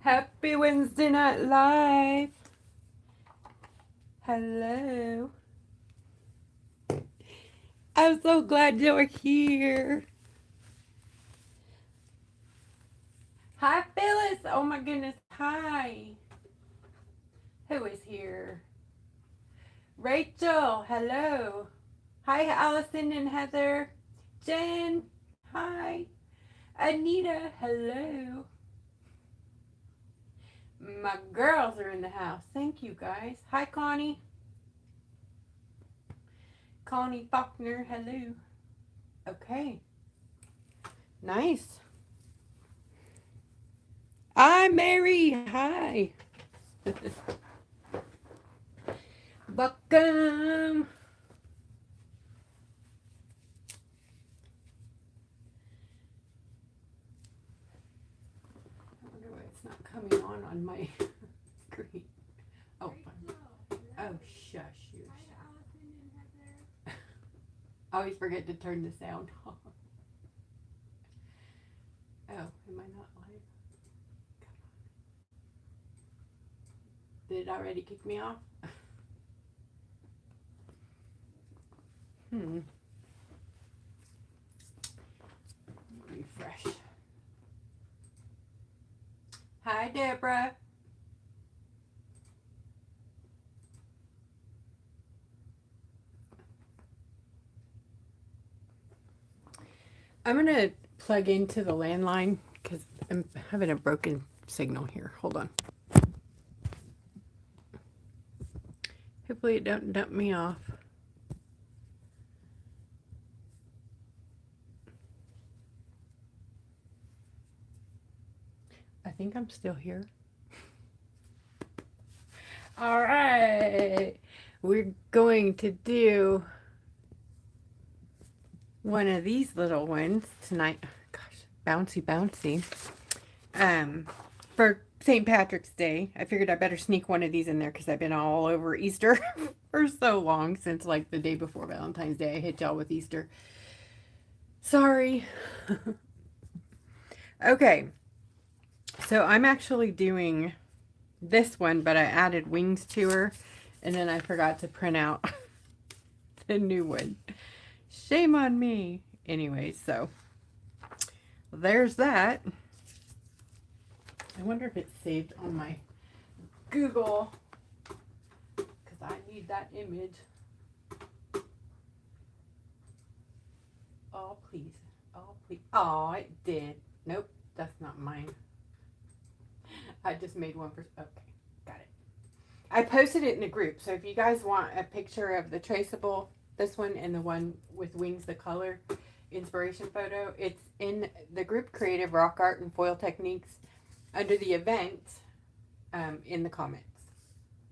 Happy Wednesday Night Live. Hello. I'm so glad you're here. Hi, Phyllis. Oh my goodness. Hi. Who is here? Rachel. Hello. Hi, Allison and Heather. Jen. Hi. Anita. Hello. My girls are in the house. Thank you, guys. Hi, Connie. Connie Faulkner. Hello. Okay. Nice. Hi, Mary. Hi. Welcome. I wonder why it's not coming on my screen. Oh, fine. Oh, shush you. I always forget to turn the sound off. Oh, am I not live? Did it already kick me off? Refresh. Hi, Deborah. I'm going to plug into the landline because I'm having a broken signal here. Hold on. Hopefully it don't dump me off. I think I'm still here. All right. We're going to do one of these little ones tonight. Gosh, bouncy, bouncy. For St. Patrick's Day, I figured I better sneak one of these in there because I've been all over Easter for so long, since like the day before Valentine's Day. I hit y'all with Easter. Sorry. Okay. So I'm actually doing this one, but I added wings to her, and then I forgot to print out the new one. Shame on me. Anyway, so there's that. I wonder if it's saved on my Google, because I need that image. Oh, please. Oh, please. Oh, it did. Nope, that's not mine. I just made one for... Okay, got it. I posted it in the group, so if you guys want a picture of the traceable, this one and the one with wings, the color inspiration photo, it's in the group Creative Rock Art and Foil Techniques under the event in the comments.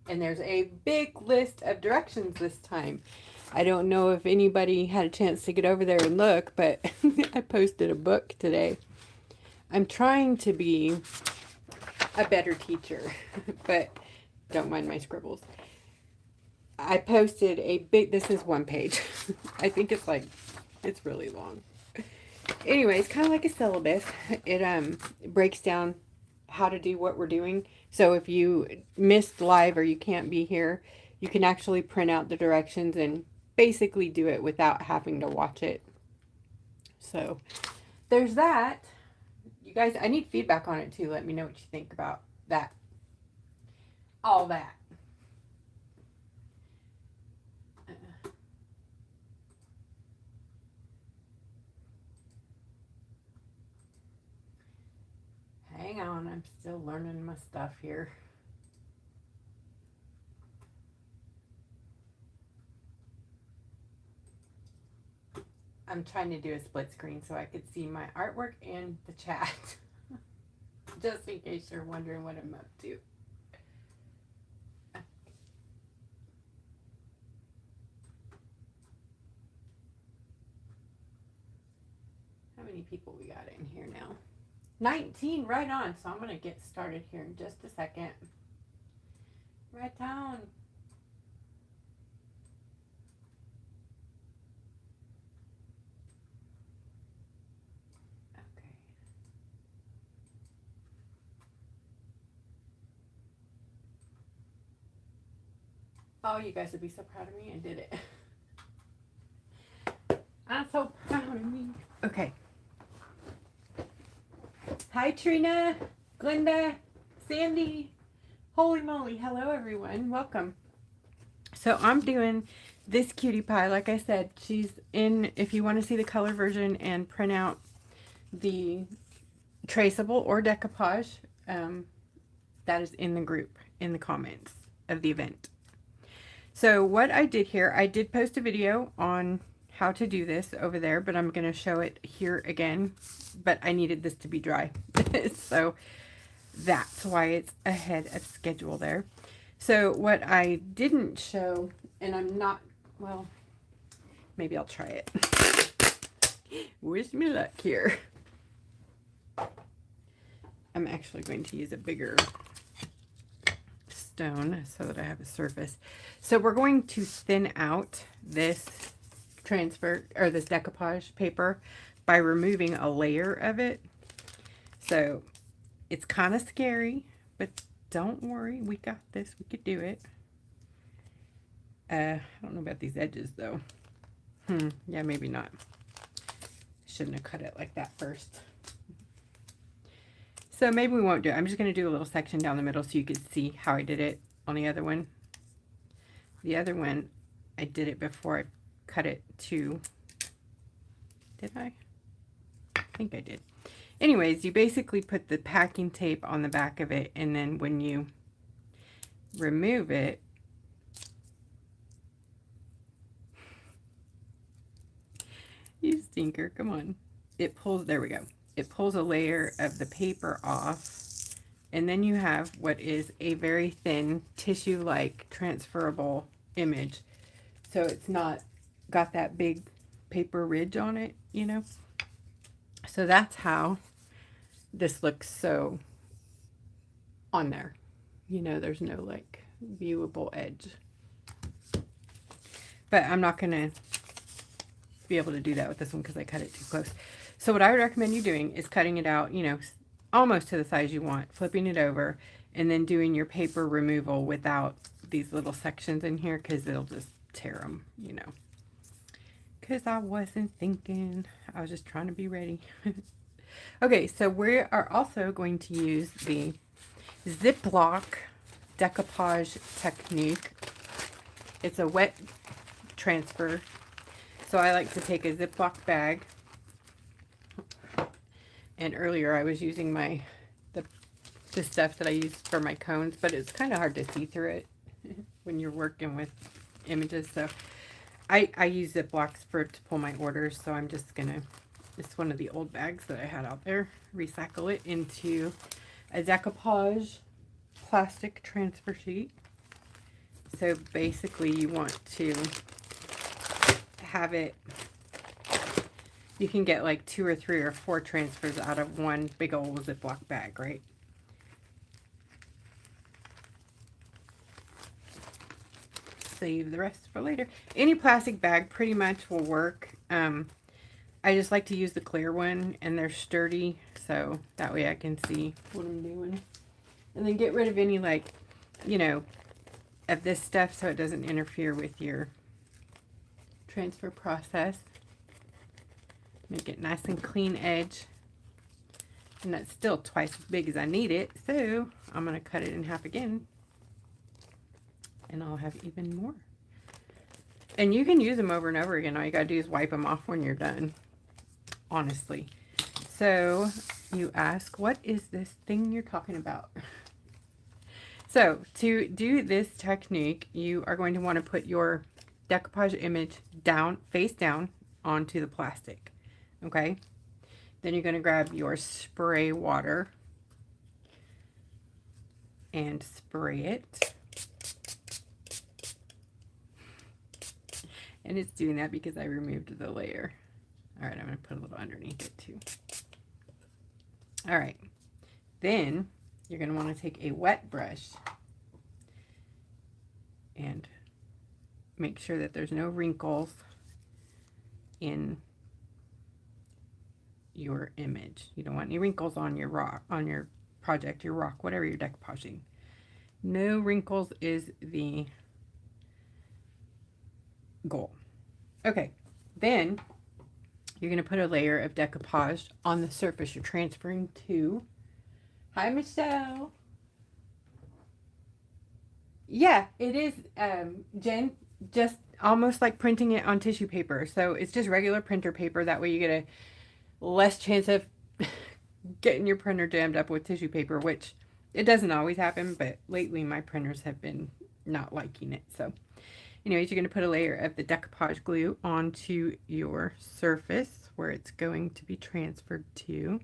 And there's a big list of directions this time. I don't know if anybody had a chance to get over there and look, but I posted a book today. I'm trying to be a better teacher, but don't mind my scribbles. I posted a big, this is one page. I think it's like, it's really long. Anyway, it's kind of like a syllabus. It breaks down how to do what we're doing. So if you missed live or you can't be here, you can actually print out the directions and basically do it without having to watch it. So there's that. You guys, I need feedback on it too. Let me know what you think about that. All that. Hang on, I'm still learning my stuff here. I'm trying to do a split screen so I could see my artwork and the chat. Just in case you're wondering what I'm up to. How many people we got in here now? 19, right on. So I'm going to get started here in just a second. Right on. Okay. Oh, you guys would be so proud of me. I did it. I'm so proud of me. Okay. Hi, Trina, Glenda, Sandy. Holy moly. Hello, everyone. Welcome. So I'm doing this cutie pie. Like I said, she's in, if you want to see the color version and print out the traceable or decoupage, that is in the group, in the comments of the event. So what I did here, I did post a video on how to do this over there, but I'm going to show it here again, but I needed this to be dry. So that's why it's ahead of schedule there. So what I didn't show, and I'm not, well, maybe I'll try it. Wish me luck here. I'm actually going to use a bigger stone so that I have a surface. So we're going to thin out this transfer, or this decoupage paper, by removing a layer of it. So it's kind of scary, but don't worry, we got this. We could do it. I don't know about these edges though. Yeah, maybe not. Shouldn't have cut it like that first. So maybe we won't do it. I'm just going to do a little section down the middle so you can see how I did it on the other one. The other one, I did it before I cut it to, did I? I think I did. Anyways, you basically put the packing tape on the back of it, and then when you remove it, you stinker, come on. It pulls, there we go. It pulls a layer of the paper off, and then you have what is a very thin tissue-like transferable image. So it's not got that big paper ridge on it, you know? So that's how this looks so on there. You know, there's no like viewable edge. But I'm not going to be able to do that with this one because I cut it too close. So what I would recommend you doing is cutting it out, you know, almost to the size you want, flipping it over, and then doing your paper removal without these little sections in here because it'll just tear them, you know. Because I wasn't thinking, I was just trying to be ready. Okay, so we are also going to use the Ziplock decoupage technique. It's a wet transfer. So I like to take a Ziploc bag. And earlier I was using the stuff that I use for my cones, but it's kind of hard to see through it when you're working with images. So I use Ziplocs to pull my orders. So I'm just gonna, it's one of the old bags that I had out there, recycle it into a decoupage plastic transfer sheet. So basically you want to have it, you can get like 2 or 3 or 4 transfers out of one big old Ziploc bag, right? Save the rest for later. Any plastic bag pretty much will work. I just like to use the clear one, and they're sturdy, so that way I can see what I'm doing. And then get rid of any, like, you know, of this stuff so it doesn't interfere with your transfer process. Make it nice and clean edge. And that's still twice as big as I need it, so I'm going to cut it in half again. And I'll have even more. And you can use them over and over again. All you got to do is wipe them off when you're done. Honestly. So you ask, what is this thing you're talking about? So to do this technique, you are going to want to put your decoupage image down, face down, onto the plastic. Okay? Then you're going to grab your spray water and spray it. And it's doing that because I removed the layer. All right, I'm going to put a little underneath it too. All right. Then you're going to want to take a wet brush and make sure that there's no wrinkles in your image. You don't want any wrinkles on your rock, on your project, your rock, whatever you're decoupaging. No wrinkles is the goal. Okay, then you're going to put a layer of decoupage on the surface you're transferring to. Hi, Michelle. Yeah, it is, Jen, just almost like printing it on tissue paper. So it's just regular printer paper. That way you get a less chance of getting your printer jammed up with tissue paper, which it doesn't always happen, but lately my printers have been not liking it. So anyways, you're going to put a layer of the decoupage glue onto your surface where it's going to be transferred to.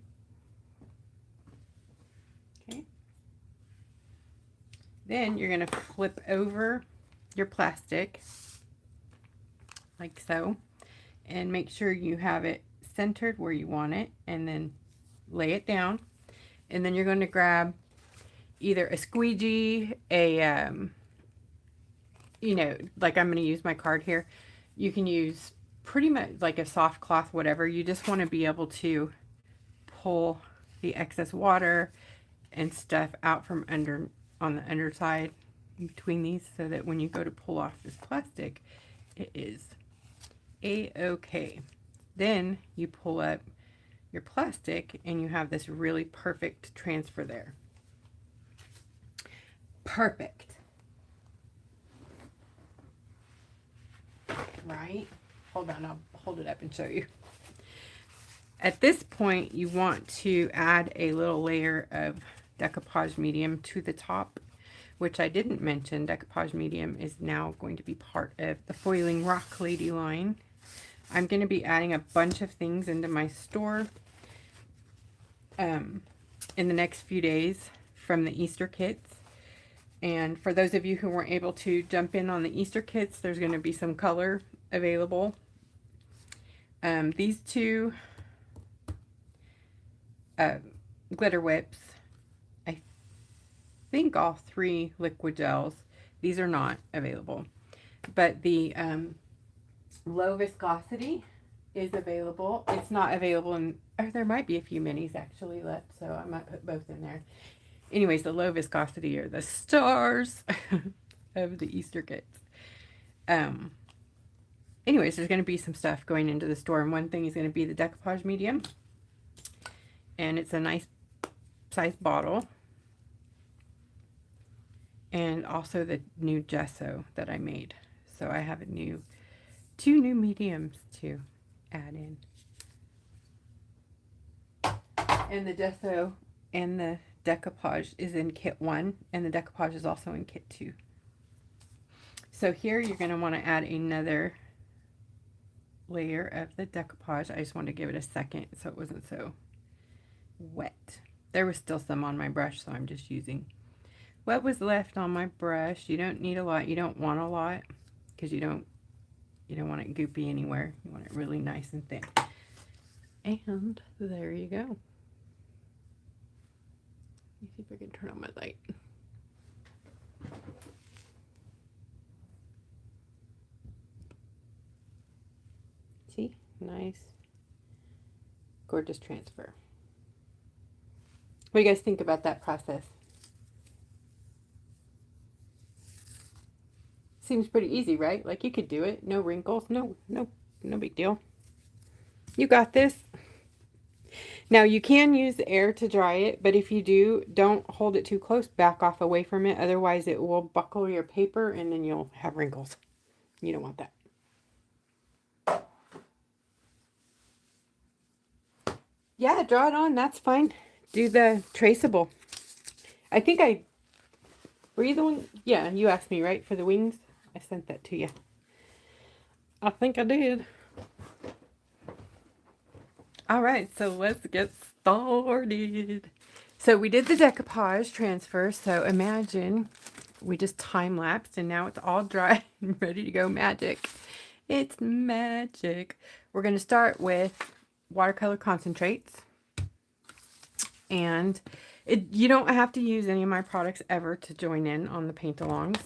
Okay. Then you're going to flip over your plastic like so, and make sure you have it centered where you want it, and then lay it down. And then you're going to grab either a squeegee, you know, like I'm going to use my card here. You can use pretty much like a soft cloth, whatever. You just want to be able to pull the excess water and stuff out from under, on the underside between these, so that when you go to pull off this plastic, it is a-okay. Then you pull up your plastic and you have this really perfect transfer there. Perfect. Right? Hold on, I'll hold it up and show you. At this point, you want to add a little layer of decoupage medium to the top, which I didn't mention. Decoupage medium is now going to be part of the Foiling Rock Lady line. I'm going to be adding a bunch of things into my store in the next few days from the Easter kits. And for those of you who weren't able to jump in on the Easter kits, there's going to be some color available. These two glitter whips, I think all three Liquigels, these are not available, but the low viscosity is available. It's not available in, or there might be a few minis actually left, so I might put both in there. Anyways, the low viscosity are the stars of the Easter kits. Anyways, there's going to be some stuff going into the store, and one thing is going to be the decoupage medium, and it's a nice size bottle, and also the new gesso that I made. So I have two new mediums to add in, and the gesso and the decoupage is in kit 1, and the decoupage is also in kit 2. So here you're going to want to add another layer of the decoupage. I just wanted to give it a second so it wasn't so wet. There was still some on my brush, so I'm just using what was left on my brush. You don't need a lot. You don't want a lot, because you don't want it goopy anywhere. You want it really nice and thin. And there you go. Let me see if I can turn on my light. See? Nice. Gorgeous transfer. What do you guys think about that process? Seems pretty easy, right? Like you could do it. No wrinkles. No big deal. You got this. Now you can use air to dry it, but if you do, don't hold it too close. Back off away from it. Otherwise it will buckle your paper and then you'll have wrinkles. You don't want that. Yeah, draw it on. That's fine. Do the traceable. I think were you the one? Yeah, you asked me, right, for the wings? I sent that to you. I think I did. All right, so let's get started. So we did the decoupage transfer. So imagine we just time-lapsed and now it's all dry and ready to go. Magic. It's magic. We're going to start with Watercolor Concentrates. And you don't have to use any of my products ever to join in on the paint-alongs.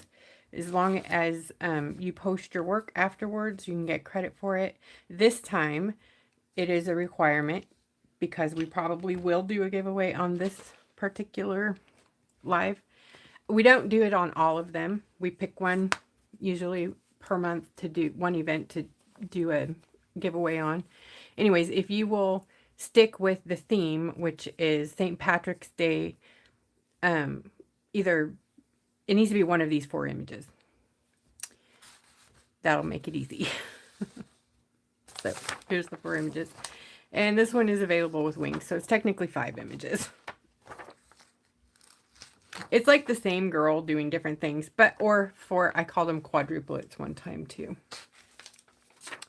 As long as you post your work afterwards, you can get credit for it. This time, it is a requirement because we probably will do a giveaway on this particular live. We don't do it on all of them. We pick one usually per month to do one event to do a giveaway on. Anyways, if you will stick with the theme, which is St. Patrick's Day, either it needs to be one of these 4 images. That'll make it easy. So here's the 4 images. And this one is available with wings, so it's technically 5 images. It's like the same girl doing different things, but I called them quadruplets one time too.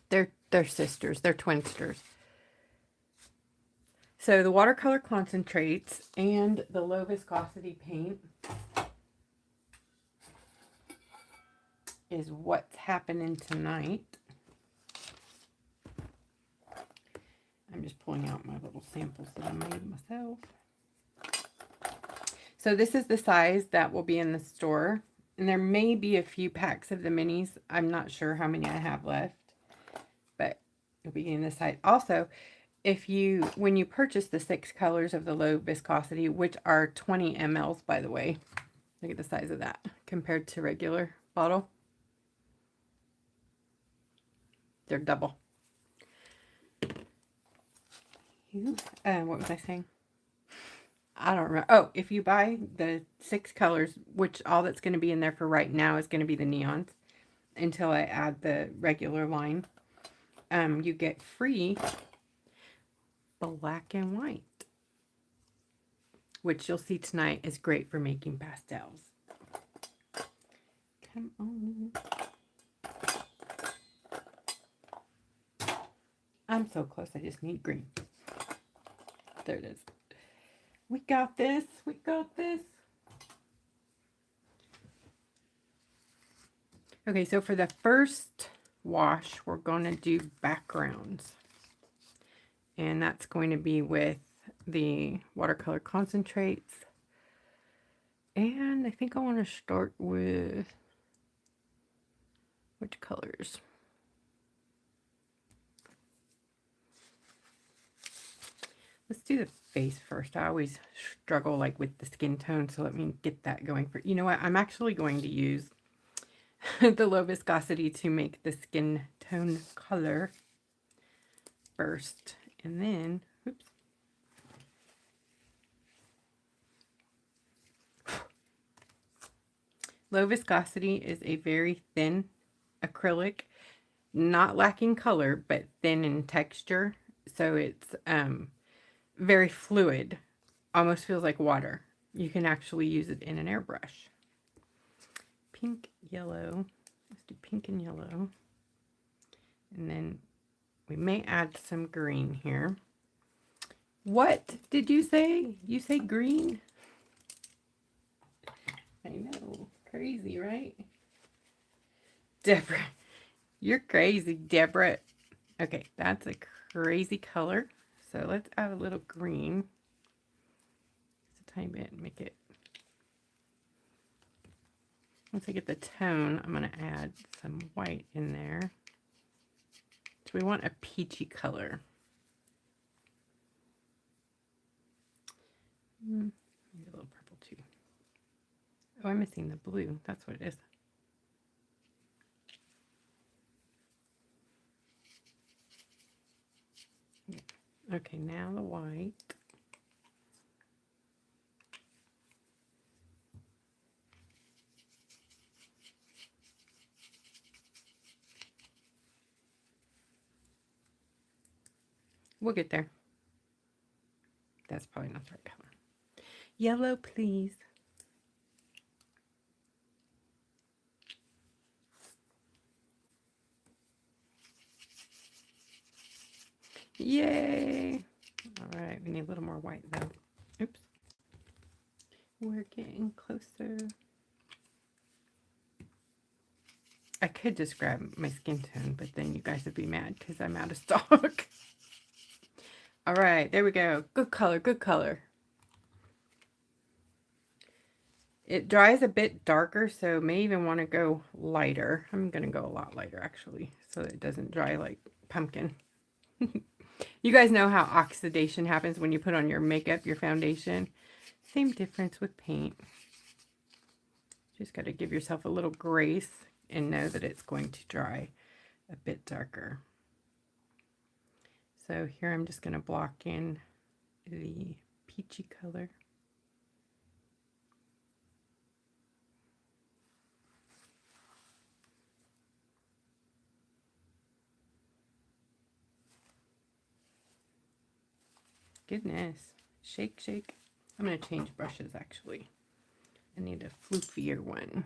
They're sisters, they're twinsters. So the watercolor concentrates and the low viscosity paint is what's happening tonight. I'm just pulling out my little samples that I made myself. So this is the size that will be in the store. And there may be a few packs of the minis. I'm not sure how many I have left, but it'll be in this size. Also, when you purchase the 6 colors of the low viscosity, which are 20 mLs, by the way, look at the size of that compared to regular bottle. They're double. What was I saying? I don't remember. Oh, if you buy the 6 colors, which all that's going to be in there for right now is going to be the neons until I add the regular line, you get free black and white, which you'll see tonight is great for making pastels. Come on. I'm so close. I just need green. There it is. We got this. We got this. Okay, so for the first wash, we're going to do backgrounds. And that's going to be with the watercolor concentrates. And I think I want to start with which colors? Let's do the face first. I always struggle like with the skin tone, so let me get that going for, you know what? I'm actually going to use the low viscosity to make the skin tone color first. And then, oops. Low viscosity is a very thin acrylic, not lacking color, but thin in texture. So it's very fluid, almost feels like water. You can actually use it in an airbrush. Pink, yellow. Let's do pink and yellow. And then we may add some green here. What did you say? You say green? I know. Crazy, right? Deborah. You're crazy, Deborah. Okay, that's a crazy color. So let's add a little green. Just a tiny bit and make it. Once I get the tone, I'm going to add some white in there. So we want a peachy color. Maybe a little purple too. Oh, I'm missing the blue. That's what it is. Okay, now the white. We'll get there. That's probably not the right color. Yellow, please. Yay! All right, we need a little more white though. Oops. We're getting closer. I could just grab my skin tone, but then you guys would be mad because I'm out of stock. All right, there we go. Good color, good color. It dries a bit darker, so may even want to go lighter. I'm going to go a lot lighter, actually, so that it doesn't dry like pumpkin. You guys know how oxidation happens when you put on your makeup, your foundation. Same difference with paint. Just got to give yourself a little grace. and know that it's going to dry a bit darker. So here I'm just going to block in the peachy color. Goodness, shake, shake. I'm going to change brushes actually. I need a floofier one.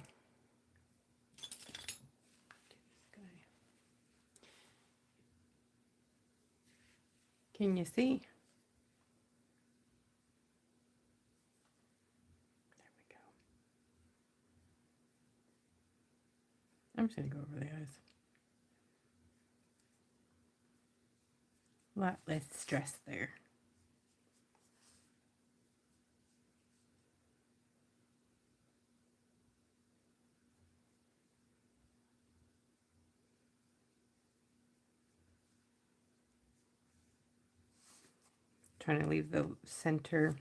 Can you see? There we go. I'm just going to go over the eyes. A lot less stress there. Trying to leave the center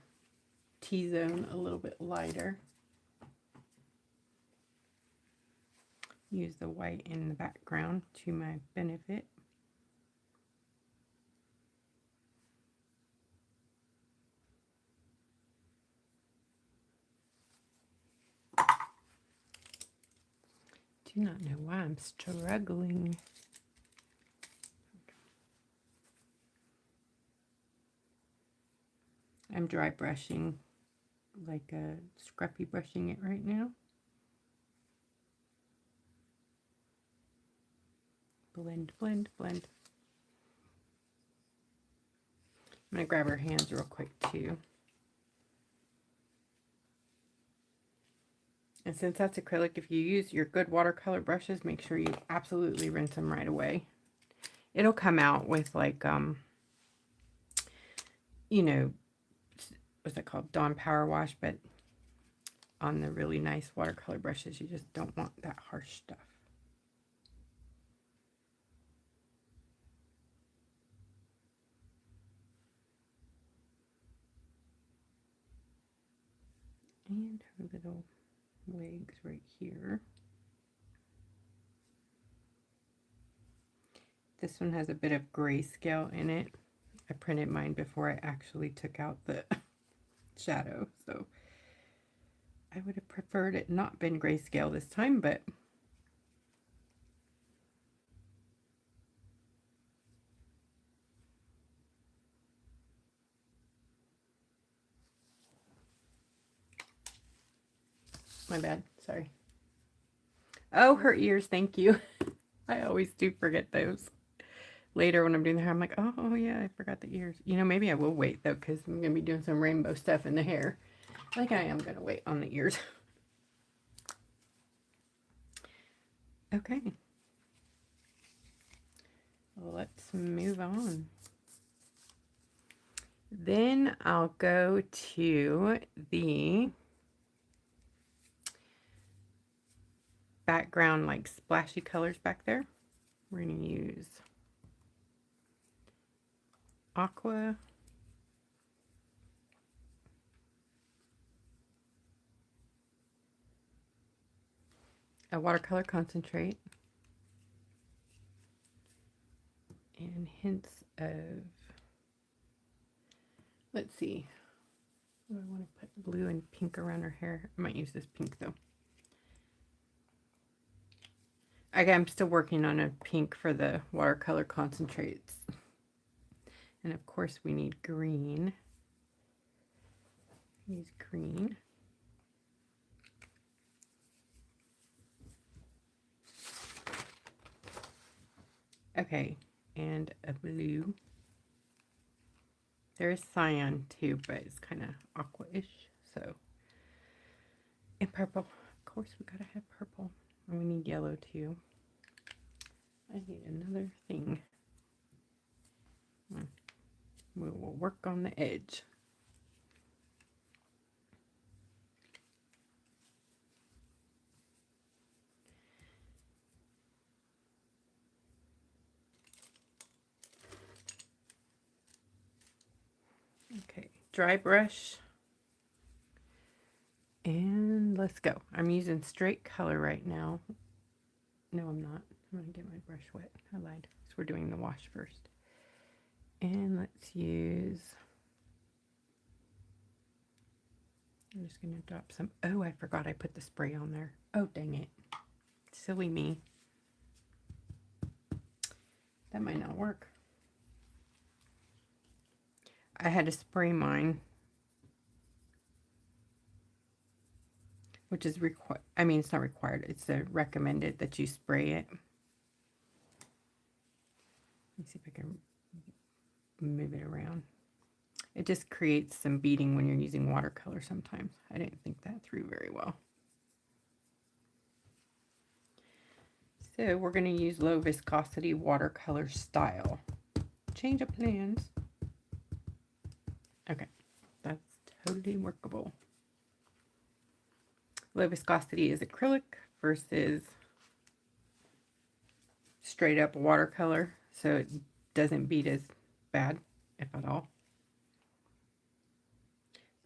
T-zone a little bit lighter. Use the white in the background to my benefit. Do not know why I'm struggling. I'm dry brushing, like scruffy brushing it right now. Blend, blend, blend. I'm going to grab her hands real quick too. And since that's acrylic, if you use your good watercolor brushes, make sure you absolutely rinse them right away. It'll come out with like, you know, what's that called? Dawn Power Wash, but on the really nice watercolor brushes, you just don't want that harsh stuff. And her little legs right here. This one has a bit of grayscale in it. I printed mine before I actually took out the shadow, so I would have preferred it not been grayscale this time, but my bad, sorry. Oh, her ears, thank you. I always do forget those. Later when I'm doing the hair, I'm like, oh yeah, I forgot the ears. You know, maybe I will wait though, because I'm going to be doing some rainbow stuff in the hair. I think I am going to wait on the ears. Okay. Let's move on. Then I'll go to the background, like splashy colors back there. We're going to use aqua, a watercolor concentrate, and hints of, let's see, I want to put blue and pink around her hair. I might use this pink though. I'm still working on a pink for the watercolor concentrates. And of course we need green. Use green. Okay, and a blue. There is cyan too, but it's kind of aqua-ish. So, and purple. Of course, we gotta have purple. And we need yellow too. I need another thing. We will work on the edge. Okay, dry brush. And let's go. I'm using straight color right now. No, I'm not. I'm going to get my brush wet. I lied. So we're doing the wash first. And let's use... I'm just going to drop some... Oh, I forgot I put the spray on there. Oh, dang it. Silly me. That might not work. I had to spray mine. Which is required. I mean, it's not required. It's recommended that you spray it. Let me see if I can move it around. It just creates some beading when you're using watercolor sometimes. I didn't think that through very well. So we're going to use low viscosity watercolor style. Change of plans. Okay, that's totally workable. Low viscosity is acrylic versus straight up watercolor, so it doesn't bead as bad, if at all.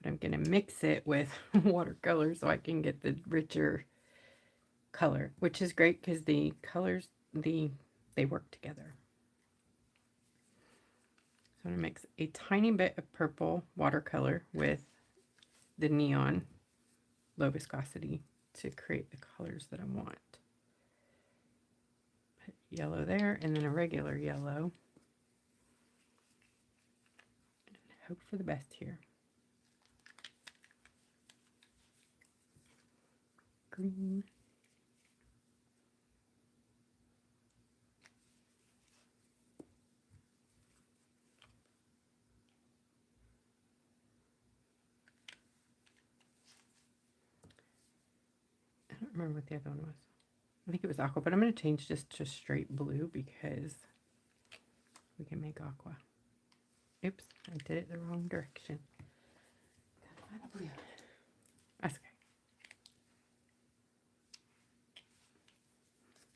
But I'm going to mix it with watercolor so I can get the richer color, which is great because the colors, they work together. So I'm going to mix a tiny bit of purple watercolor with the neon low viscosity to create the colors that I want. Put yellow there and then a regular yellow. And hope for the best here. Green. I don't remember what the other one was. I think it was aqua, but I'm going to change this to straight blue because we can make aqua. Oops, I did it the wrong direction. Blue. That's okay.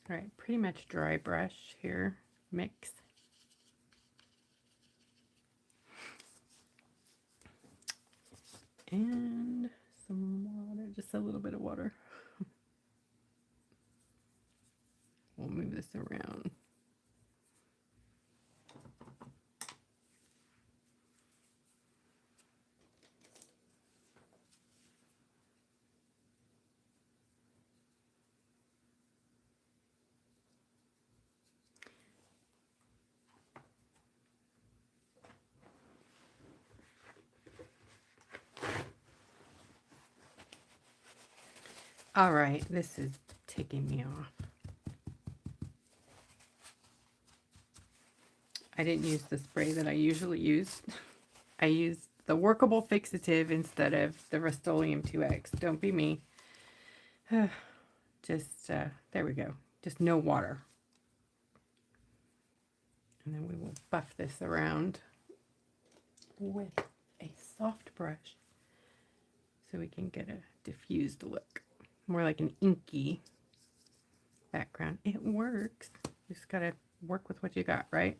All right, pretty much dry brush here. Mix. And some water, just a little bit of water. We'll move this around. All right, this is ticking me off. I didn't use the spray that I usually use. I used the workable fixative instead of the Rust-Oleum 2X. Don't be me. Just, there we go. Just no water. And then we will buff this around with a soft brush so we can get a diffused look. More like an inky background. It works. You just gotta work with what you got, right?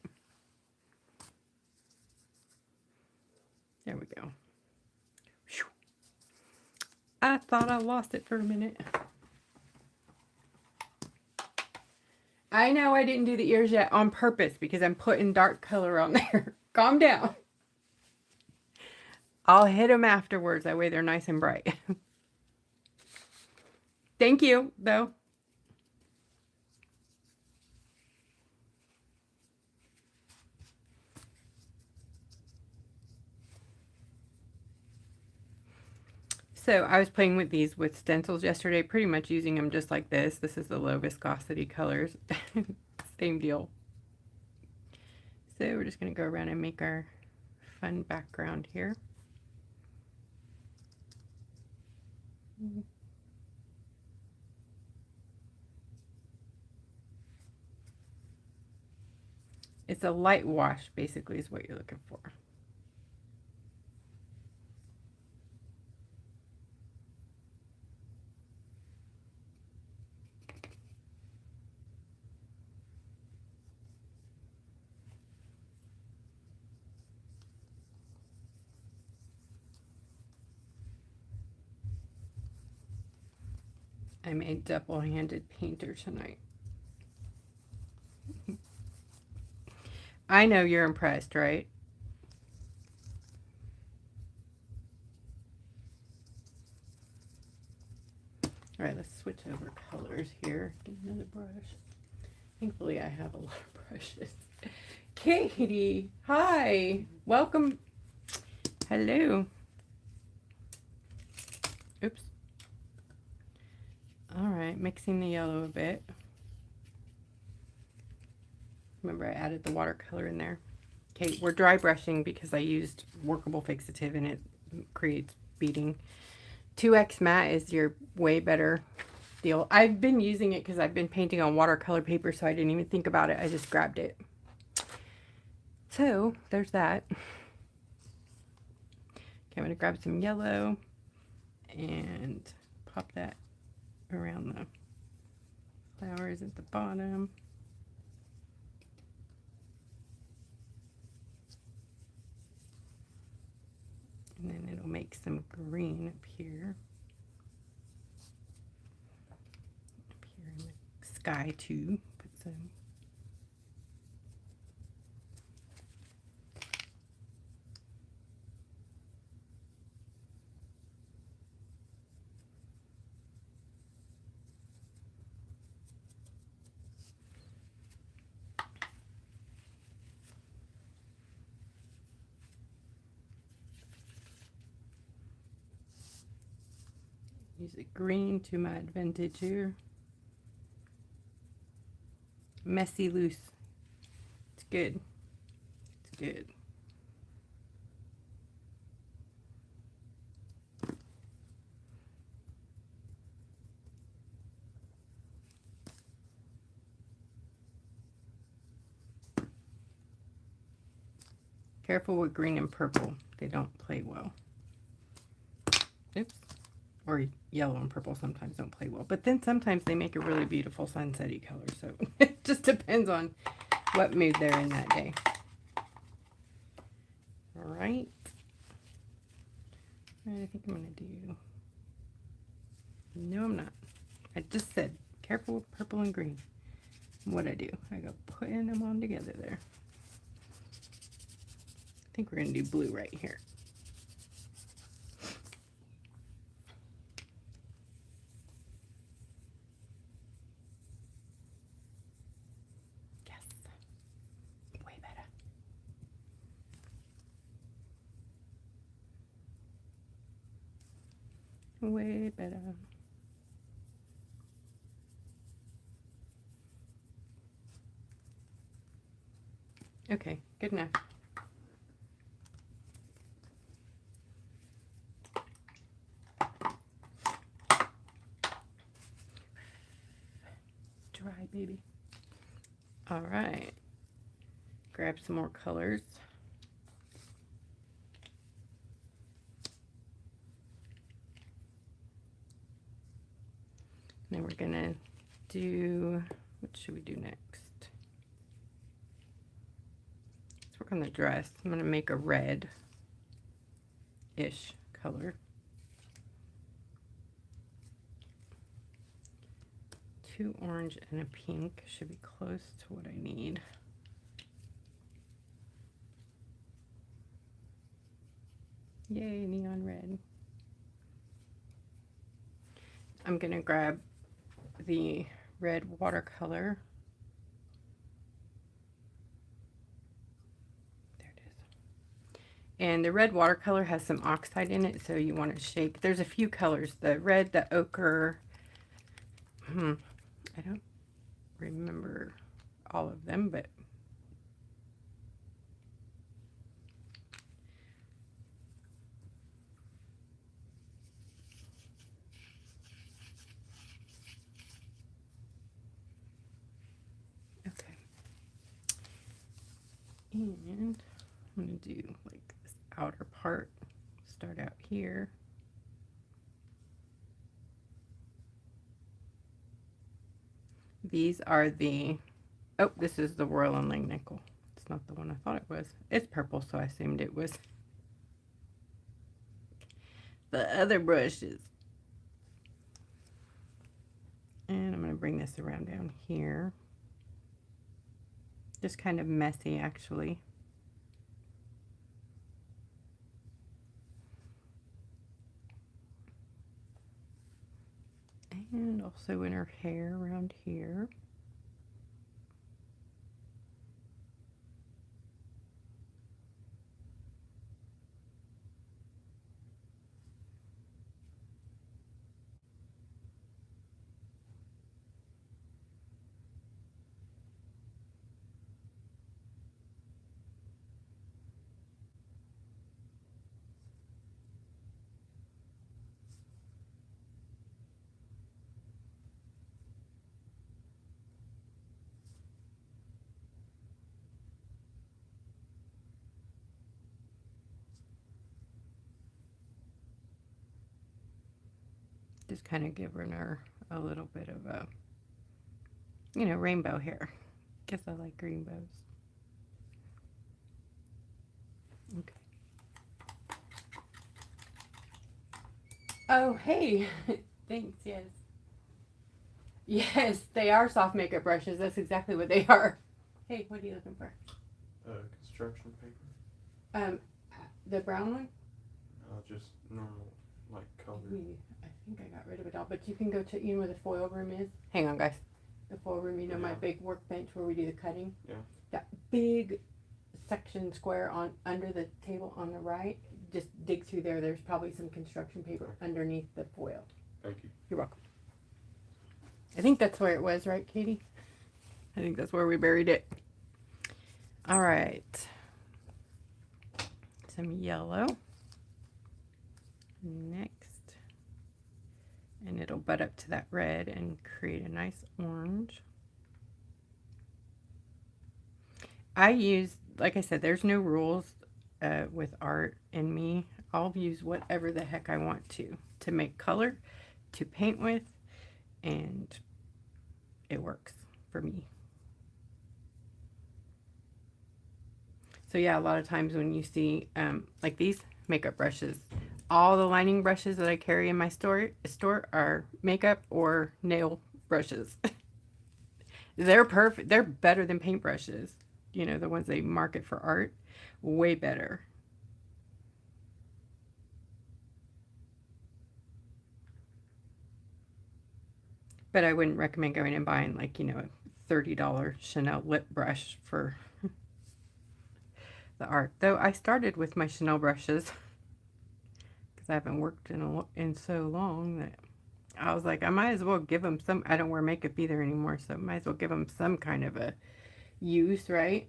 There we go. Whew. I thought I lost it for a minute. I know I didn't do the ears yet on purpose because I'm putting dark color on there. Calm down. I'll hit them afterwards. That way they're nice and bright. Thank you, though. So I was playing with these with stencils yesterday, pretty much using them just like this. This is the low viscosity colors. Same deal. So we're just going to go around and make our fun background here. It's a light wash, basically, is what you're looking for. I'm a double-handed painter tonight. I know you're impressed, right? All right, let's switch over colors here. Get another brush. Thankfully, I have a lot of brushes. Katie, hi. Welcome. Hello. Oops. All right, mixing the yellow a bit. Remember, I added the watercolor in there. Okay, we're dry brushing because I used workable fixative and it creates beading. 2X matte is your way better deal. I've been using it because I've been painting on watercolor paper, so I didn't even think about it. I just grabbed it. So there's that. Okay, I'm going to grab some yellow and pop that around the flowers at the bottom. And then it'll make some green up here. Up here in the sky too. Put some. Use the green to my advantage here. Messy loose. It's good. It's good. Careful with green and purple. They don't play well. Oops. Or yellow and purple sometimes don't play well. But then sometimes they make a really beautiful sunset-y color. So it just depends on what mood they're in that day. All right. All right, I think I'm going to do... No, I'm not. I just said careful with purple and green. What I do, I go putting them on together there. I think we're going to do blue right here. Yes. Way better. Way better. Okay, good enough. Dry, baby. All right. Grab some more colors. Then we're gonna do, what should we do next? Let's work on the dress. I'm gonna make a red-ish color. Two orange and a pink should be close to what I need. Yay, neon red. I'm gonna grab the red watercolor. There it is. And the red watercolor has some oxide in it, so you want to shake. There's a few colors, the red, the ochre. I don't remember all of them, but okay. And I'm going to do like this outer part. Start out here. These are the, oh, this is the Royal and Lang nickel. It's not the one I thought it was. It's purple, so I assumed it was the other brushes. And I'm going to bring this around down here. Just kind of messy, actually. And also in her hair around here. Just kind of giving her a little bit of a, you know, rainbow hair. Guess I like rainbows. Okay. Oh, hey. Thanks, yes. Yes, they are soft makeup brushes. That's exactly what they are. Hey, what are you looking for? Construction paper. The brown one? No, just normal, like color. I think I got rid of it all, but you can go to, you know where the foil room is? Hang on, guys. The foil room, you know, my big workbench where we do the cutting? Yeah. That big section square on under the table on the right, just dig through there. There's probably some construction paper underneath the foil. Thank you. You're welcome. I think that's where it was, right, Katie? I think that's where we buried it. All right. Some yellow. Next. And it'll butt up to that red and create a nice orange. I use, like I said, there's no rules with art and me. I'll use whatever the heck I want to make color, to paint with, and it works for me. So yeah, a lot of times when you see like these makeup brushes, all the lining brushes that I carry in my store are makeup or nail brushes. They're perfect. They're better than paint brushes. You know, the ones they market for art, way better. But I wouldn't recommend going and buying, like, you know, a $30 Chanel lip brush for the art. Though I started with my Chanel brushes because I haven't worked in so long that I was like, I might as well give them some. I don't wear makeup either anymore, so I might as well give them some kind of a use, right?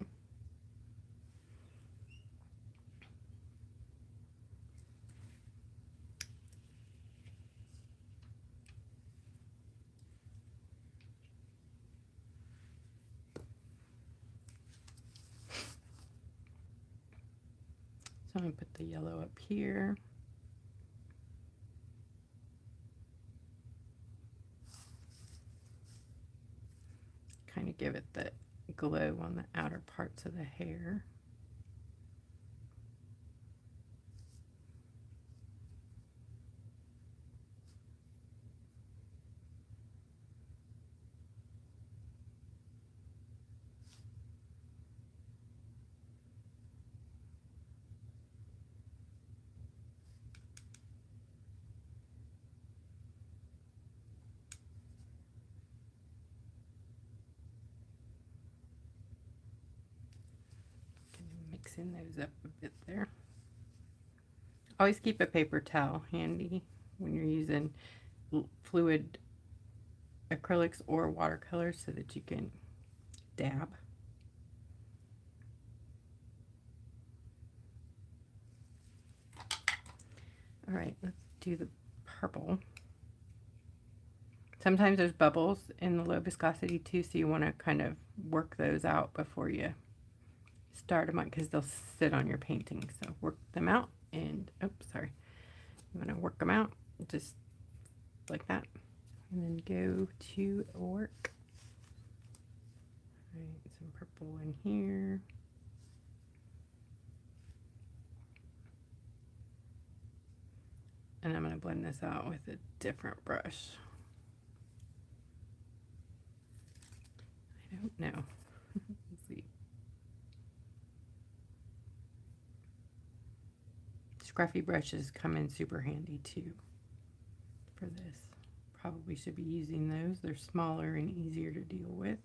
So I'm going to put the yellow up here. Kind of give it the glow on the outer parts of the hair. Mixing those up a bit there. Always keep a paper towel handy when you're using fluid acrylics or watercolors so that you can dab. All right, let's do the purple. Sometimes there's bubbles in the low viscosity too, so you want to kind of work those out before you start them on, because they'll sit on your painting. So work them out, and oops, sorry. You want to work them out just like that, and then go to work. All right, some purple in here. And I'm going to blend this out with a different brush. I don't know. Let's see. scruffy brushes come in super handy too for this. Probably should be using those. They're smaller and easier to deal with.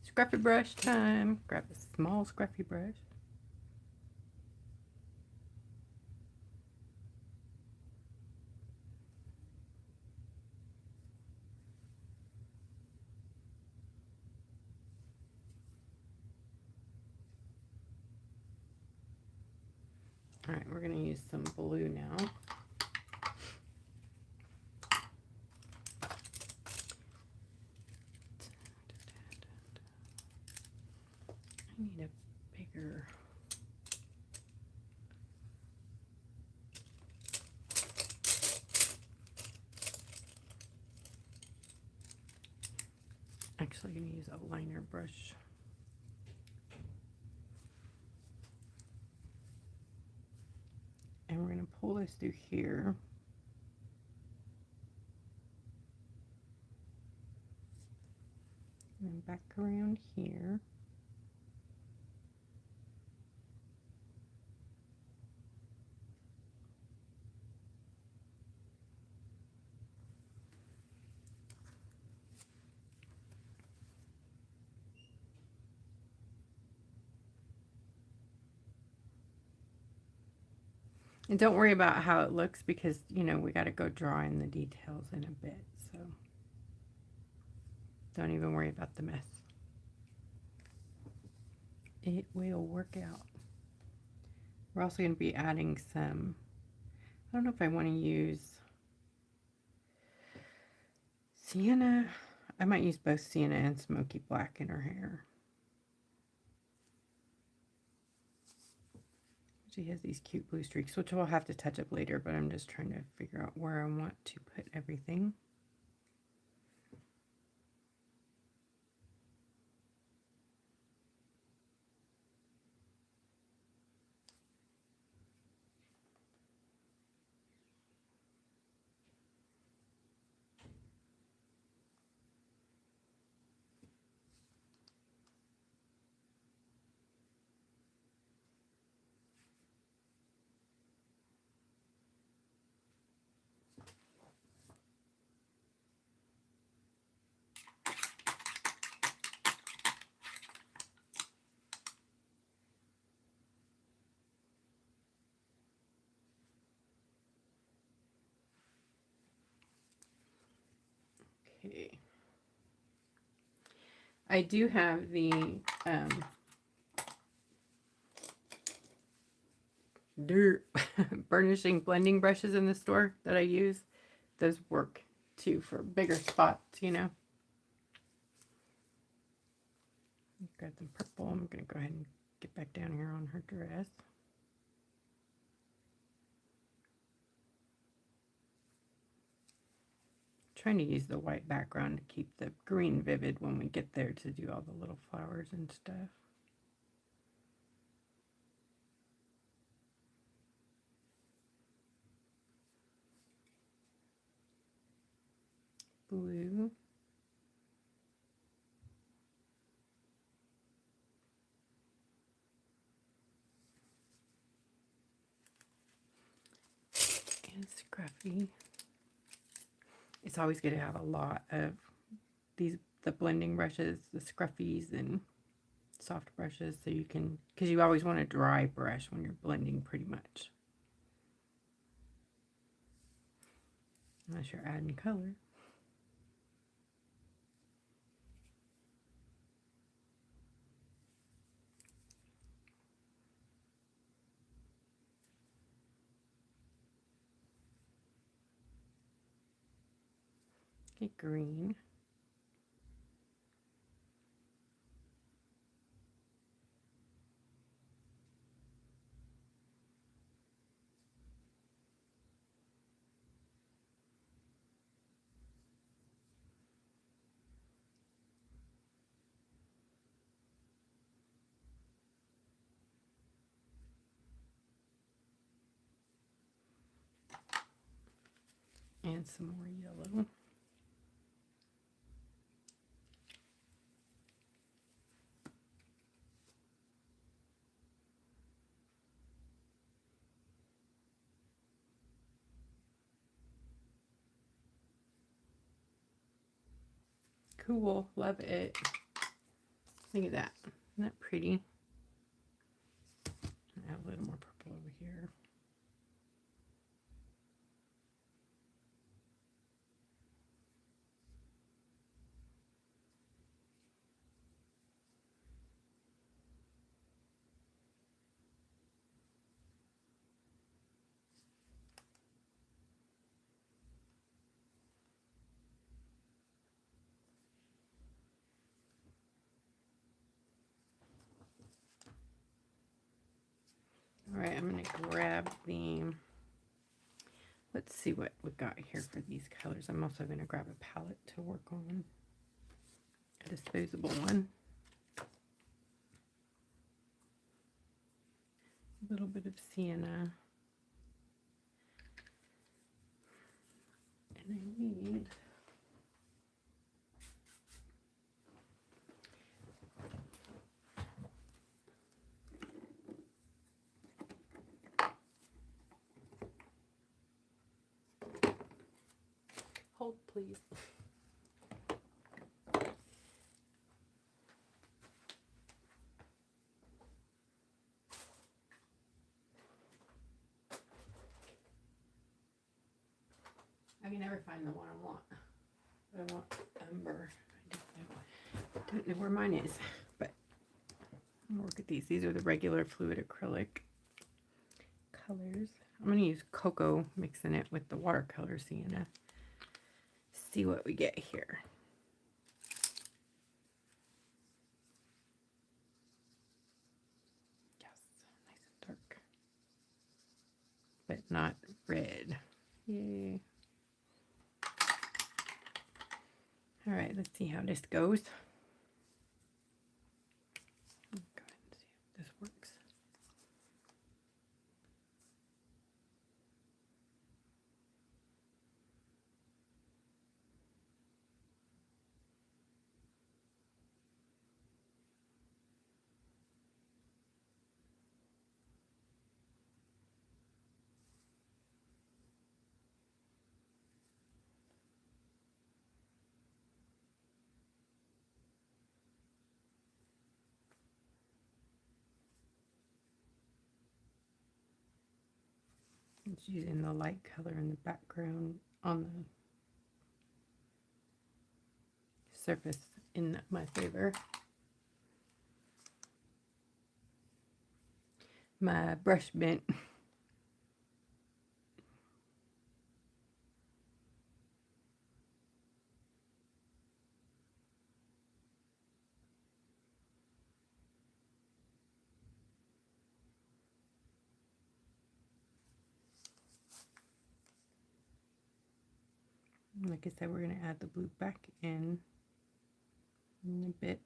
Scruffy brush time. Grab a small scruffy brush. All right, we're going to use some blue now. I need a bigger... Actually, I'm going to use a liner brush. And we're going to pull this through here. And then back around here. And don't worry about how it looks because, you know, we got to go draw in the details in a bit. So don't even worry about the mess. It will work out. We're also going to be adding some, I don't know if I want to use sienna. I might use both sienna and smoky black in her hair. She has these cute blue streaks, which we'll have to touch up later, but I'm just trying to figure out where I want to put everything. Okay. I do have the burnishing blending brushes in the store that I use. Those work too for bigger spots, you know. Grab some purple. I'm going to go ahead and get back down here on her dress. Trying to use the white background to keep the green vivid when we get there to do all the little flowers and stuff. Blue. And scruffy. It's always good to have a lot of the blending brushes, the scruffies and soft brushes, so you can, because you always want a dry brush when you're blending pretty much. Unless you're adding color. Get green. And some more yellow. Cool, love it. Look at that. Isn't that pretty? Add a little more purple over here. All right, I'm going to grab the, let's see what we got here for these colors. I'm also going to grab a palette to work on, a disposable one. A little bit of sienna. And I need hold, please. I can never find the one I want. I want umber. I don't know where mine is, but I'm gonna look at these. These are the regular fluid acrylic colors. I'm gonna use cocoa, mixing it with the watercolor sienna. See what we get here. Yes, nice and dark, but not red. Yay. All right, let's see how this goes. Go ahead and see if this works. It's using the light color in the background on the surface in my favor. My brush bent. Like I said, we're going to add the blue back in a bit.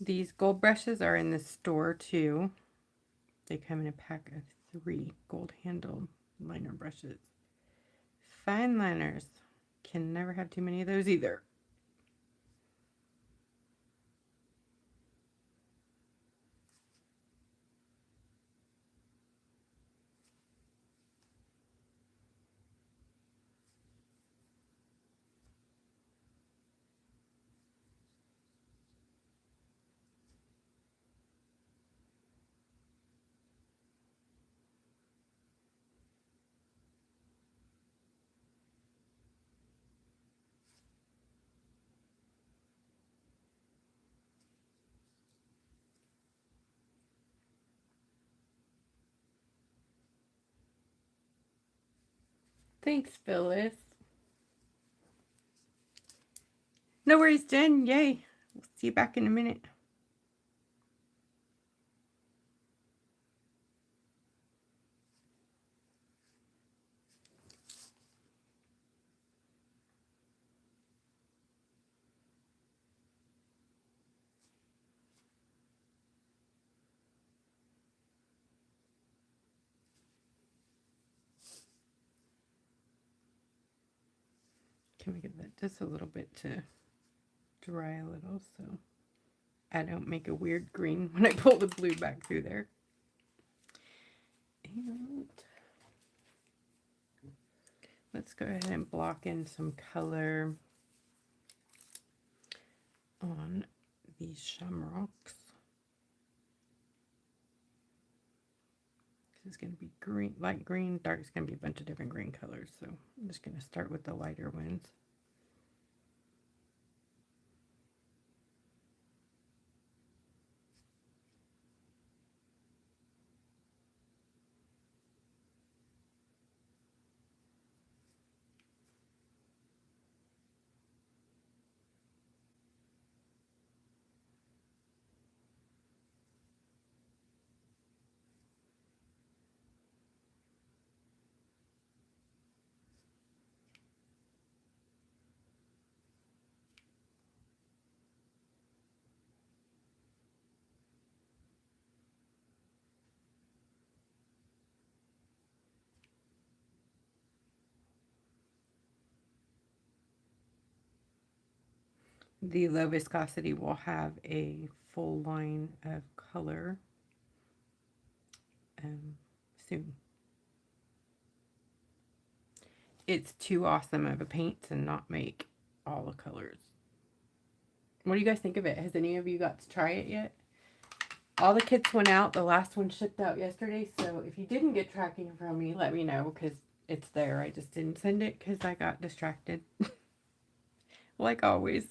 These gold brushes are in the store too. They come in a pack of 3 gold handled liner brushes. Fine liners. Can never have too many of those either. Thanks, Phyllis. No worries, Jen. Yay. We'll see you back in a minute. Can we give that just a little bit to dry a little so I don't make a weird green when I pull the blue back through there. And let's go ahead and block in some color on these shamrocks. This is going to be green, light green, dark. It's going to be a bunch of different green colors. So I'm just going to start with the lighter ones. The low viscosity will have a full line of color soon. It's too awesome of a paint to not make all the colors. What do you guys think of it? Has any of you got to try it yet? All the kits went out. The last one shipped out yesterday. So if you didn't get tracking from me, let me know because it's there. I just didn't send it because I got distracted. Like always.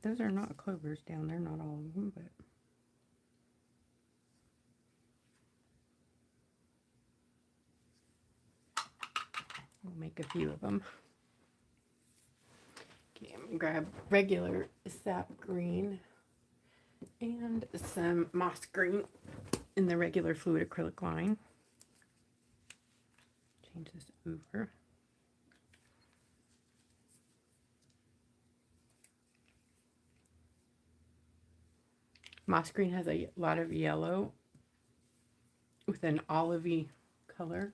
Those are not clovers down there. Not all of them, but... I'll make a few of them. Okay, I'm going to grab regular sap green and some moss green in the regular fluid acrylic line. Change this over. Moss green has a lot of yellow with an olivey color.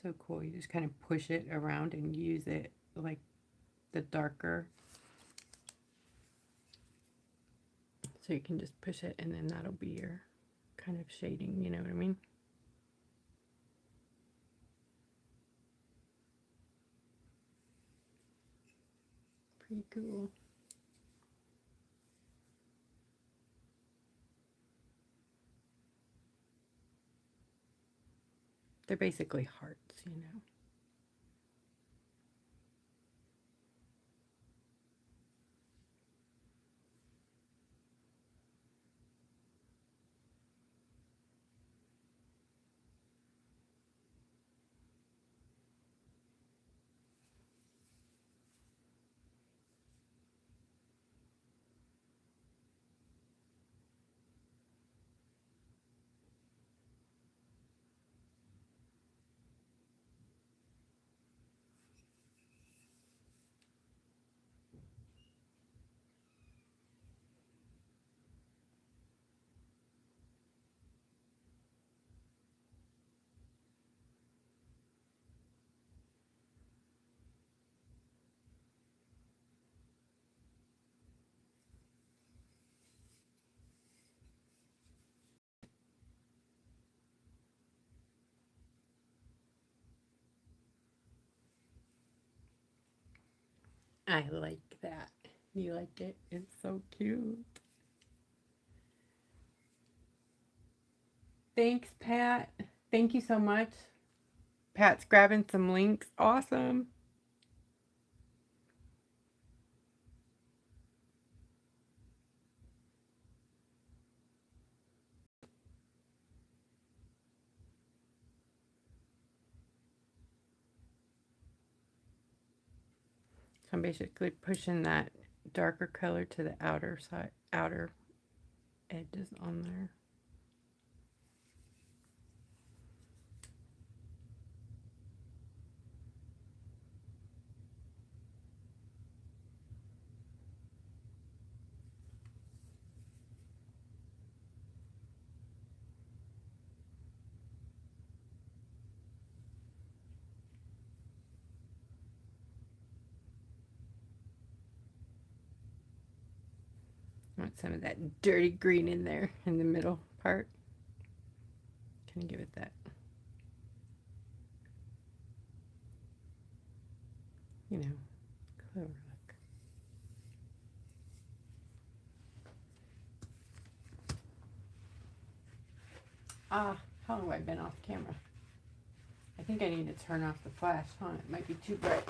So cool. You just kind of push it around and use it like the darker. So you can just push it and then that'll be your kind of shading, you know what I mean? Pretty cool. They're basically hearts, you know. I like that. You like it? It's so cute. Thanks, Pat. Thank you so much. Pat's grabbing some links. Awesome. So I'm basically pushing that darker color to the outer side, outer edges on there. I want some of that dirty green in there in the middle part. Can I give it that, you know, clever look. Ah, how long have I been off camera? I think I need to turn off the flash, huh? It might be too bright.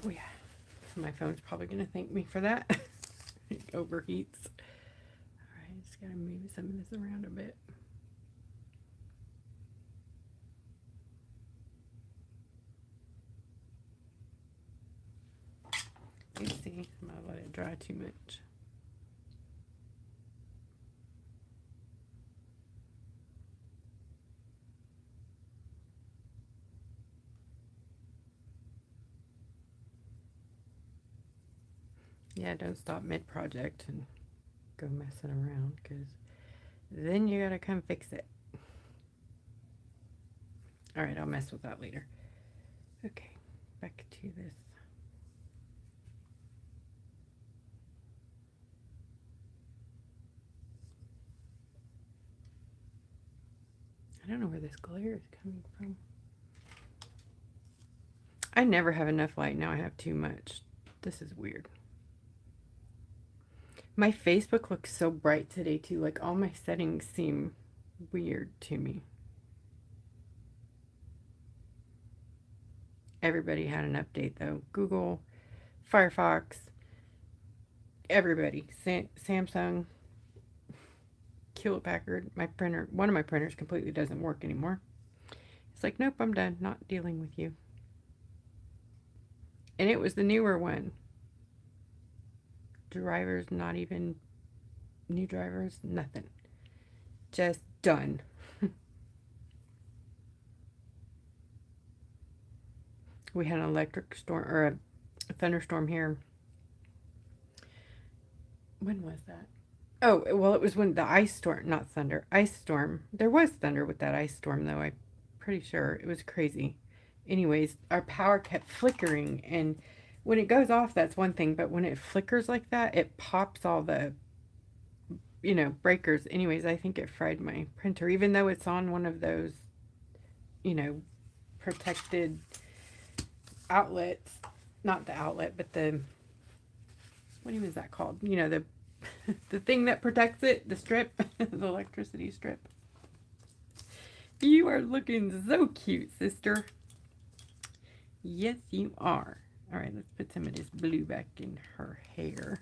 Oh yeah, my phone's probably going to thank me for that. It overheats. Alright, just got to move some of this around a bit. You see, I might let it dry too much. Yeah, don't stop mid-project and go messing around, because then you gotta come fix it. Alright, I'll mess with that later. Okay, back to this. I don't know where this glare is coming from. I never have enough light. Now I have too much. This is weird. My Facebook looks so bright today too. Like all my settings seem weird to me. Everybody had an update though. Google, Firefox, everybody. Samsung, Hewlett Packard. My printer, one of my printers completely doesn't work anymore. It's like, nope, I'm done. Not dealing with you. And it was the newer one. Drivers, not even new drivers, nothing. Just done. We had an electric storm, or a thunderstorm here. When was that? Oh, well, it was when the ice storm, not thunder, ice storm. There was thunder with that ice storm, though, I'm pretty sure. It was crazy. Anyways, our power kept flickering, and when it goes off, that's one thing, but when it flickers like that, it pops all the, you know, breakers. Anyways, I think it fried my printer, even though it's on one of those, you know, protected outlets. Not the outlet, but the, what even is that called? You know, the the thing that protects it, the strip, the electricity strip. You are looking so cute, sister. Yes, you are. All right, let's put some of this blue back in her hair.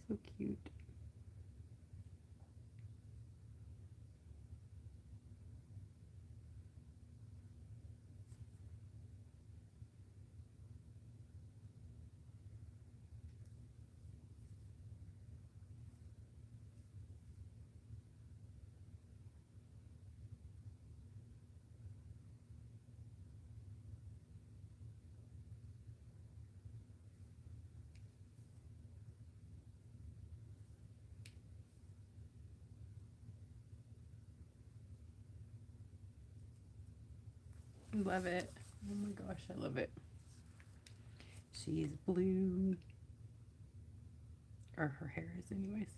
So cute. love it. Oh my gosh, I love it. She's blue. Or her hair is anyways.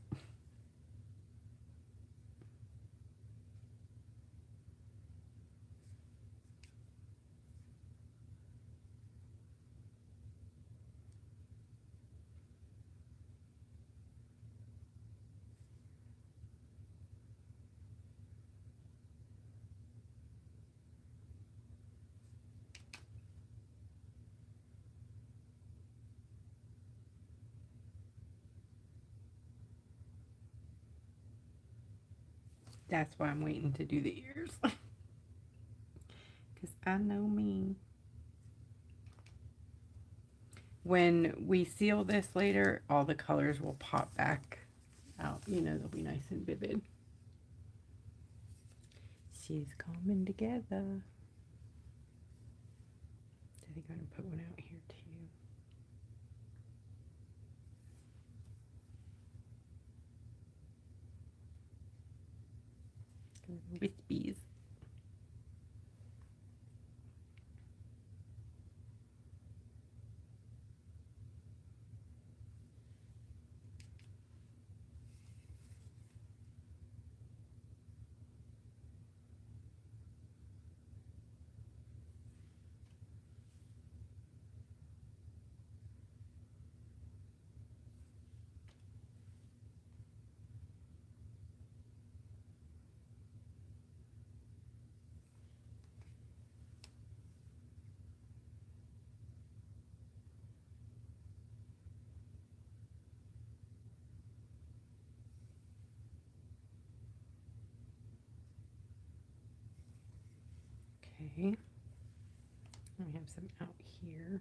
That's why I'm waiting to do the ears. Because I know me. When we seal this later, all the colors will pop back out. You know, they'll be nice and vivid. She's coming together. I think I'm going to put one out here too. Wispies. Okay. I have some out here.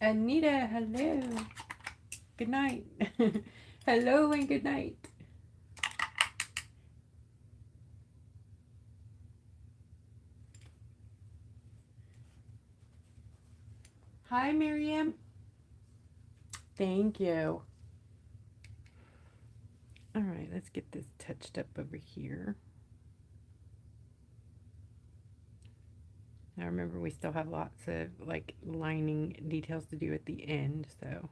Anita, hello. Good night. Hello and good night. Hi, Miriam. Thank you. All right, let's get this touched up over here. Now remember, we still have lots of like lining details to do at the end, so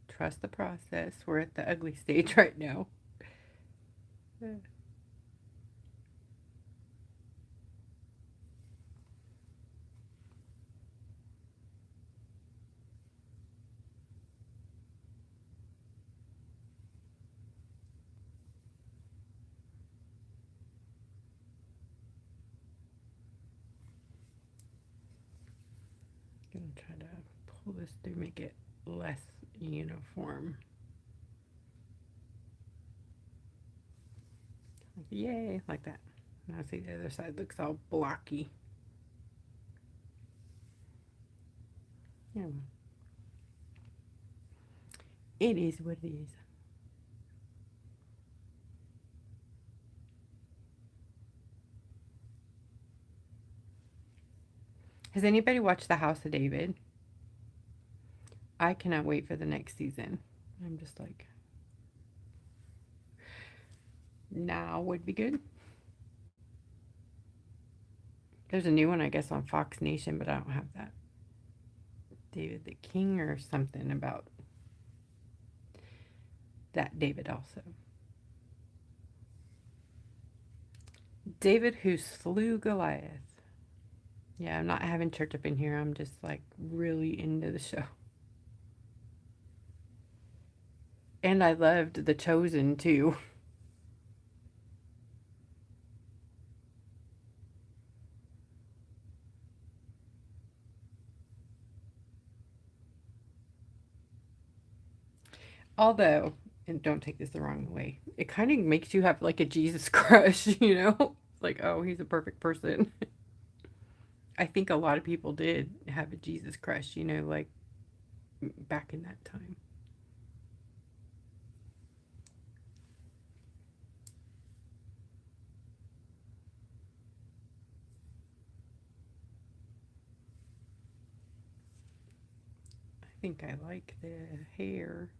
trust the process. We're at the ugly stage right now. Gonna try to pull this through, make it less uniform. Yay, like that. Now see, the other side looks all blocky. Yeah. It is what it is. Has anybody watched The House of David? I cannot wait for the next season. I'm just like, now would be good. There's a new one, I guess, on Fox Nation, but I don't have that. David the King or something about that David also. David who slew Goliath. Yeah, I'm not having church up in here. I'm just like really into the show. And I loved The Chosen too. Although, and don't take this the wrong way, it kind of makes you have like a Jesus crush, you know? Like, oh, he's a perfect person. I think a lot of people did have a Jesus crush, you know, like back in that time. think I like the hair,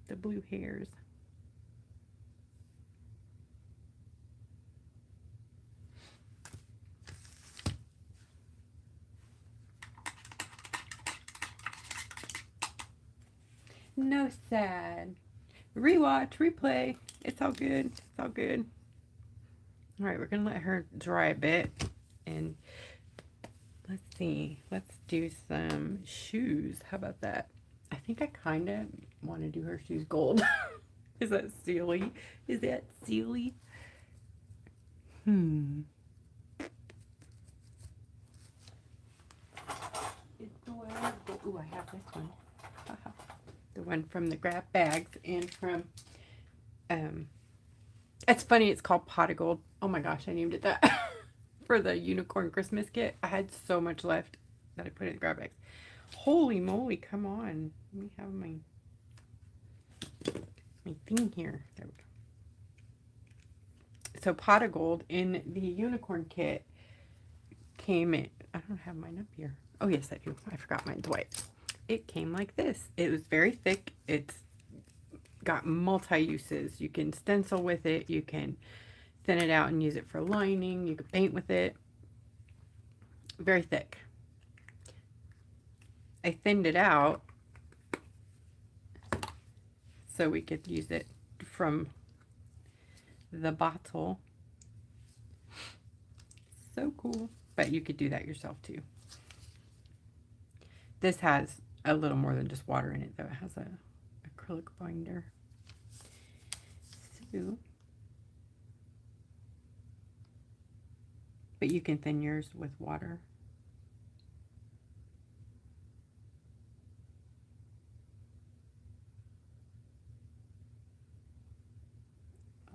the blue hairs. No sad. Rewatch, replay. It's all good. It's all good. All right, we're going to let her dry a bit. And let's see. Let's do some shoes. How about that? I think I kind of want to do her shoes gold. Is that silly? Is that silly? Ooh, I have this one. The one from the grab bags and from, it's funny, it's called Pot of Gold. Oh my gosh, I named it that. For the unicorn Christmas kit. I had so much left that I put in the grab bags. Holy moly, come on. Let me have my thing here. There we go. So Pot of Gold in the unicorn kit came in. I don't have mine up here. Oh yes, I do. I forgot mine's white. It came like this. It was very thick. It's got multi-uses. You can stencil with it. You can thin it out and use it for lining. You can paint with it. Very thick. I thinned it out so we could use it from the bottle. So cool. But you could do that yourself too. This has a little more than just water in it, though. It has a acrylic binder. So, but you can thin yours with water.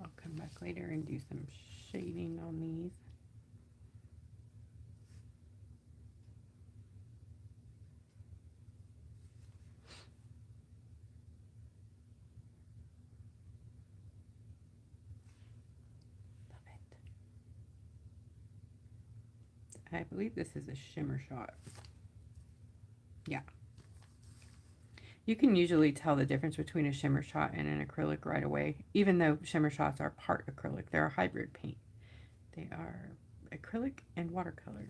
I'll come back later and do some shading on these. I believe this is a shimmer shot. Yeah. You can usually tell the difference between a shimmer shot and an acrylic right away, even though shimmer shots are part acrylic. They're a hybrid paint. They are acrylic and watercolor.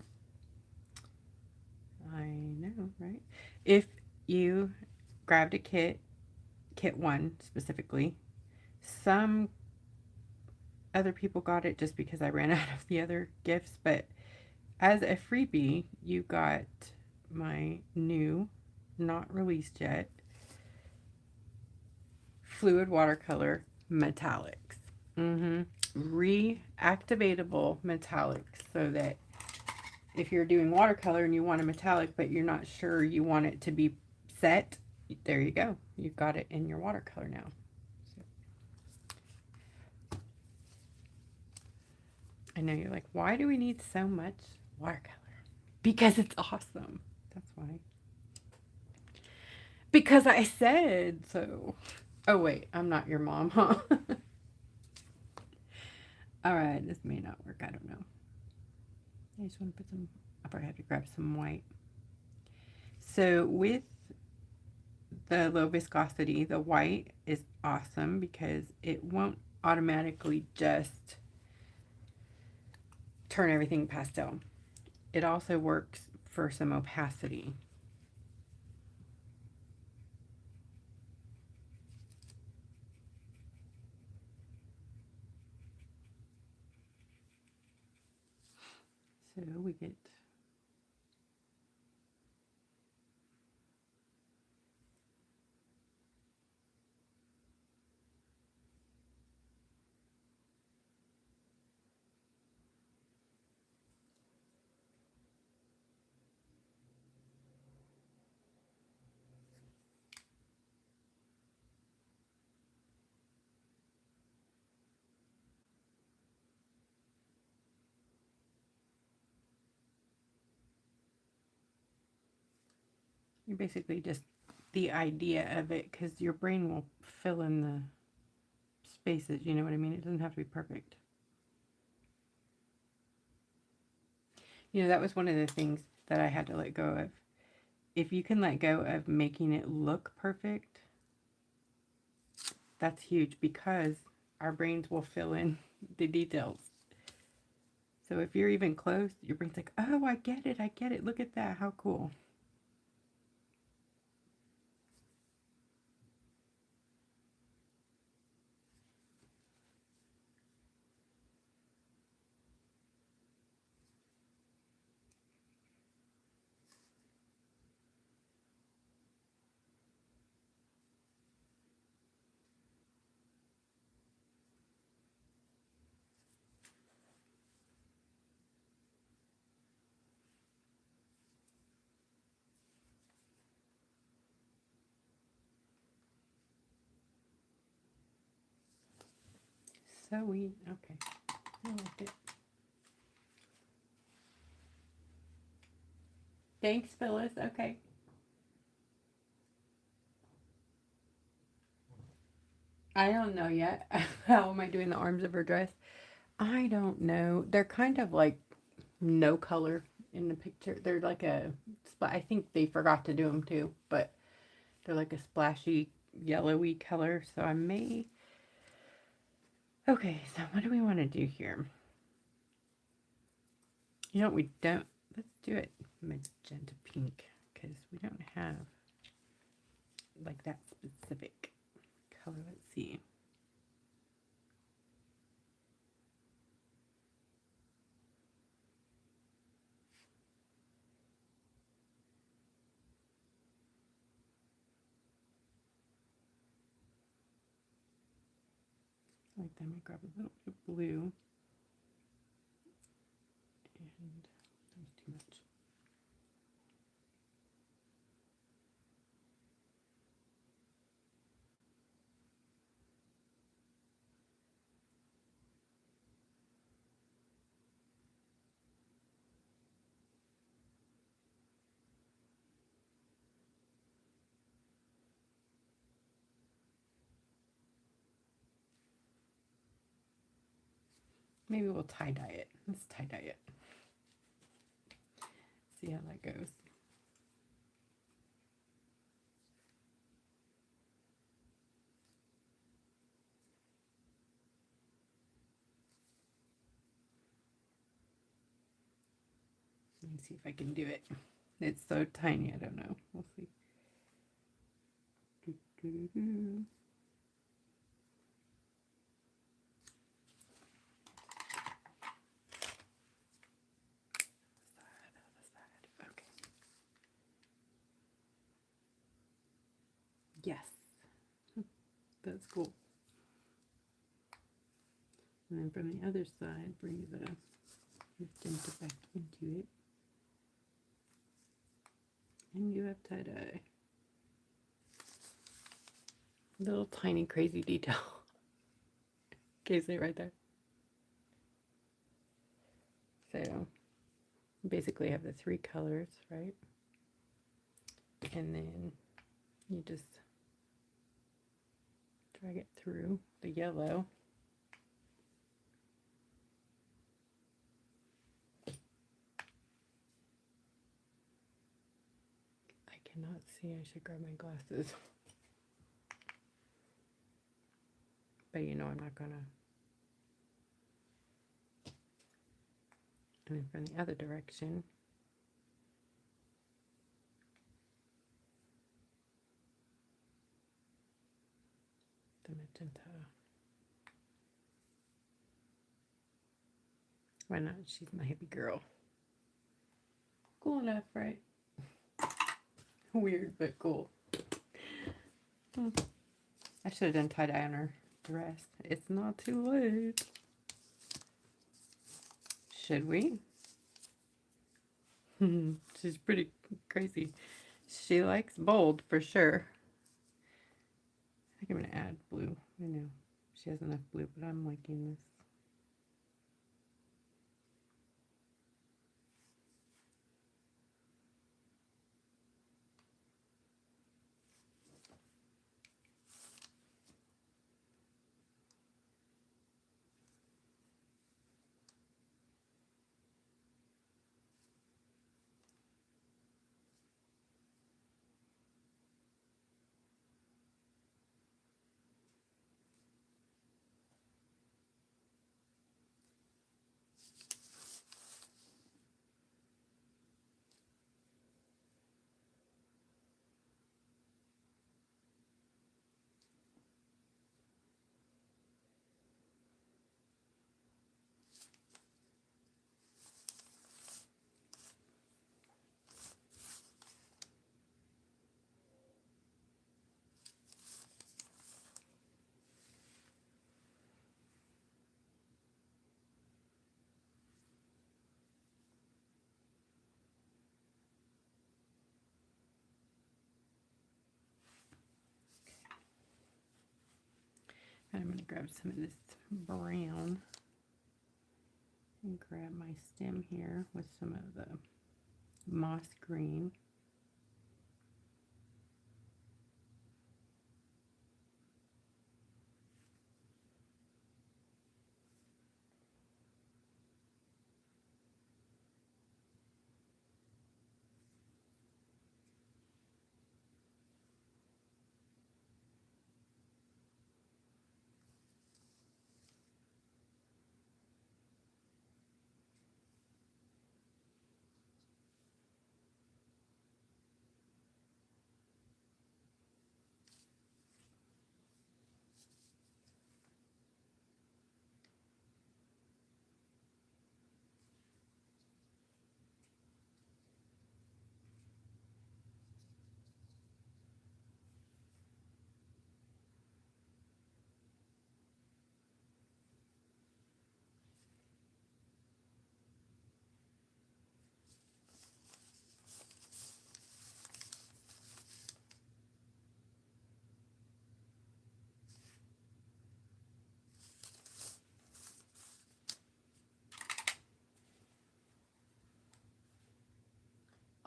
I know, right? If you grabbed a kit 1 specifically, some other people got it just because I ran out of the other gifts, but as a freebie, you got my new, not released yet, fluid watercolor metallics. Reactivatable metallics, so that if you're doing watercolor and you want a metallic, but you're not sure you want it to be set, there you go. You've got it in your watercolor now. I know you're like, why do we need so much watercolor? Because it's awesome. That's why. Because I said so. Oh, wait, I'm not your mom, huh? All right, this may not work. I don't know. I just want to put some, I probably have to grab some white. So with the low viscosity, the white is awesome because it won't automatically just turn everything pastel. It also works for some opacity. So we get you're basically just the idea of it, because your brain will fill in the spaces, you know what I mean? It doesn't have to be perfect. You know, that was one of the things that I had to let go of, if you can let go of making it look perfect, that's huge, because our brains will fill in the details. So if you're even close, your brain's like, oh, I get it, I get it. Look at that, how cool. So okay, I liked it. Thanks, Phyllis. Okay. I don't know yet. How am I doing the arms of her dress? I don't know. They're kind of like no color in the picture. They're like I think they forgot to do them too, but they're like a splashy yellowy color. So I may. Okay, so what do we want to do here? You know, we don't. Let's do it magenta pink, because we don't have like that specific color. Let's see. Like that, I'm gonna grab a little bit of blue, and there's too much. Maybe we'll tie dye it. Let's tie dye it. See how that goes. Let me see if I can do it. It's so tiny, I don't know. We'll see. Okay. Yes. That's cool. And then from the other side, bring the magenta back into it. And you have tie-dye. Little tiny crazy detail. Okay, say right there. So basically have the three colors, right? And then you just drag it through the yellow. I cannot see, I should grab my glasses. But you know I'm not gonna. And then from the other direction, the magenta. Why not? She's my hippie girl. Cool enough, right? Weird, but cool. I should have done tie-dye on her dress. It's not too late. Should we? She's pretty crazy. She likes bold for sure. I think I'm gonna add blue. I know she has enough blue, but I'm liking this. And I'm going to grab some of this brown and grab my stem here with some of the moss green.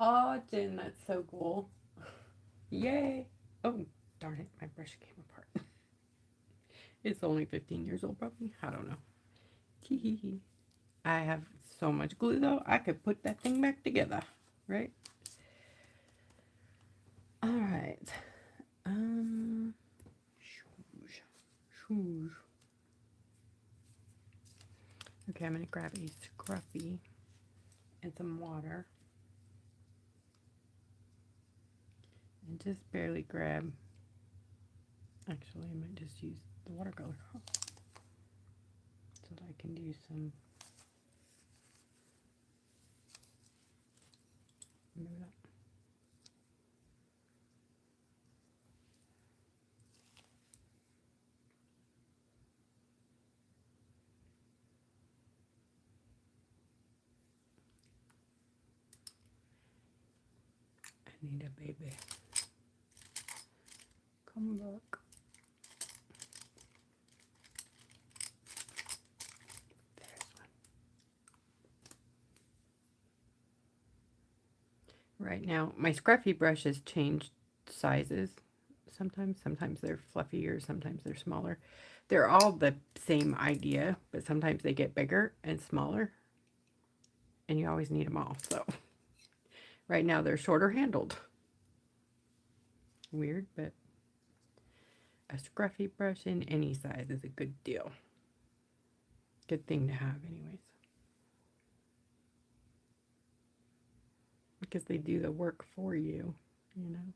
Oh, Jen, that's so cool. Yay. Oh, darn it. My brush came apart. It's only 15 years old, probably. I don't know. Tee. I have so much glue, though. I could put that thing back together, right? All right. Okay, I'm going to grab a scruffy and some water. And just barely grab, actually I might just use the watercolor so that I can do some, move it up. I need a baby. Come back. There's one. Right now, my scruffy brushes change sizes sometimes. Sometimes they're fluffier, sometimes they're smaller. They're all the same idea, but sometimes they get bigger and smaller. And you always need them all, so. Right now they're shorter handled. Weird, but a scruffy brush in any size is a good deal. Good thing to have anyways. Because they do the work for you, you know.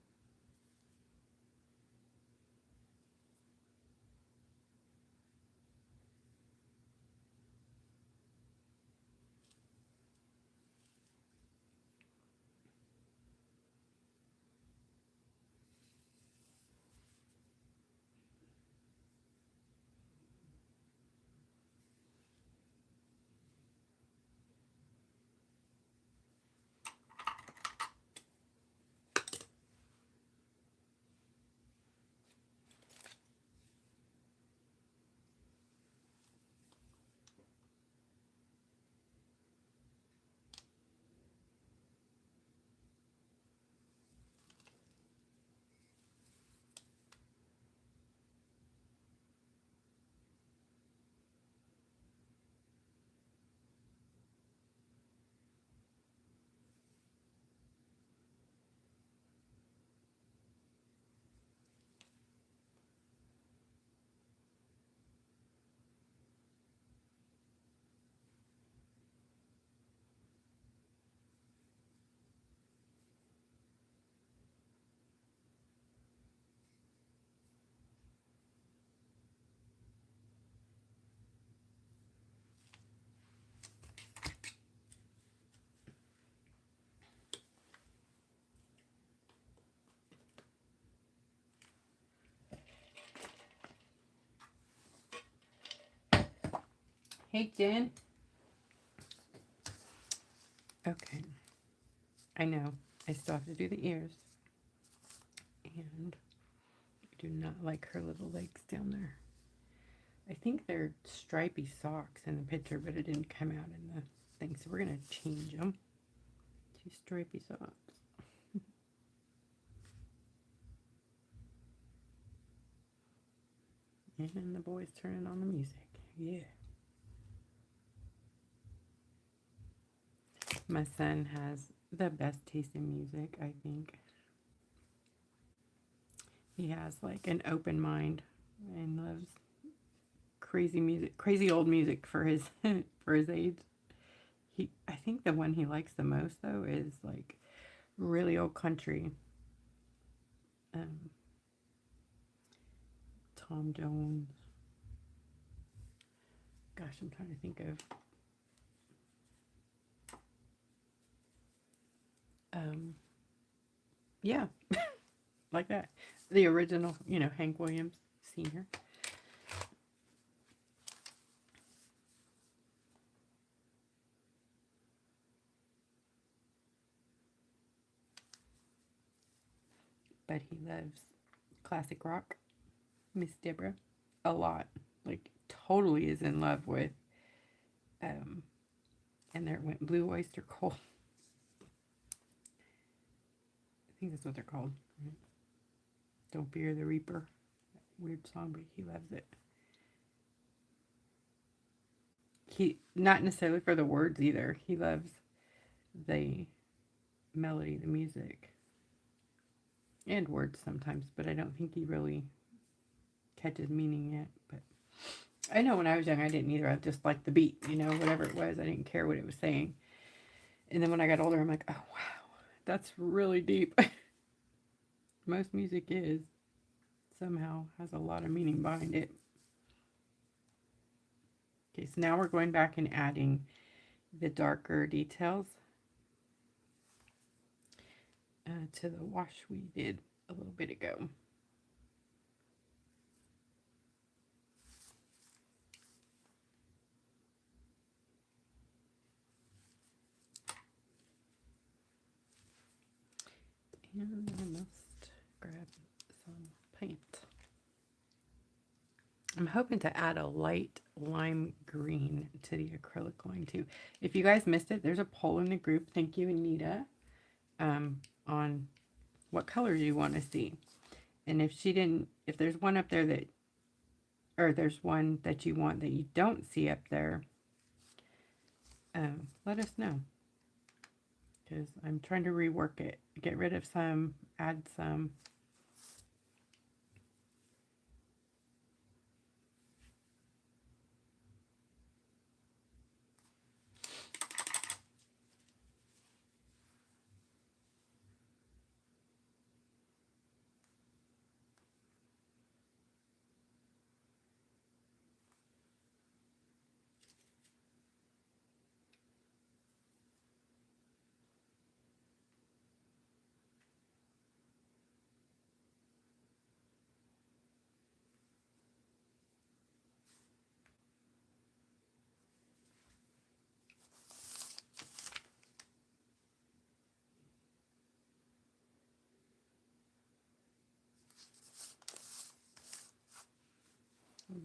Hey, Jen. Okay. I know. I still have to do the ears. And I do not like her little legs down there. I think they're stripy socks in the picture, but it didn't come out in the thing, so we're going to change them to stripy socks. And the boys turning on the music. Yeah. My son has the best taste in music, I think. He has like an open mind and loves crazy music, crazy old music for his for his age. I think the one he likes the most though is like really old country. Tom Jones. Gosh, I'm trying to think of yeah, like that. The original, you know, Hank Williams Sr. But he loves classic rock, Miss Deborah, a lot. Like, totally is in love with, and there it went, Blue Oyster Cult. I think that's what they're called. Right? Don't Fear the Reaper. Weird song, but he loves it. He, not necessarily for the words either. He loves the melody, the music, and words sometimes, but I don't think he really catches meaning yet. But I know when I was young, I didn't either. I just liked the beat, you know, whatever it was. I didn't care what it was saying. And then when I got older, I'm like, oh, wow, that's really deep. Most music is somehow has a lot of meaning behind it. Okay, so now we're going back and adding the darker details to the wash we did a little bit ago. And I must grab some paint. I'm hoping to add a light lime green to the acrylic line too. If you guys missed it, there's a poll in the group. Thank you, Anita, on what colors you want to see. And if there's one up there that, or there's one that you want that you don't see up there, let us know. Because I'm trying to rework it. Get rid of some, add some.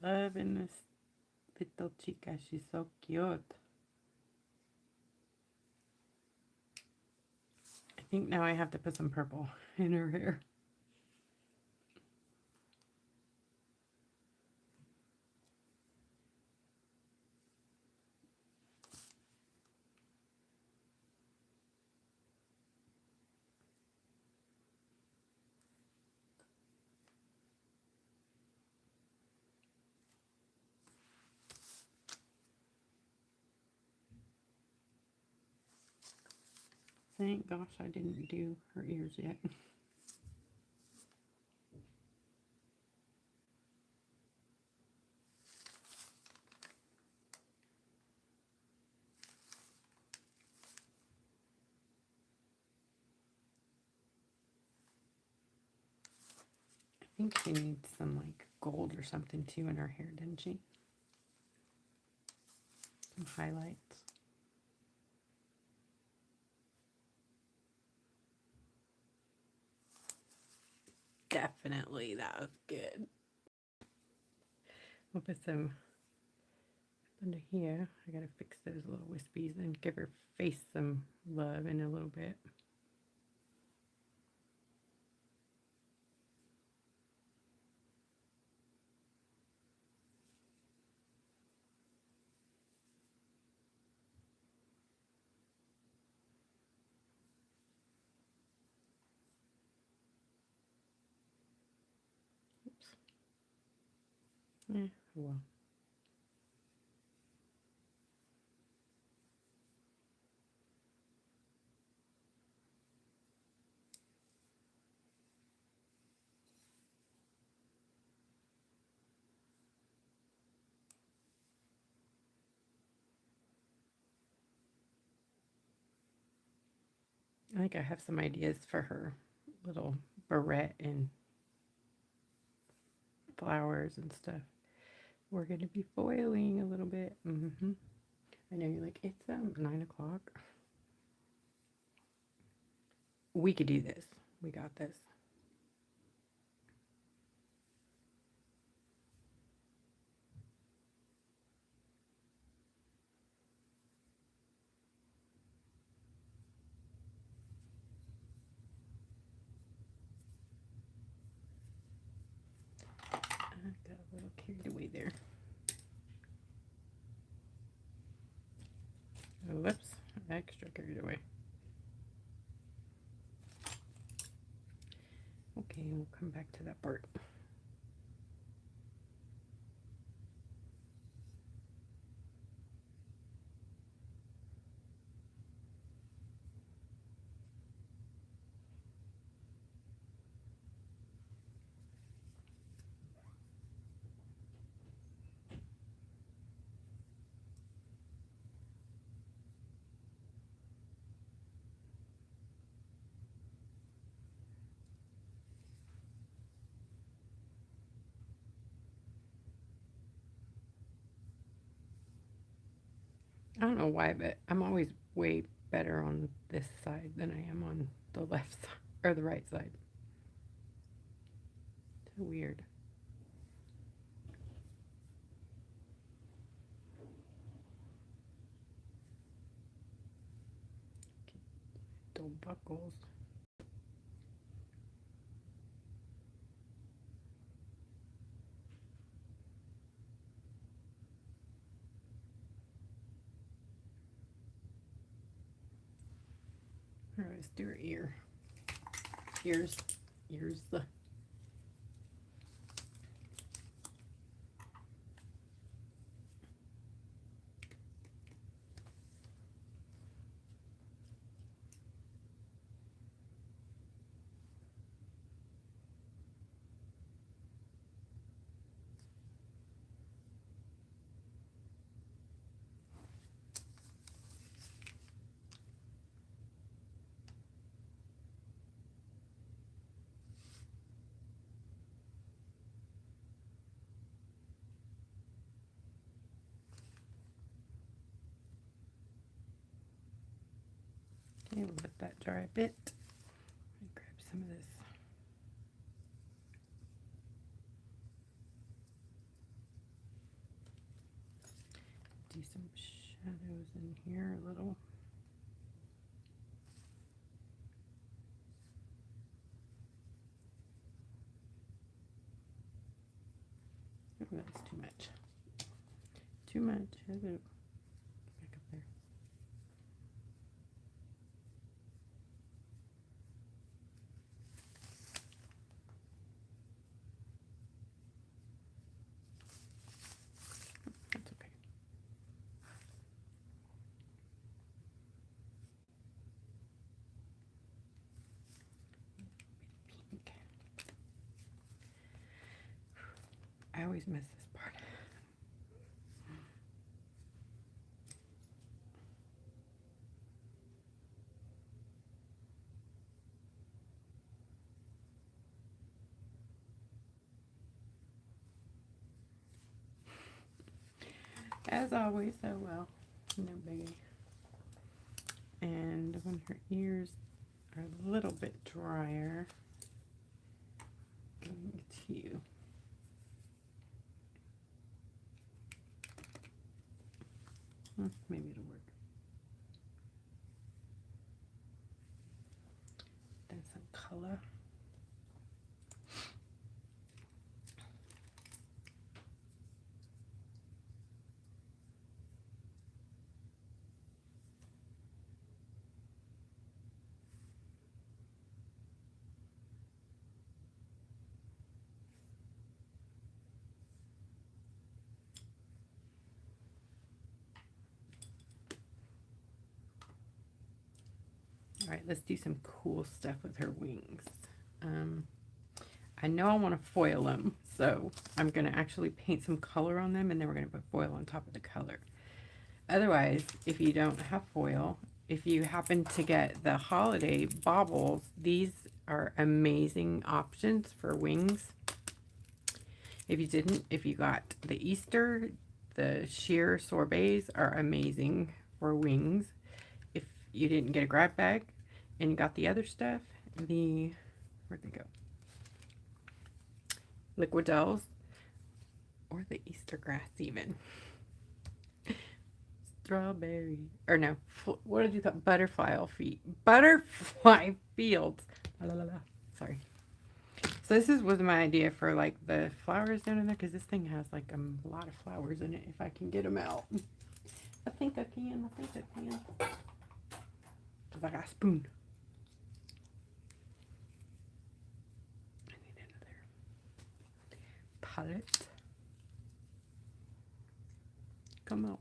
Loving this little chica. She's so cute. I think now I have to put some purple in her hair. Thank gosh I didn't do her ears yet. I think she needs some like gold or something too in her hair, didn't she? Some highlights. Definitely, that was good. I'll put some under here. I gotta fix those little wispies and give her face some love in a little bit. Well. I think I have some ideas for her little barrette and flowers and stuff. We're going to be foiling a little bit. I know you're like, it's 9 o'clock. We could do this. We got this. I got a little carried away there. Whoops, extra carried away. Okay, we'll come back to that part. I don't know why, but I'm always way better on this side than I am on the left side or the right side. So weird. Little buckles. All right, let's do her ear. Ears. The. Okay, we'll let that dry a bit. Grab some of this. Do some shadows in here a little. Oh, that's too much. Too much. Hello. Back up there. That's okay. Pink. I always miss this part. As always, so well, no biggie. And when her ears are a little bit drier, going to color. All right, let's do some cool stuff with her wings. I know I want to foil them, so I'm going to actually paint some color on them, and then we're going to put foil on top of the color. Otherwise, if you don't have foil, if you happen to get the holiday baubles, these are amazing options for wings. If you didn't, if you got the Easter, the sheer sorbets are amazing for wings. If you didn't get a grab bag and you got the other stuff, where'd they go? Liquigels or the Easter grass even. Strawberry, or no, what did you call butterfly feet? Butterfly fields. La, la, la. Sorry. So this was my idea for like the flowers down in there, because this thing has like a lot of flowers in it. If I can get them out, I think I can. Because I got a spoon. I need another palette. Come out,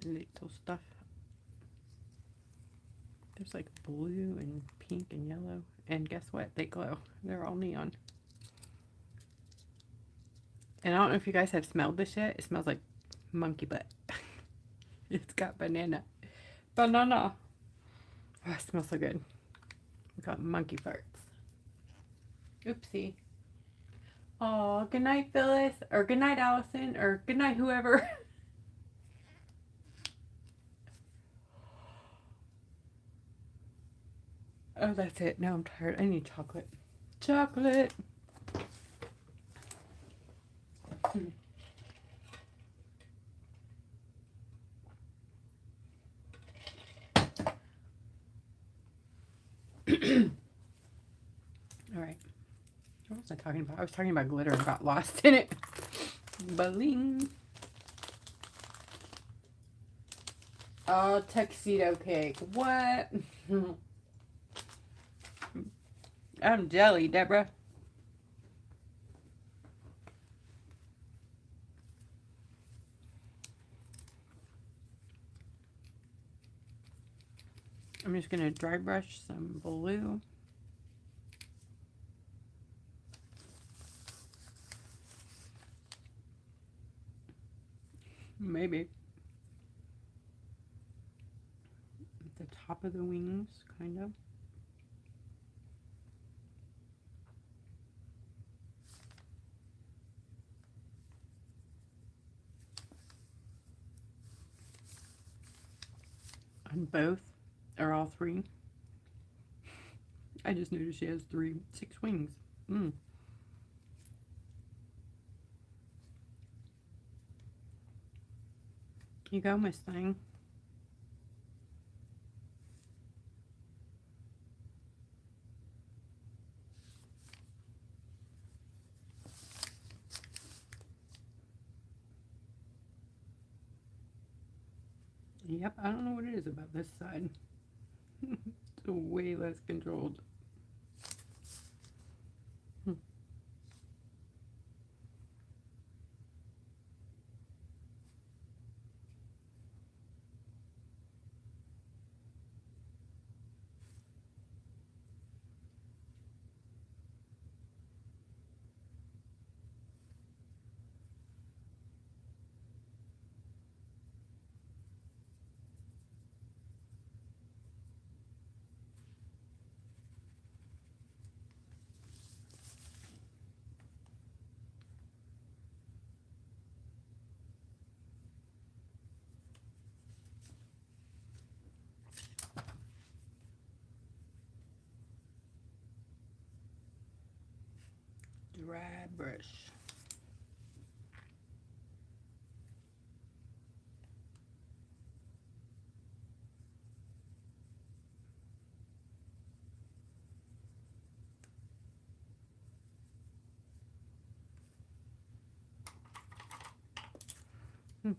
little stuff. There's like blue and pink and yellow, and guess what? They glow. They're all neon. And I don't know if you guys have smelled this yet. It smells like monkey butt. It's got banana. Banana. Oh, it smells so good. We got monkey farts. Oopsie. Oh, good night, Phyllis. Or good night, Allison. Or good night, whoever. Oh, that's it. Now I'm tired. I need chocolate. Chocolate. All right. What was I talking about? I was talking about glitter and got lost in it. Bling. Oh, tuxedo cake. What? I'm jelly, Deborah. I'm just going to dry brush some blue. Maybe at the top of the wings, kind of. On both, or all three. I just noticed she has 6 wings. You go, Miss Thing. Yep, I don't know what it is about this side. It's way less controlled. Dry brush.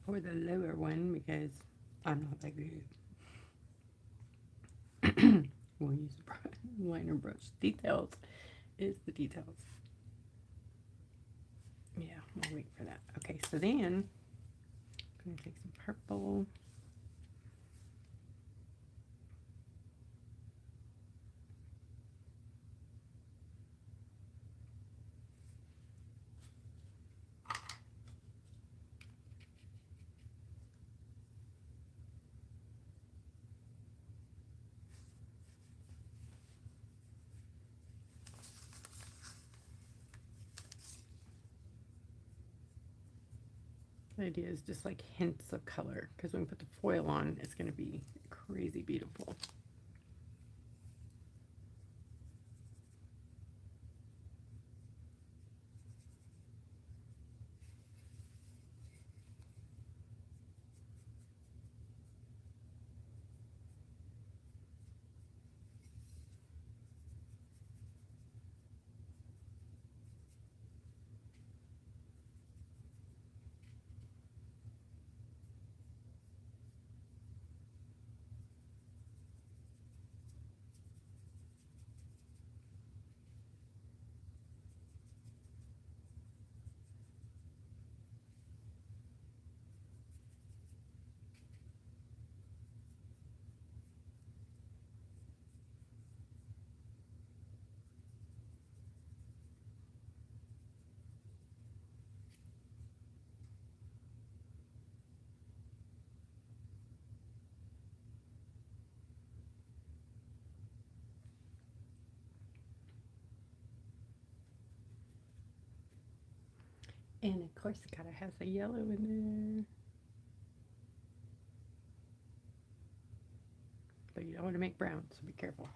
for the lower one because I'm not that good. We'll use a liner brush. Details is the details. Yeah, we'll wait for that. Okay, so then I'm going to take some purple. The idea is just like hints of color because when we put the foil on, it's going to be crazy beautiful. And of course, it kind of has a yellow in there. But you don't want to make brown, so be careful.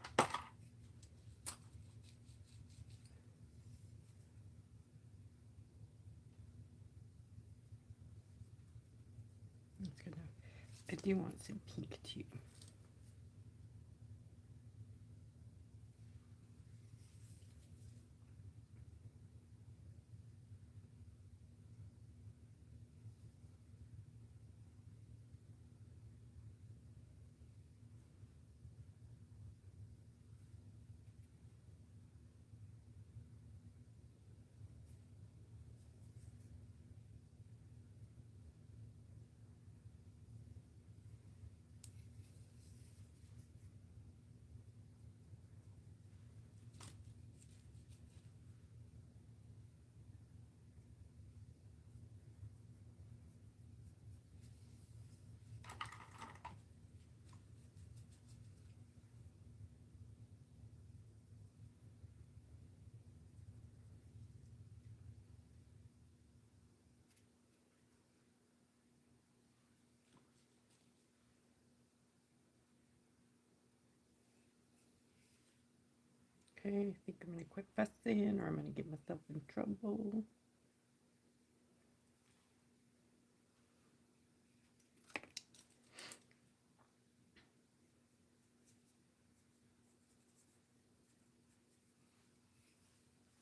That's good enough. I do want some pink too. Okay, I think I'm going to quit fussing or I'm going to get myself in trouble.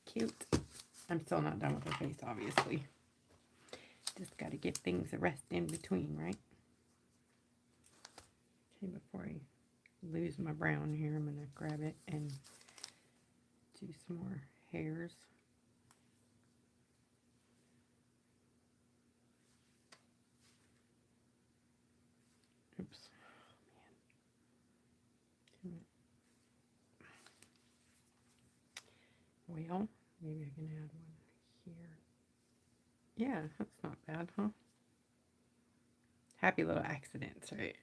Cute. I'm still not done with her face, obviously. Just got to give things a rest in between, right? Okay, before I lose my brown here, I'm going to grab it and do some more hairs. Oops. Oh, man. Well, maybe I can add one here. Yeah, that's not bad, huh? Happy little accidents, right?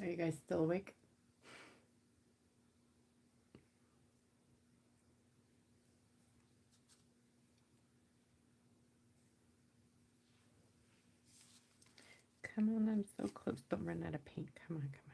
Are you guys still awake? Come on, I'm so close. Don't run out of paint. Come on, come on.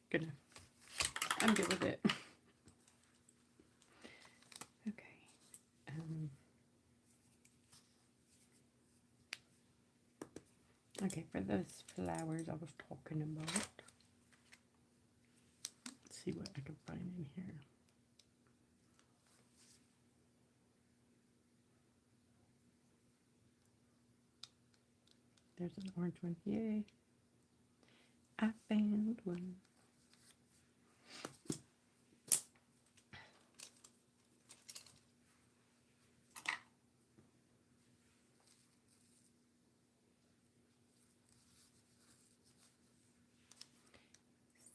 Good enough. I'm good with it. Okay. Okay, for those flowers I was talking about. Let's see what I can find in here. There's an orange one. Yay. I found one.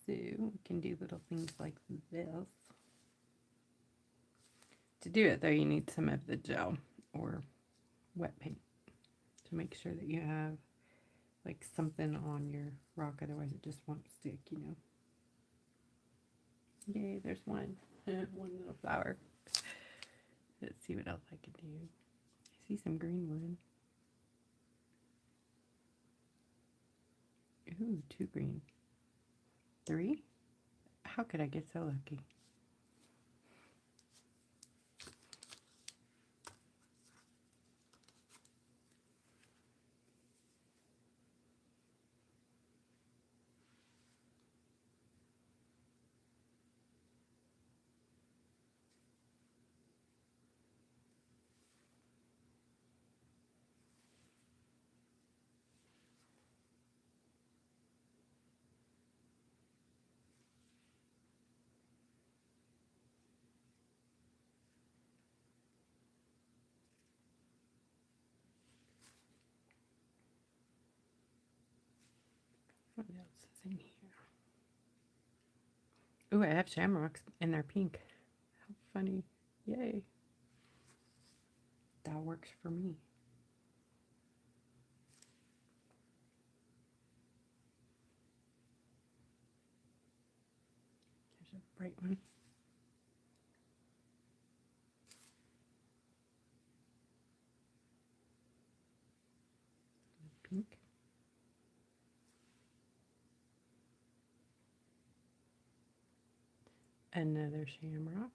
So we can do little things like this. To do it though, you need some of the gel or wet paint to make sure that you have like something on your rock, otherwise it just won't stick, you know. Yay, there's one. One little flower. Let's see what else I can do. I see some green one. Ooh, 2 green. 3? How could I get so lucky? What else is in here? Ooh, I have shamrocks and they're pink. How funny. Yay. That works for me. There's a bright one. Pink. Another shamrock.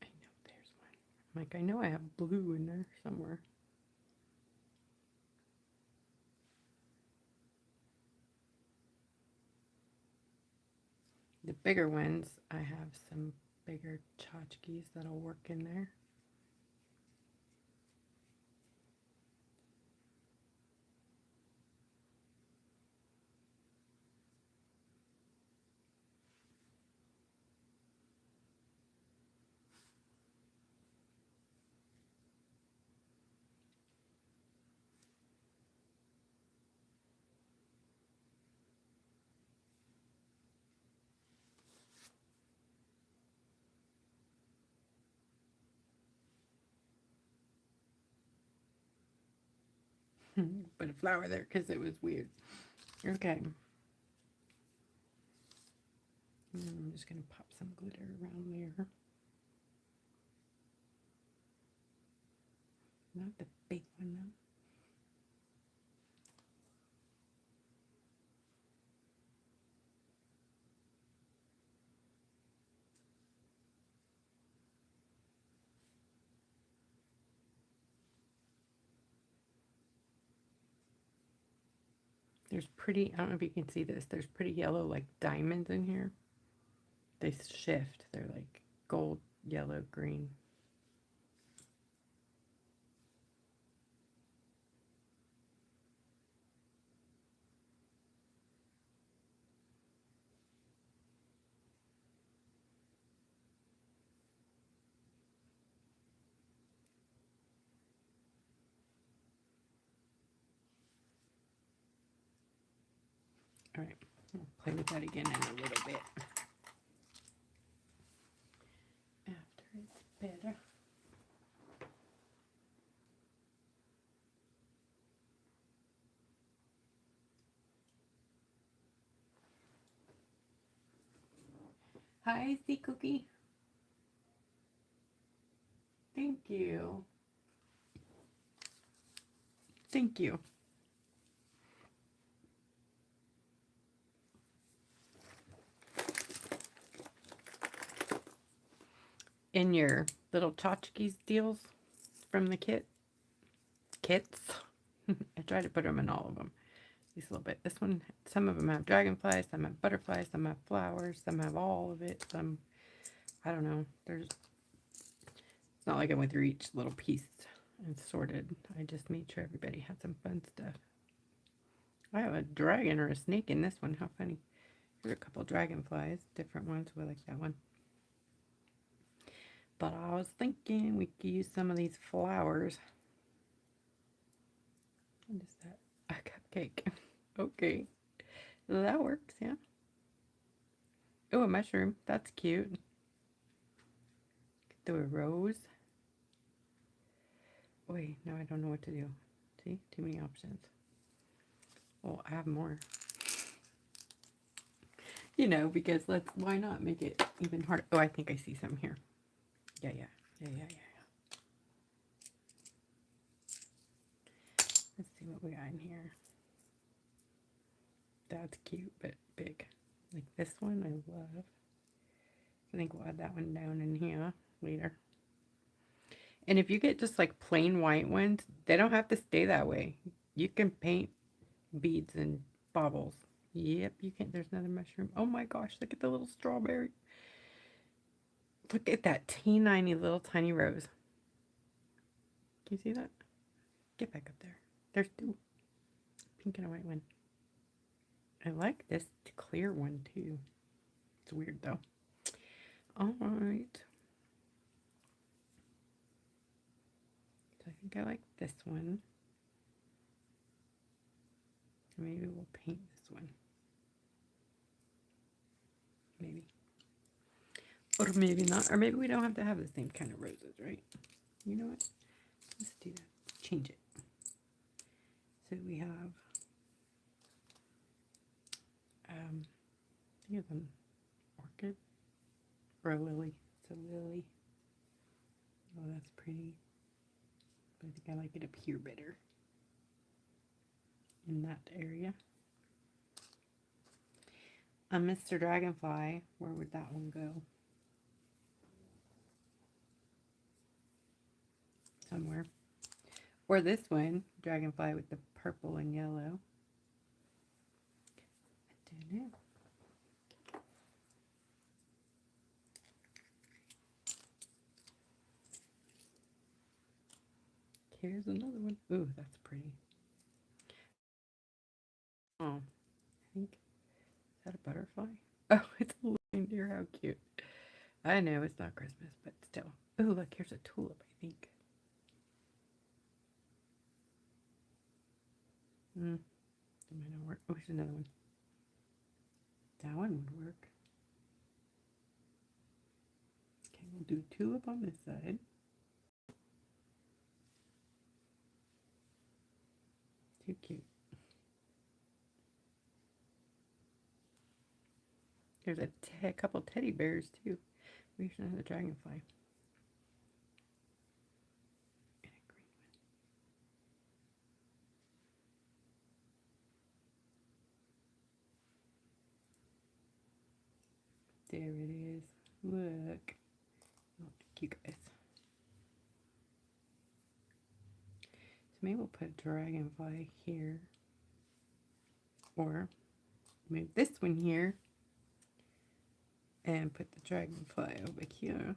I know there's one. Like, I know I have blue in there somewhere. The bigger ones, I have some bigger tchotchkes that'll work in there. Put a flower there because it was weird. Okay. I'm just going to pop some glitter around there. Not the big one though. There's pretty, I don't know if you can see this, there's pretty yellow like diamonds in here. They shift, they're like gold, yellow, green. All right, I'll play with that again in a little bit. After it's better. Hi, Sea Cookie. Thank you. Thank you. In your little tchotchkes deals from the kits, I try to put them in all of them. These little bit. This one, some of them have dragonflies, some have butterflies, some have flowers, some have all of it. Some, I don't know. It's not like I went through each little piece and sorted. I just made sure everybody had some fun stuff. I have a dragon or a snake in this one. How funny. Here's a couple dragonflies, different ones. We like that one. But I was thinking we could use some of these flowers. What is that? A cupcake. Okay. That works, yeah. Oh, a mushroom. That's cute. Do a rose. Wait, now I don't know what to do. See? Too many options. Oh, I have more. You know, because why not make it even harder? Oh, I think I see some here. Yeah. Let's see what we got in here. That's cute, but big. Like this one, I love. I think we'll add that one down in here later. And if you get just like plain white ones, they don't have to stay that way. You can paint beads and baubles. Yep, you can. There's another mushroom. Oh my gosh, look at the little strawberry. Look at that teeny little tiny rose. Can you see that? Get back up there. There's two. Pink and a white one. I like this clear one too. It's weird though. All right. So I think I like this one. Maybe we'll paint this one. Maybe. Or maybe not. Or maybe we don't have to have the same kind of roses, right? You know what? Let's do that. Change it. So we have I think it's an orchid or a lily. It's a lily. Oh, that's pretty. But I think I like it up here better. In that area. Mr. Dragonfly, where would that one go? Somewhere. Or this one, Dragonfly with the purple and yellow. I don't know. Here's another one. Ooh, that's pretty. Oh, I think, is that a butterfly? Oh, it's a reindeer. How cute. I know it's not Christmas, but still. Oh, look, here's a tulip, I think. That might not work. Oh, here's another one. That one would work. Okay, we'll do tulip on this side. Too cute. There's a couple teddy bears too. We should have a dragonfly. And a green one. There it is. Look. Oh, thank you guys. So maybe we'll put dragonfly here. Or move this one here and put the dragonfly over here.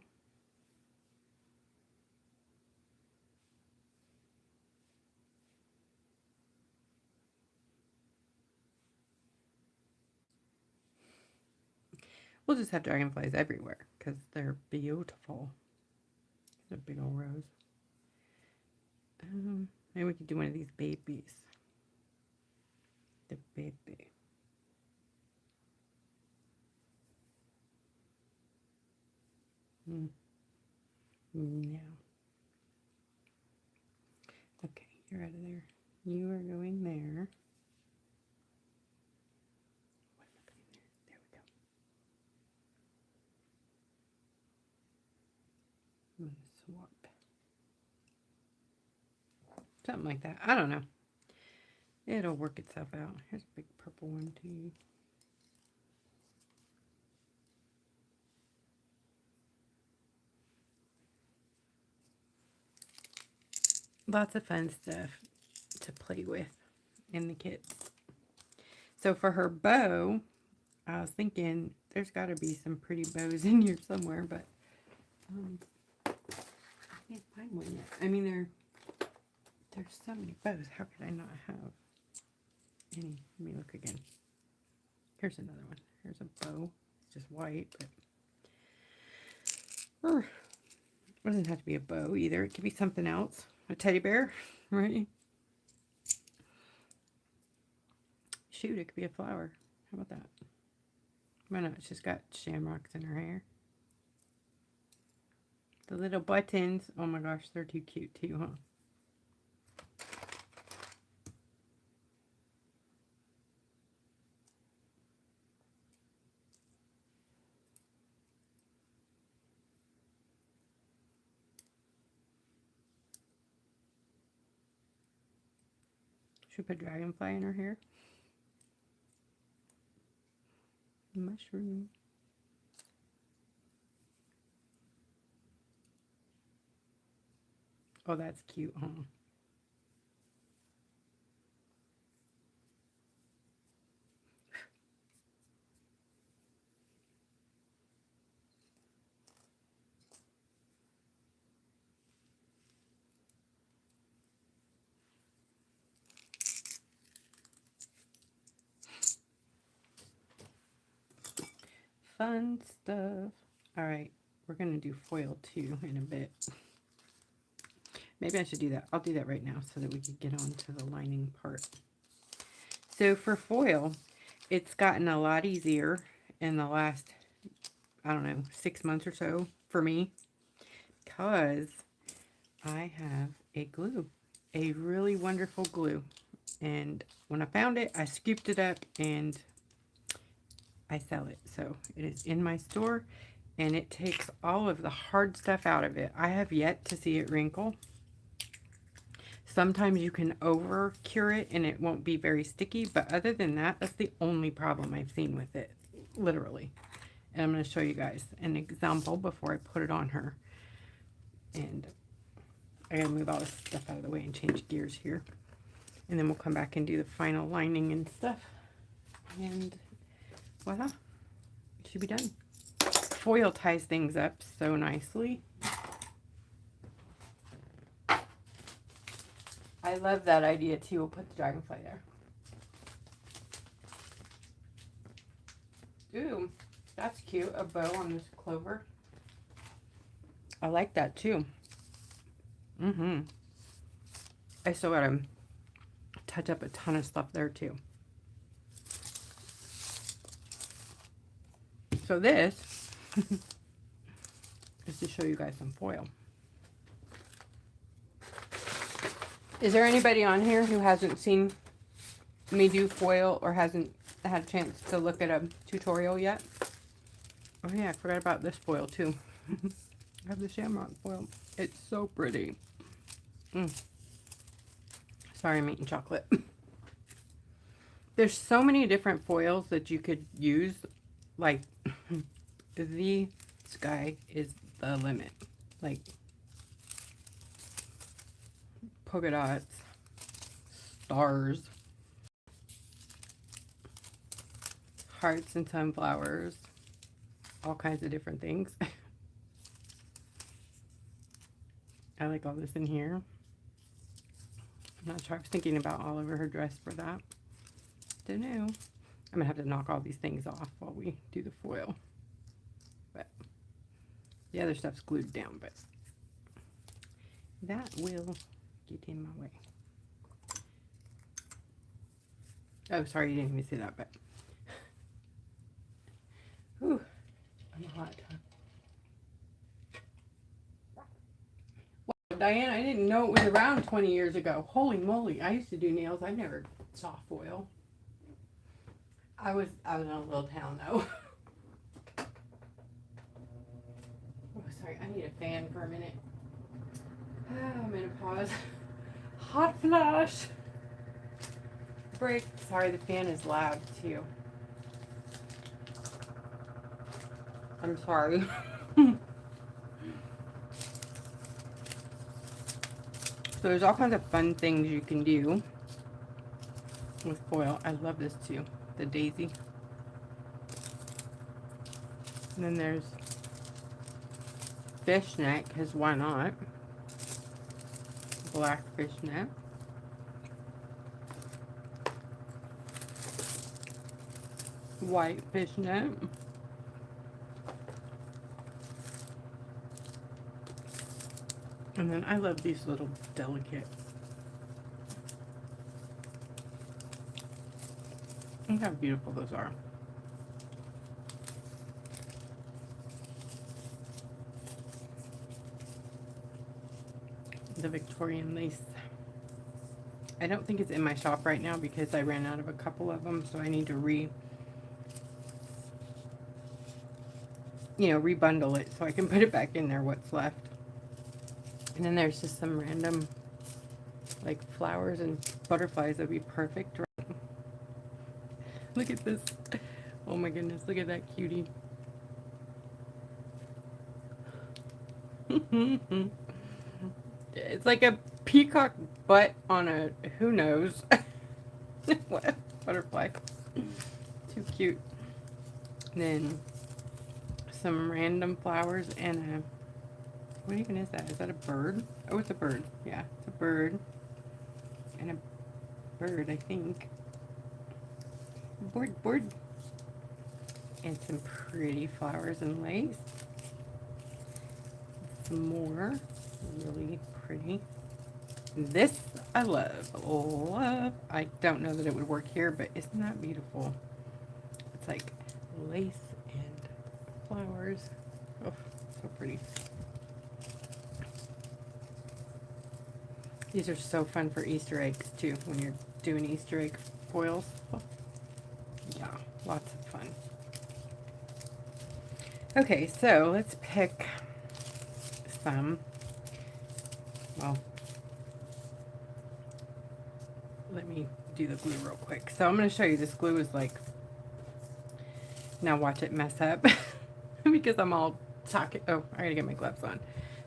We'll just have dragonflies everywhere because they're beautiful. They're big old rose. Maybe we could do one of these babies. The baby. No. Okay, you're out of there. You are going there. What am I putting there? There we go. I'm going to swap. Something like that. I don't know. It'll work itself out. Here's a big purple one too. Lots of fun stuff to play with in the kits. So for her bow, I was thinking there's got to be some pretty bows in here somewhere, but I can't find one yet. I mean, there's so many bows. How could I not have any? Let me look again. Here's another one. Here's a bow. It's just white, but it doesn't have to be a bow either. It could be something else. A teddy bear, right? Shoot, it could be a flower. How about that? Why not? She's got shamrocks in her hair. The little buttons. Oh my gosh, they're too cute too, huh? Should we put dragonfly in her hair? Mushroom. Oh, that's cute, huh? Fun stuff. All right, we're going to do foil too in a bit. Maybe I should do that. I'll do that right now so that we can get on to the lining part. So for foil, it's gotten a lot easier in the last, I don't know, 6 months or so for me, because I have a glue, a really wonderful glue. And when I found it, I scooped it up and I sell it. So it is in my store and it takes all of the hard stuff out of it. I have yet to see it wrinkle. Sometimes you can over cure it and it won't be very sticky, but other than that, that's the only problem I've seen with it, literally. And I'm going to show you guys an example before I put it on her. And I gotta move all this stuff out of the way and change gears here. And then we'll come back and do the final lining and stuff. And voila, it should be done. Foil ties things up so nicely. I love that idea too. We'll put the dragonfly there. Ooh, that's cute. A bow on this clover. I like that too. I still gotta touch up a ton of stuff there too. So this is to show you guys some foil. Is there anybody on here who hasn't seen me do foil or hasn't had a chance to look at a tutorial yet? Oh yeah, I forgot about this foil too. I have the shamrock foil. It's so pretty. Sorry, I'm eating chocolate. There's so many different foils that you could use. Like, the sky is the limit. Like, polka dots, stars. hearts and sunflowers, all kinds of different things. I like all this in here. I'm not sure. I was thinking about all over her dress for that. Don't know. I'm gonna have to knock all these things off while we do the foil. But the other stuff's glued down, but that will get in my way. Oh, sorry, you didn't even see that, but whew, I'm hot. Wow, Diane, I didn't know it was around 20 years ago. Holy moly, I used to do nails. I never saw foil. I was in a little town though. Oh, sorry, I need a fan for a minute. Oh, menopause. Hot flush. Break. Sorry, the fan is loud too. I'm sorry. So there's all kinds of fun things you can do with foil. I love this too, the daisy. And then there's fishnet, because why not? Black fishnet. White fishnet. And then I love these little delicate. Look how beautiful those are. The Victorian lace. I don't think it's in my shop right now because I ran out of a couple of them, so I need to rebundle it so I can put it back in there, what's left. And then there's just some random like flowers and butterflies that'd be perfect, right? Look at this. Oh my goodness, look at that cutie. It's like a peacock butt on a, who knows, what, butterfly. Too cute. And then some random flowers and a, what even is that? Is that a bird? Oh, it's a bird. Yeah, it's a bird. And a bird, I think. Bird. And some pretty flowers and lace. Some more really pretty. This I love. I don't know that it would work here, but isn't that beautiful? It's like lace and flowers. Oh, so pretty. These are so fun for Easter eggs too, when you're doing Easter egg foils. Yeah, lots of fun. Okay, so let's pick some. Well, let me do the glue real quick. So I'm going to show you, this glue is like, now watch it mess up because I'm all talking. Oh, I gotta get my gloves on.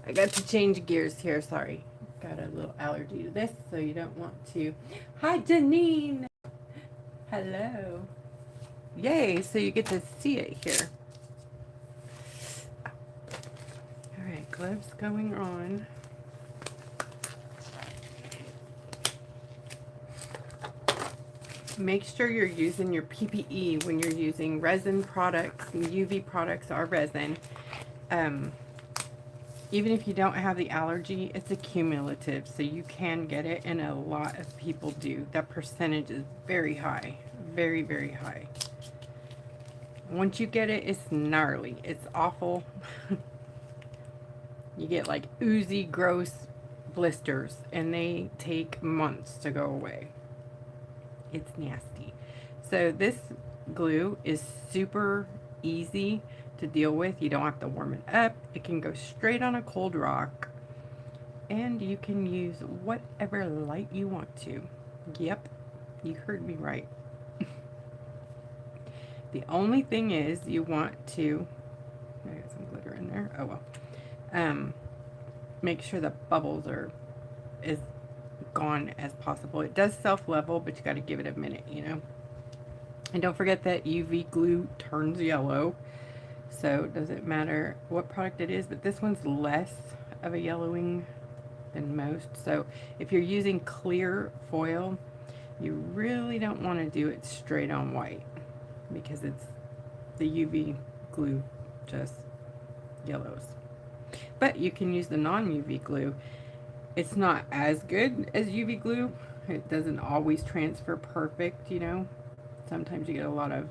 I got to change gears here, sorry. Got a little allergy to this, so you don't want to. Hi, Janine. Hello. Yay, so you get to see it here. All right, gloves going on. Make sure you're using your PPE when you're using resin products, and UV products are resin. Even if you don't have the allergy, it's a cumulative, so you can get it, and a lot of people do. That percentage is very high, very, very high. Once you get it, it's gnarly. It's awful. You get like oozy, gross blisters, and they take months to go away. It's nasty. So this glue is super easy to deal with. You don't have to warm it up. It can go straight on a cold rock, and you can use whatever light you want to. Yep, you heard me right. The only thing is you want to, I got some glitter in there. Oh well. Make sure the bubbles are as gone as possible. It does self-level, but you got to give it a minute, you know. And don't forget that UV glue turns yellow. So it doesn't matter what product it is, but this one's less of a yellowing than most. So if you're using clear foil, you really don't want to do it straight on white because it's the UV glue just yellows. But you can use the non-UV glue. It's not as good as UV glue. It doesn't always transfer perfect, you know. Sometimes you get a lot of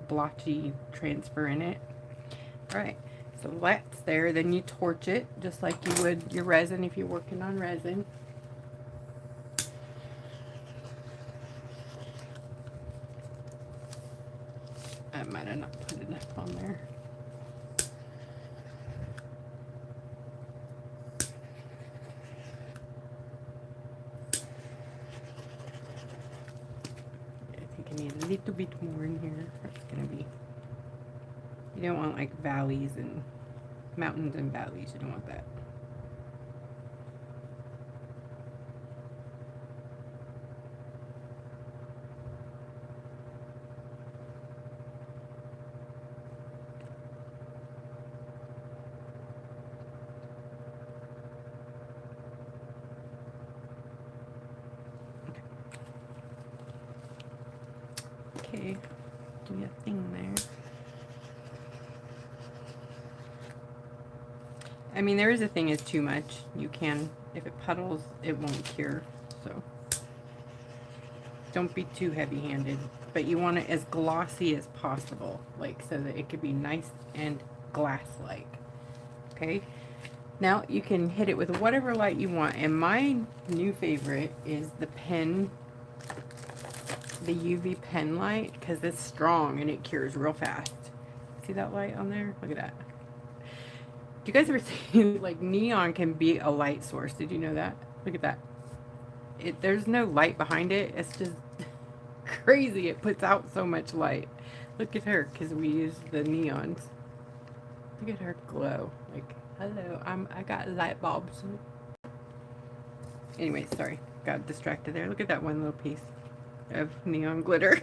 blotchy transfer in it. All right, so that's there. Then you torch it just like you would your resin if you're working on resin. I might have not put enough on there. I think I need a little bit more in here. It's gonna be, you don't want like valleys and mountains and valleys. You don't want that. Okay, do your thing there. I mean, there is a thing is too much. You can, if it puddles, it won't cure. So don't be too heavy-handed, but you want it as glossy as possible, like so that it could be nice and glass-like. Okay. Now you can hit it with whatever light you want, and my new favorite is the pen. The UV pen light, because it's strong and it cures real fast. See that light on there? Look at that. Do you guys ever see like neon can be a light source? Did you know that? Look at that. There's no light behind it. It's just crazy. It puts out so much light. Look at her, because we use the neons. Look at her glow. Like, hello, I got light bulbs. Anyway, sorry, got distracted there. Look at that one little piece of neon glitter.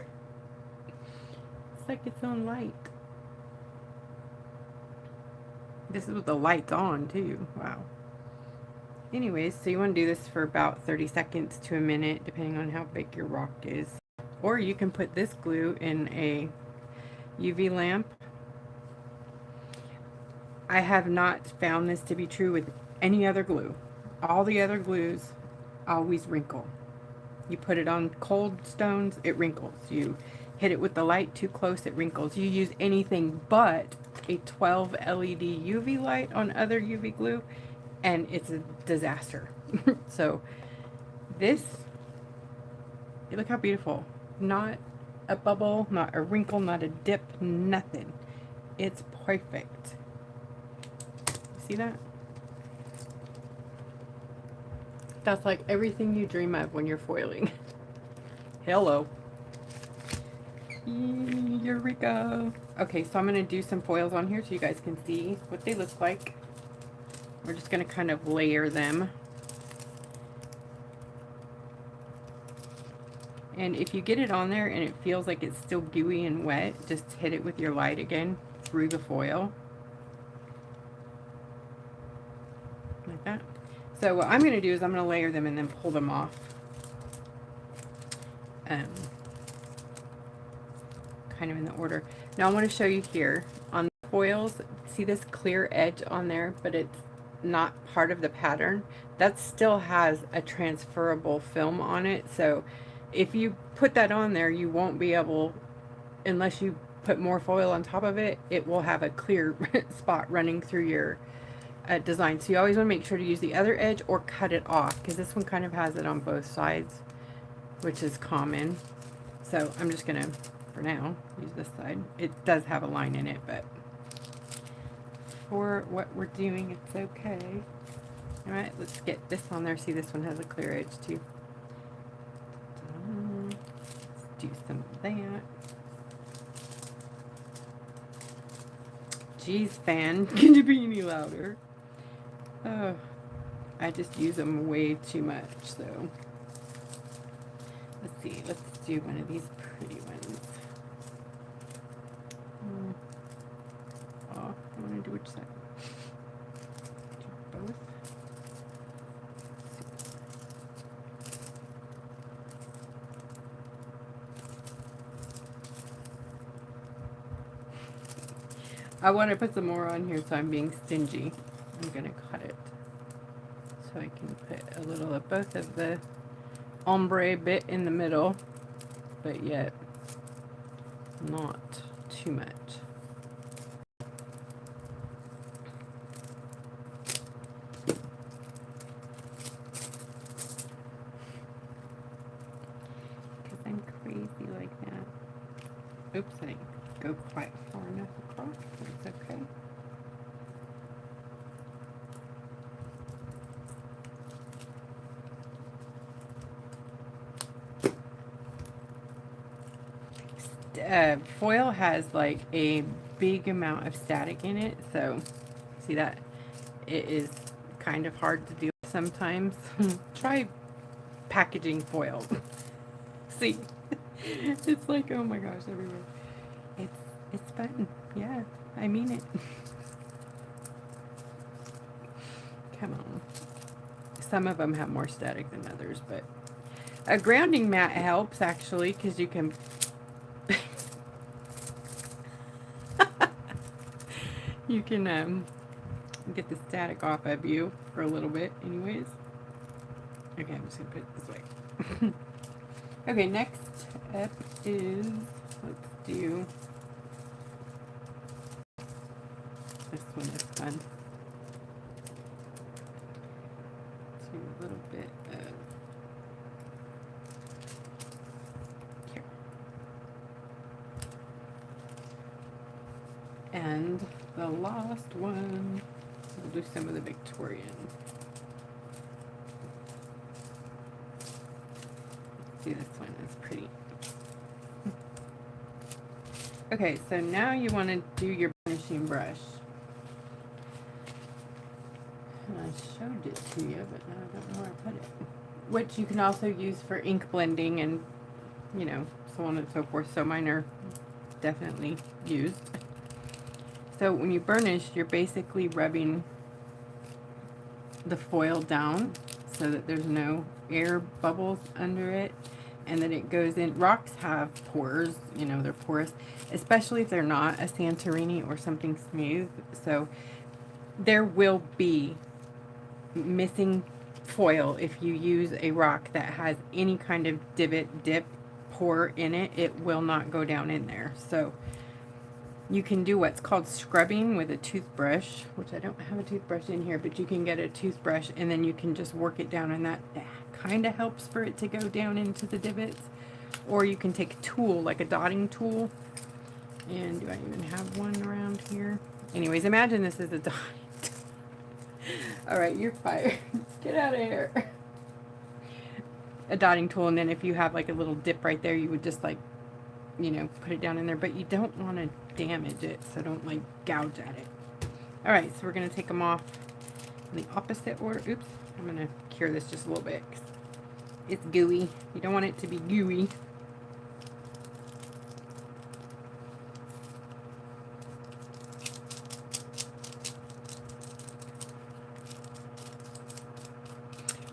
It's like its own light. This is with the lights on too. Wow. Anyways, so you want to do this for about 30 seconds to a minute, depending on how big your rock is. Or you can put this glue in a UV lamp. I have not found this to be true with any other glue. All the other glues always wrinkle. You put it on cold stones, it wrinkles. You hit it with the light too close, it wrinkles. You use anything but a 12 LED UV light on other UV glue, and it's a disaster. So this, look how beautiful. Not a bubble, not a wrinkle, not a dip, nothing. It's perfect. See that? That's like everything you dream of when you're foiling. Hello. Eureka. Okay, so I'm going to do some foils on here so you guys can see what they look like. We're just going to kind of layer them. And if you get it on there and it feels like it's still gooey and wet, just hit it with your light again through the foil. Like that. So what I'm going to do is I'm going to layer them and then pull them off. Kind of in the order. Now I want to show you here on the foils, see this clear edge on there, but it's not part of the pattern. That still has a transferable film on it. So if you put that on there, you won't be able, unless you put more foil on top of it, it will have a clear spot running through your design. So you always want to make sure to use the other edge or cut it off, because this one kind of has it on both sides, which is common. So I'm just gonna, for now, use this side. It does have a line in it, but for what we're doing, it's okay. All right, let's get this on there. See, this one has a clear edge too. Let's do some of that. Geez, fan, can you be any louder? Oh, I just use them way too much, so. Let's see, let's do one of these pretty ones. which side? Do both. I want to put some more on here, so I'm being stingy. I'm going to cut it so I can put a little of both of the ombre bit in the middle, but yet not too much. Because I'm crazy like that. Oops, I didn't go quite far enough across. That's okay. Foil has like a big amount of static in it, so see that it is kind of hard to deal with sometimes. Try packaging foil. See, it's like, oh my gosh, everywhere. It's fun. Yeah, I mean it. Come on. Some of them have more static than others, but a grounding mat helps actually, because you can you can get the static off of you for a little bit anyways. Okay, I'm just gonna put it this way. Okay, next up is, let's do, this one is fun. Do a little bit of here. And the last one, we'll do some of the Victorian. See, this one is pretty. Okay, so now you want to do your burnishing brush. And I showed it to you, but now I don't know where I put it. Which you can also use for ink blending and, you know, so on and so forth. So mine are definitely used. So when you burnish, you're basically rubbing the foil down so that there's no air bubbles under it, and then it goes in. Rocks have pores, you know, they're porous, especially if they're not a Santorini or something smooth. So there will be missing foil if you use a rock that has any kind of divot, dip, pore in it. It will not go down in there. So you can do what's called scrubbing with a toothbrush, which I don't have a toothbrush in here, but you can get a toothbrush and then you can just work it down, and that kind of helps for it to go down into the divots. Or you can take a tool, like a dotting tool, and do I even have one around here? Anyways, imagine this is a dotting tool. All right, you're fired. Get out of here. A dotting tool, and then if you have like a little dip right there, you would just like, you know, put it down in there, but you don't want to damage it, so don't like gouge at it. All right, so we're going to take them off in the opposite order. Oops, I'm going to cure this just a little bit 'cause it's gooey. You don't want it to be gooey.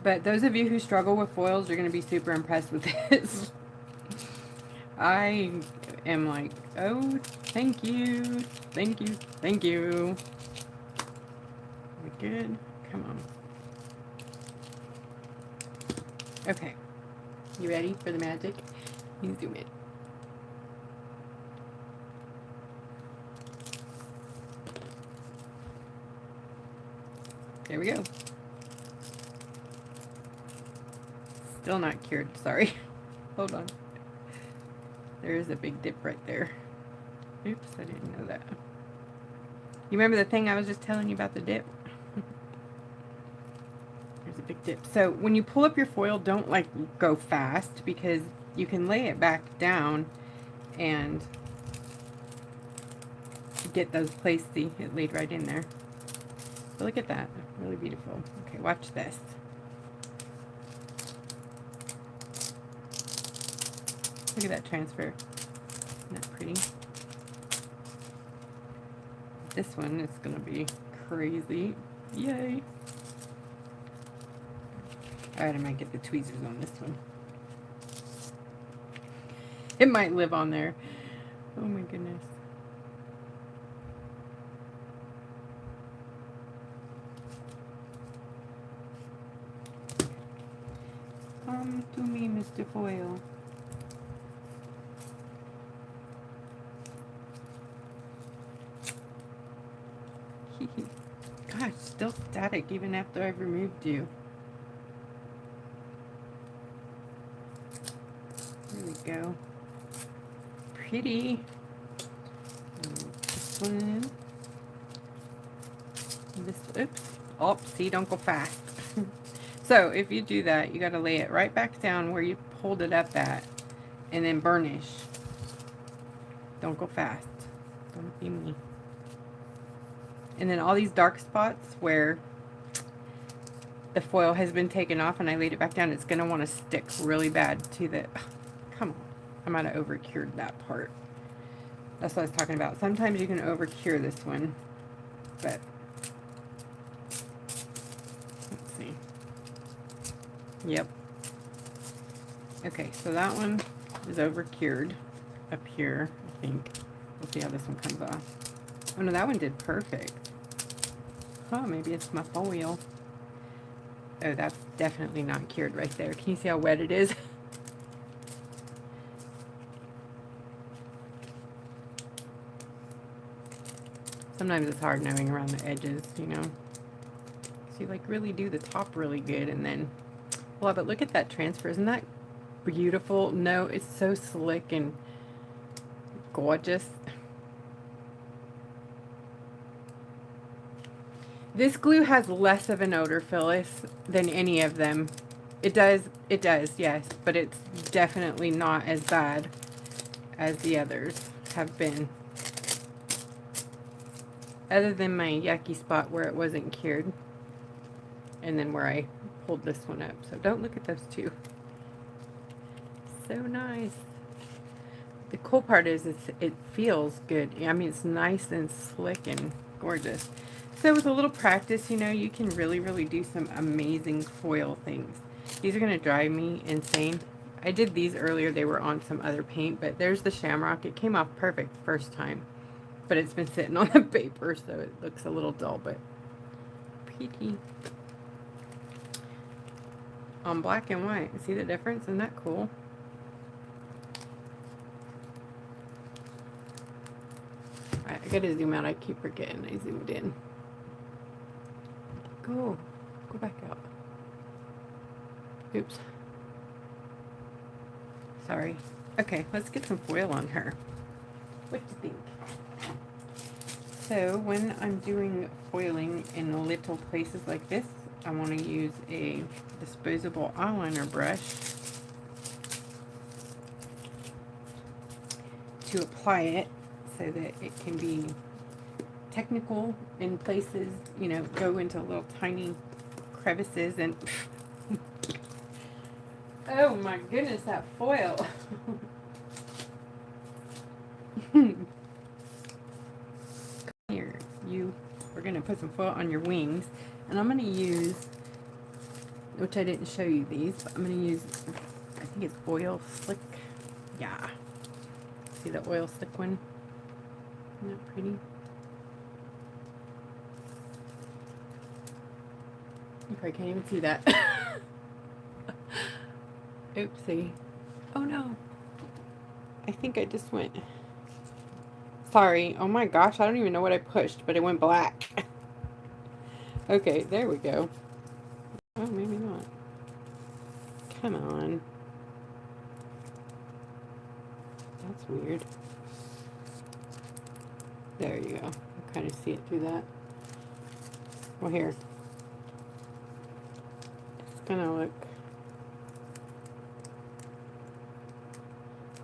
But those of you who struggle with foils, you're going to be super impressed with this. I am like, oh, thank you, thank you, thank you. We good? Come on. Okay, you ready for the magic? You zoom in. There we go. Still not cured, sorry. Hold on. There is a big dip right there. Oops, I didn't know that. You remember the thing I was just telling you about, the dip? There's a big dip. So when you pull up your foil, don't like go fast, because you can lay it back down and get those placed. See, it laid right in there. But look at that, really beautiful. Okay, watch this. Look at that transfer. Isn't that pretty? This one is going to be crazy. Yay. Alright, I might get the tweezers on this one. It might live on there. Oh my goodness. Come to me, Mr. Foil. Gosh, still static even after I've removed you. There we go. Pretty. This one in. This, oops. Oh, see, don't go fast. So if you do that, you got to lay it right back down where you pulled it up at, and then burnish. Don't go fast. Don't be me. And then all these dark spots where the foil has been taken off and I laid it back down, it's going to want to stick really bad to the... Come on. I might have over-cured that part. That's what I was talking about. Sometimes you can over-cure this one. But... let's see. Yep. Okay, so that one is over-cured up here, I think. We'll see how this one comes off. Oh no, that one did perfect. Oh, maybe it's my foil. Oh, that's definitely not cured right there. Can you see how wet it is? Sometimes it's hard knowing around the edges, you know. So you like really do the top really good and then, well, but look at that transfer. Isn't that beautiful? No, it's so slick and gorgeous. This glue has less of an odor, Phyllis, than any of them. It does, yes, but it's definitely not as bad as the others have been. Other than my yucky spot where it wasn't cured. And then where I pulled this one up. So don't look at those two. So nice. The cool part is it feels good. I mean, it's nice and slick and gorgeous. So with a little practice, you know, you can really, really do some amazing foil things. These are going to drive me insane. I did these earlier. They were on some other paint, but there's the shamrock. It came off perfect the first time, but it's been sitting on the paper, so it looks a little dull, but pretty. On black and white. See the difference? Isn't that cool? Alright, I gotta zoom out. I keep forgetting I zoomed in. Go back out. Oops. Sorry. Okay, let's get some foil on her. What do you think? So when I'm doing foiling in little places like this, I want to use a disposable eyeliner brush to apply it so that it can be technical in places, you know, go into little tiny crevices and oh my goodness, that foil. Here, we're gonna put some foil on your wings, and I'm gonna use, which I didn't show you these, but I'm gonna use, I think it's oil slick. Yeah, see the oil slick one? Isn't that pretty? You probably can't even see that. Oopsie. Oh no. I think I just went. Sorry. Oh my gosh, I don't even know what I pushed, but it went black. Okay, there we go. Oh, maybe not. Come on. That's weird. There you go. I kind of see it through that. Well, here. It's gonna look.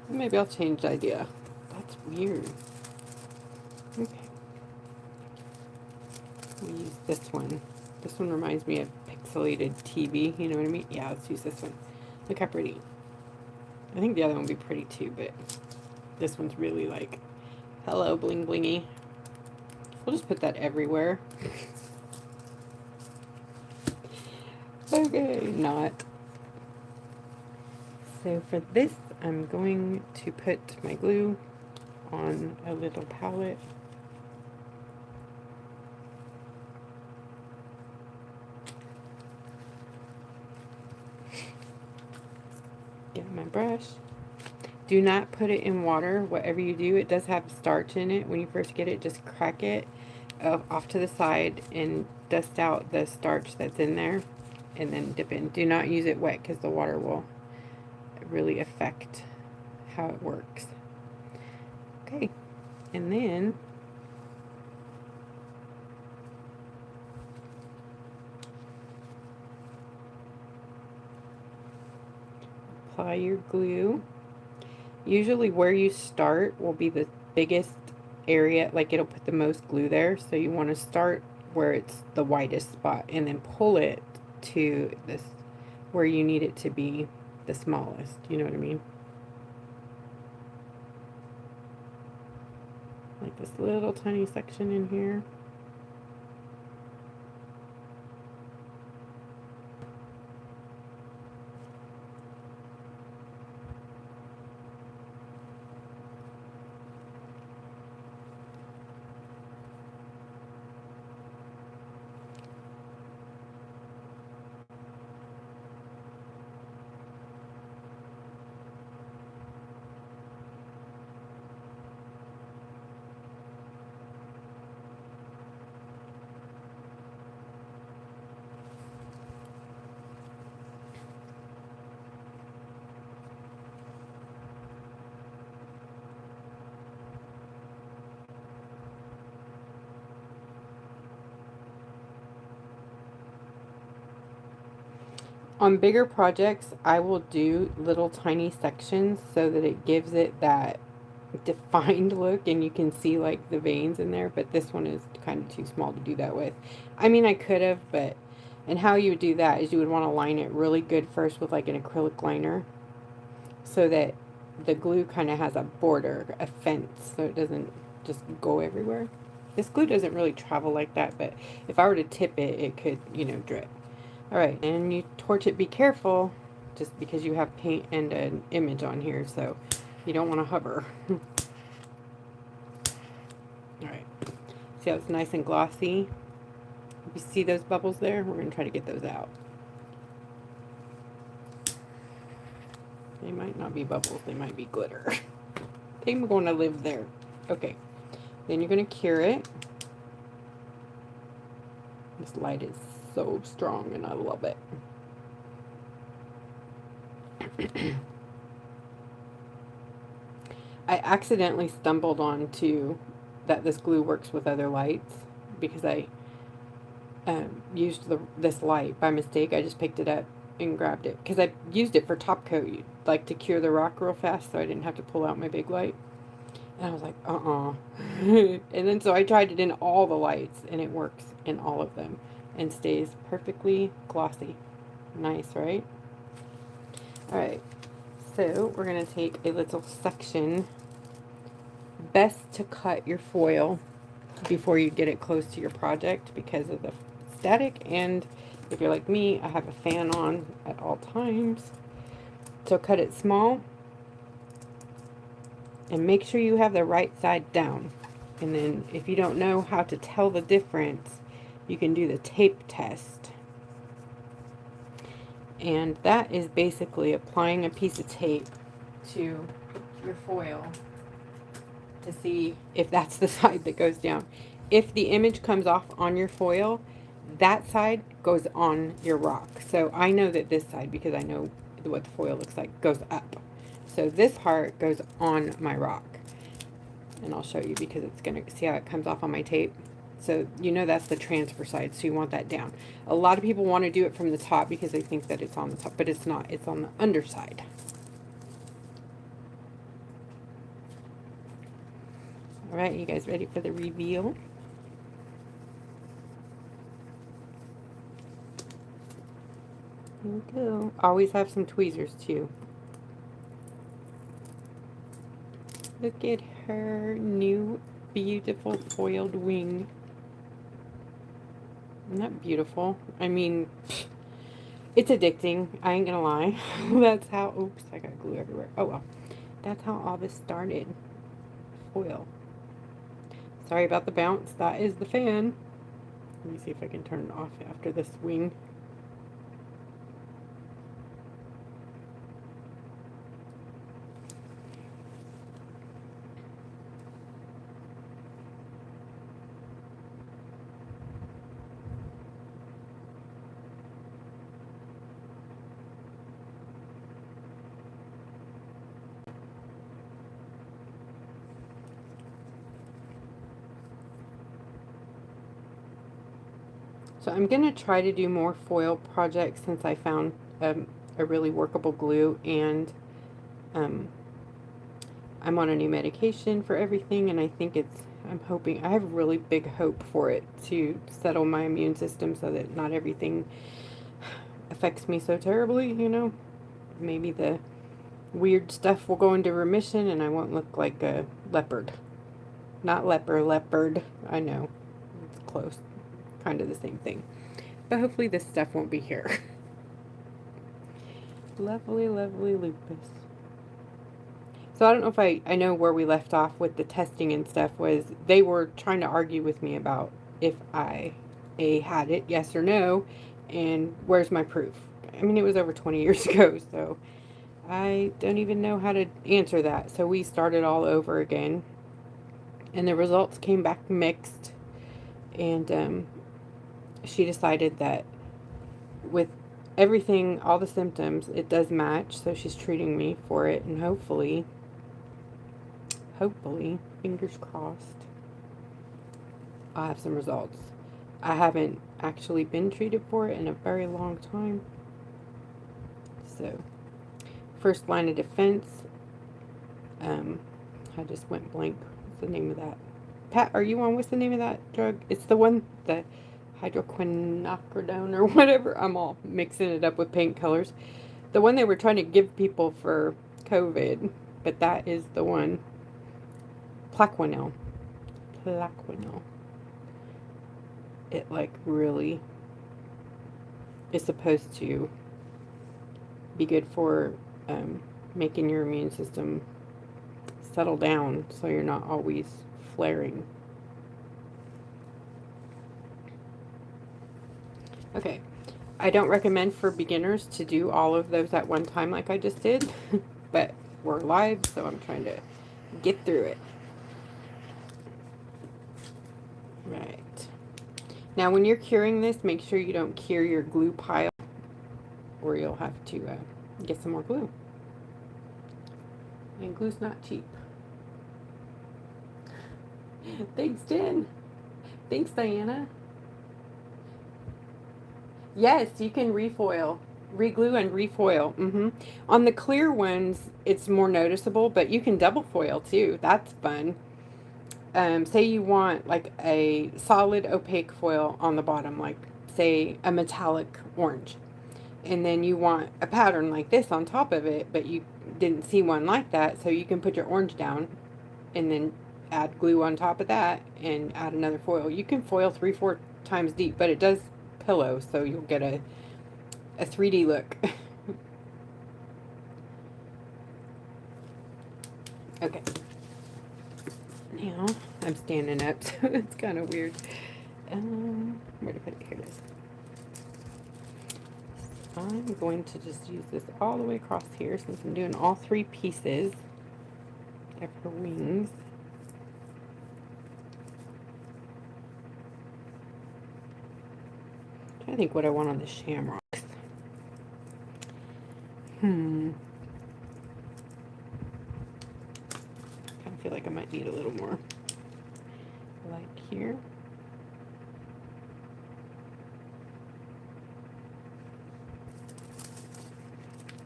Maybe I'll change the idea. That's weird. Okay. We'll use this one. This one reminds me of pixelated TV. You know what I mean? Yeah, let's use this one. Look how pretty. I think the other one would be pretty too, but this one's really like, hello, bling blingy. We'll just put that everywhere. Okay, not. So for this, I'm going to put my glue on a little palette. Get my brush. Do not put it in water. Whatever you do, it does have starch in it. When you first get it, just crack it off to the side and dust out the starch that's in there, and then dip in. Do not use it wet because the water will really affect how it works. Okay, and then apply your glue. Usually where you start will be the biggest area, like it'll put the most glue there, so you want to start where it's the widest spot and then pull it to this where you need it to be the smallest, you know what I mean? Like this little tiny section in here. On bigger projects, I will do little tiny sections so that it gives it that defined look and you can see like the veins in there, but this one is kind of too small to do that with. I mean, I could have, but, and how you would do that is you would want to line it really good first with like an acrylic liner so that the glue kind of has a border, a fence, so it doesn't just go everywhere. This glue doesn't really travel like that, but if I were to tip it, it could, you know, drip. Alright, and you torch it, be careful, just because you have paint and an image on here, so you don't want to hover. Alright, see how it's nice and glossy? You see those bubbles there? We're going to try to get those out. They might not be bubbles, they might be glitter. They're going to live there. Okay, then you're going to cure it. This light is so strong and I love it. I accidentally stumbled onto that this glue works with other lights because I used this light by mistake. I just picked it up and grabbed it because I used it for top coat, like to cure the rock real fast, so I didn't have to pull out my big light. And I was like, and then so I tried it in all the lights and it works in all of them and stays perfectly glossy. Nice, right? Alright, so we're going to take a little section. Best to cut your foil before you get it close to your project because of the static, and if you're like me, I have a fan on at all times. So cut it small and make sure you have the right side down. And then if you don't know how to tell the difference, you can do the tape test. And that is basically applying a piece of tape to your foil to see if that's the side that goes down. If the image comes off on your foil, that side goes on your rock. So I know that this side, because I know what the foil looks like, goes up. So this part goes on my rock. And I'll show you because it's going to see how it comes off on my tape. So you know that's the transfer side, so you want that down. A lot of people want to do it from the top because they think that it's on the top, but it's not. It's on the underside. All right, you guys ready for the reveal? Here we go. Always have some tweezers too. Look at her new beautiful foiled wing. Isn't that beautiful? I mean, it's addicting. I ain't gonna lie. That's how, oops, I got glue everywhere. Oh well. That's how all this started. Foil. Sorry about the bounce. That is the fan. Let me see if I can turn it off after this wing. So I'm going to try to do more foil projects since I found a really workable glue, and I'm on a new medication for everything, and I think I'm hoping, I have really big hope for it to settle my immune system so that not everything affects me so terribly, you know. Maybe the weird stuff will go into remission and I won't look like a leopard. Not leopard. I know. It's close. Kind of the same thing. But hopefully this stuff won't be here. Lovely, lovely lupus. So I don't know if I know where we left off with the testing and stuff. Was they were trying to argue with me about if I had it, yes or no, and where's my proof. I mean, it was over 20 years ago, so I don't even know how to answer that. So we started all over again, and the results came back mixed, and she decided that with everything, all the symptoms, it does match, so she's treating me for it, and hopefully, fingers crossed, I'll have some results. I haven't actually been treated for it in a very long time. So, first line of defense, I just went blank. What's the name of that? Pat, are you on? What's the name of that drug? It's the one, the hydroquinacridone or whatever. I'm all mixing it up with paint colors. The one they were trying to give people for COVID, but that is the one. Plaquenil. It like really is supposed to be good for making your immune system settle down so you're not always flaring. Okay, I don't recommend for beginners to do all of those at one time like I just did, but we're live, so I'm trying to get through it. Right. Now, when you're curing this, make sure you don't cure your glue pile, or you'll have to get some more glue. And glue's not cheap. Thanks, Jen. Thanks, Diana. Yes, you can refoil. Reglue and refoil. On the clear ones, it's more noticeable, but you can double foil too. That's fun. Say you want like a solid opaque foil on the bottom, like say a metallic orange. And then you want a pattern like this on top of it, but you didn't see one like that, so you can put your orange down and then add glue on top of that and add another foil. You can foil 3-4 times deep, but it does pillow, so you'll get a 3D look. Okay. Now, I'm standing up, so it's kind of weird. Where to put it? Here it is. I'm going to just use this all the way across here since I'm doing all 3 pieces of her wings. I think what I want on the shamrocks. I feel like I might need a little more, like here.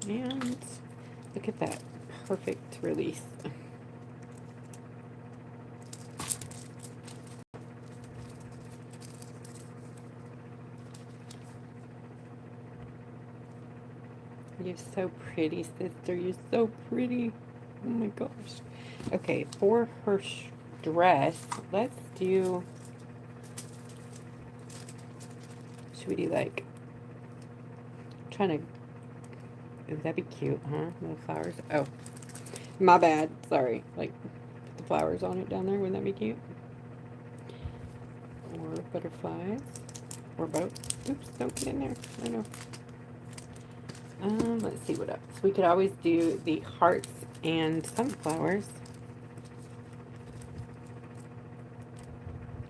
And look at that perfect release. You're so pretty, sister. You're so pretty. Oh my gosh. Okay, for her dress, let's do should we do like, trying to, ooh, that'd be cute, huh? Little flowers. Oh, my bad. Sorry. Like, put the flowers on it down there. Wouldn't that be cute? Or butterflies. Or both. Oops, don't get in there. I know. Let's see what else. We could always do the hearts and sunflowers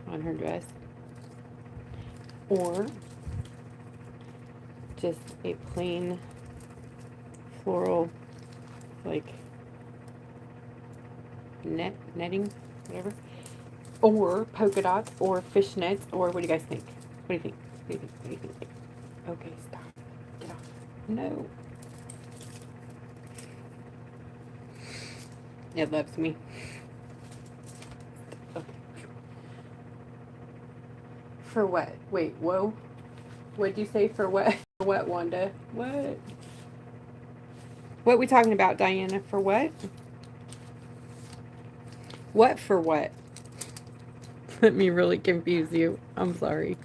on her dress. Or just a plain floral, like, netting, whatever. Or polka dots, or fishnets, or what do you guys think? What do you think? What do you think? What do you think? Okay, stop. Get off. No. It loves me. Okay. For what? Wait, whoa. What'd you say for what? For what, Wanda? What? What we talking about, Diana? For what? What for what? Let me really confuse you. I'm sorry.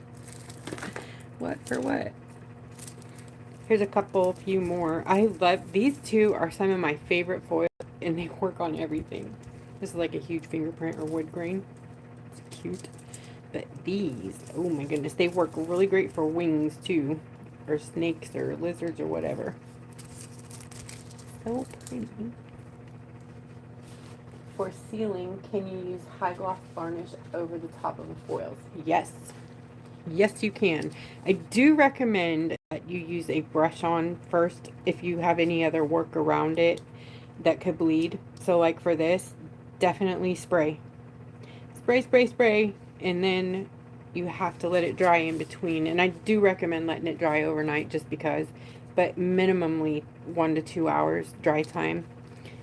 What for what? Here's a few more. I love, these two are some of my favorite foils, and they work on everything. This is like a huge fingerprint or wood grain. It's cute. But these, oh my goodness, they work really great for wings too. Or snakes or lizards or whatever. So pretty. For sealing, can you use high gloss varnish over the top of the foils? Yes. Yes, you can. I do recommend that you use a brush on first if you have any other work around it that could bleed. So like for this, definitely spray. Spray, spray, spray. And then you have to let it dry in between. And I do recommend letting it dry overnight just because. But minimally 1 to 2 hours dry time.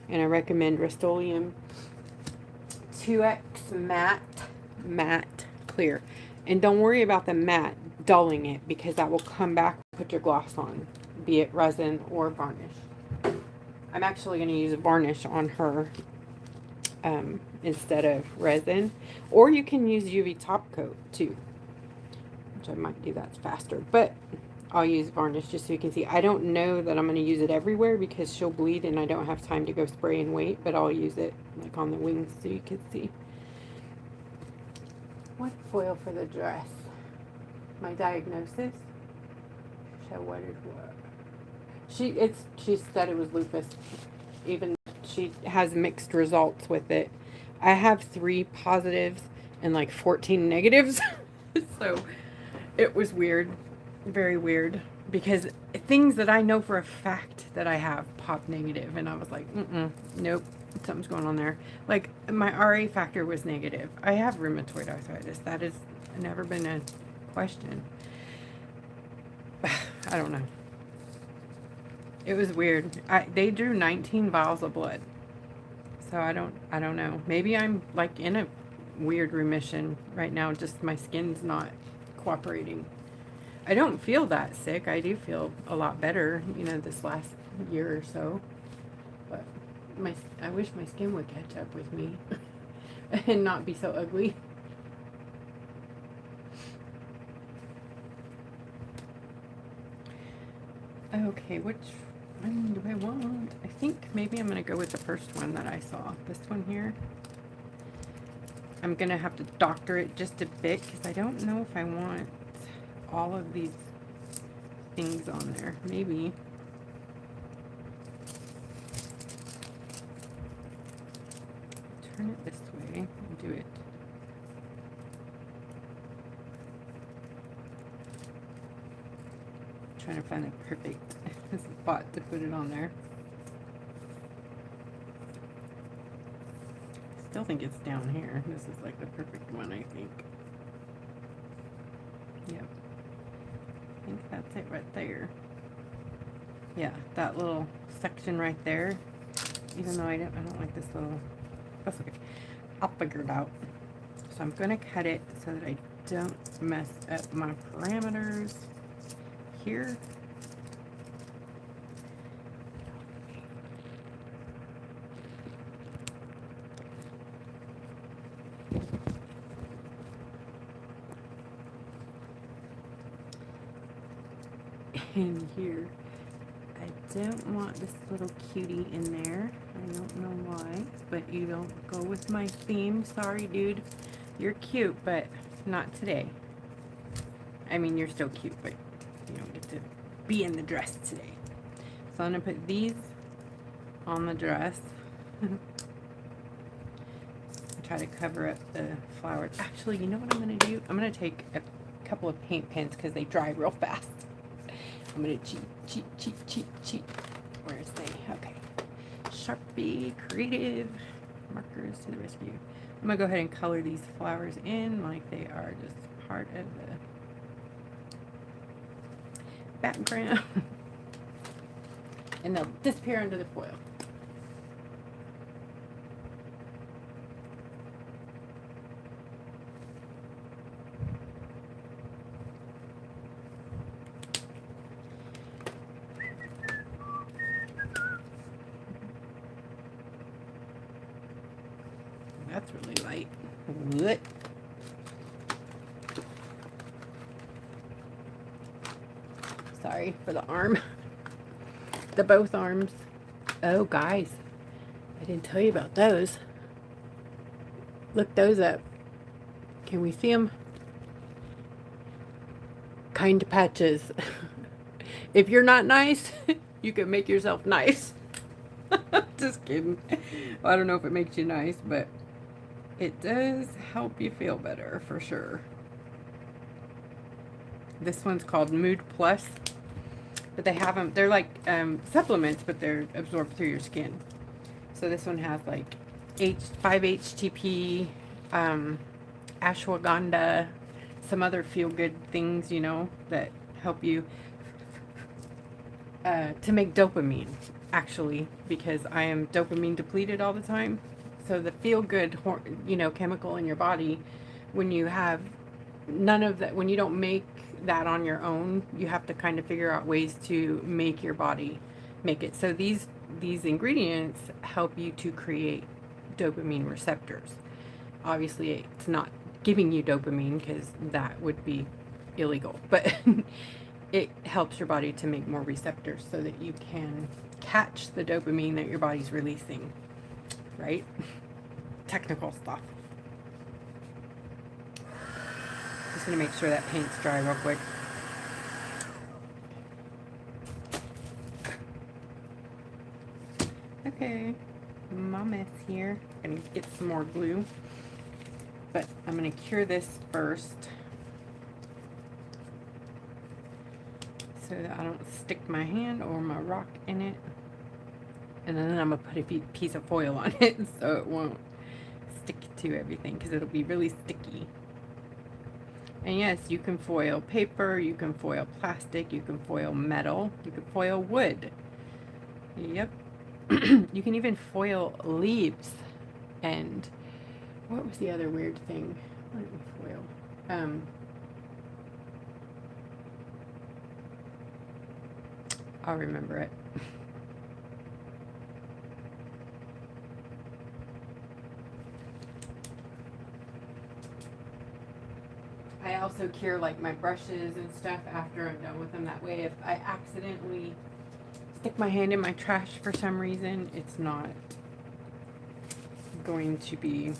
And I recommend Rust-Oleum 2X matte clear. And don't worry about the matte dulling it, because that will come back and put your gloss on, be it resin or varnish. I'm actually going to use a varnish on her instead of resin. Or you can use UV top coat too, which I might do that faster. But I'll use varnish just so you can see. I don't know that I'm going to use it everywhere because she'll bleed and I don't have time to go spray and wait. But I'll use it like on the wings so you can see. What foil for the dress? My diagnosis? So what is what? She said it was lupus. Even she has mixed results with it. I have 3 positives and like 14 negatives. So it was weird. Very weird. Because things that I know for a fact that I have pop negative. And I was like, nope. Something's going on there. Like my RA factor was negative. I have rheumatoid arthritis. That has never been a question. I don't know. It was weird. They drew 19 vials of blood. So I don't know. Maybe I'm like in a weird remission right now. Just my skin's not cooperating. I don't feel that sick. I do feel a lot better, you know, this last year or so. But I wish my skin would catch up with me and not be so ugly. Okay, which one do I want? I think maybe I'm going to go with the first one that I saw. This one here. I'm going to have to doctor it just a bit because I don't know if I want all of these things on there. Maybe. Turn it this way and do it. Trying to find the perfect spot to put it on there. Still think it's down here. This is like the perfect one, I think. Yep. I think that's it right there. Yeah, that little section right there. Even though I don't like this little. That's okay. I'll figure it out. So I'm gonna cut it so that I don't mess up my parameters here. in here. I don't want this little cutie in there. I don't know why, but you don't go with my theme. Sorry, dude. You're cute, but not today. I mean, you're still cute, but you don't get to be in the dress today. So I'm going to put these on the dress. Try to cover up the flowers. Actually, you know what I'm going to do? I'm going to take a couple of paint pens because they dry real fast. I'm going to cheat. Where's they? Okay. Sharpie, Creative, markers to the rescue. I'm going to go ahead and color these flowers in like they are just part of the background. And they'll disappear under the foil. That's really light. What? Sorry for the arm. The both arms. Oh, guys. I didn't tell you about those. Look those up. Can we see them? Kind patches. If you're not nice, you can make yourself nice. Just kidding. Well, I don't know if it makes you nice, but it does help you feel better for sure. This one's called Mood Plus, but they have them, they're like supplements, but they're absorbed through your skin. So this one has like 5-HTP, ashwagandha, some other feel-good things, you know, that help you to make dopamine, actually, because I am dopamine depleted all the time. So the feel-good, you know, chemical in your body, when you have none of that, when you don't make that on your own, you have to kind of figure out ways to make your body make it. So these ingredients help you to create dopamine receptors. Obviously, it's not giving you dopamine because that would be illegal, but it helps your body to make more receptors so that you can catch the dopamine that your body's releasing, right? Technical stuff. Just gonna make sure that paint's dry real quick. Okay, my mess here. Gonna get some more glue, but I'm gonna cure this first so that I don't stick my hand or my rock in it. And then I'm gonna put a piece of foil on it so it won't stick to everything, because it'll be really sticky. And yes, you can foil paper, you can foil plastic, you can foil metal, you can foil wood. Yep. You can even foil leaves. And what was the other weird thing? What did we foil? I'll remember it. I also cure like my brushes and stuff after I'm done with them. That way, if I accidentally stick my hand in my trash for some reason, it's not going to be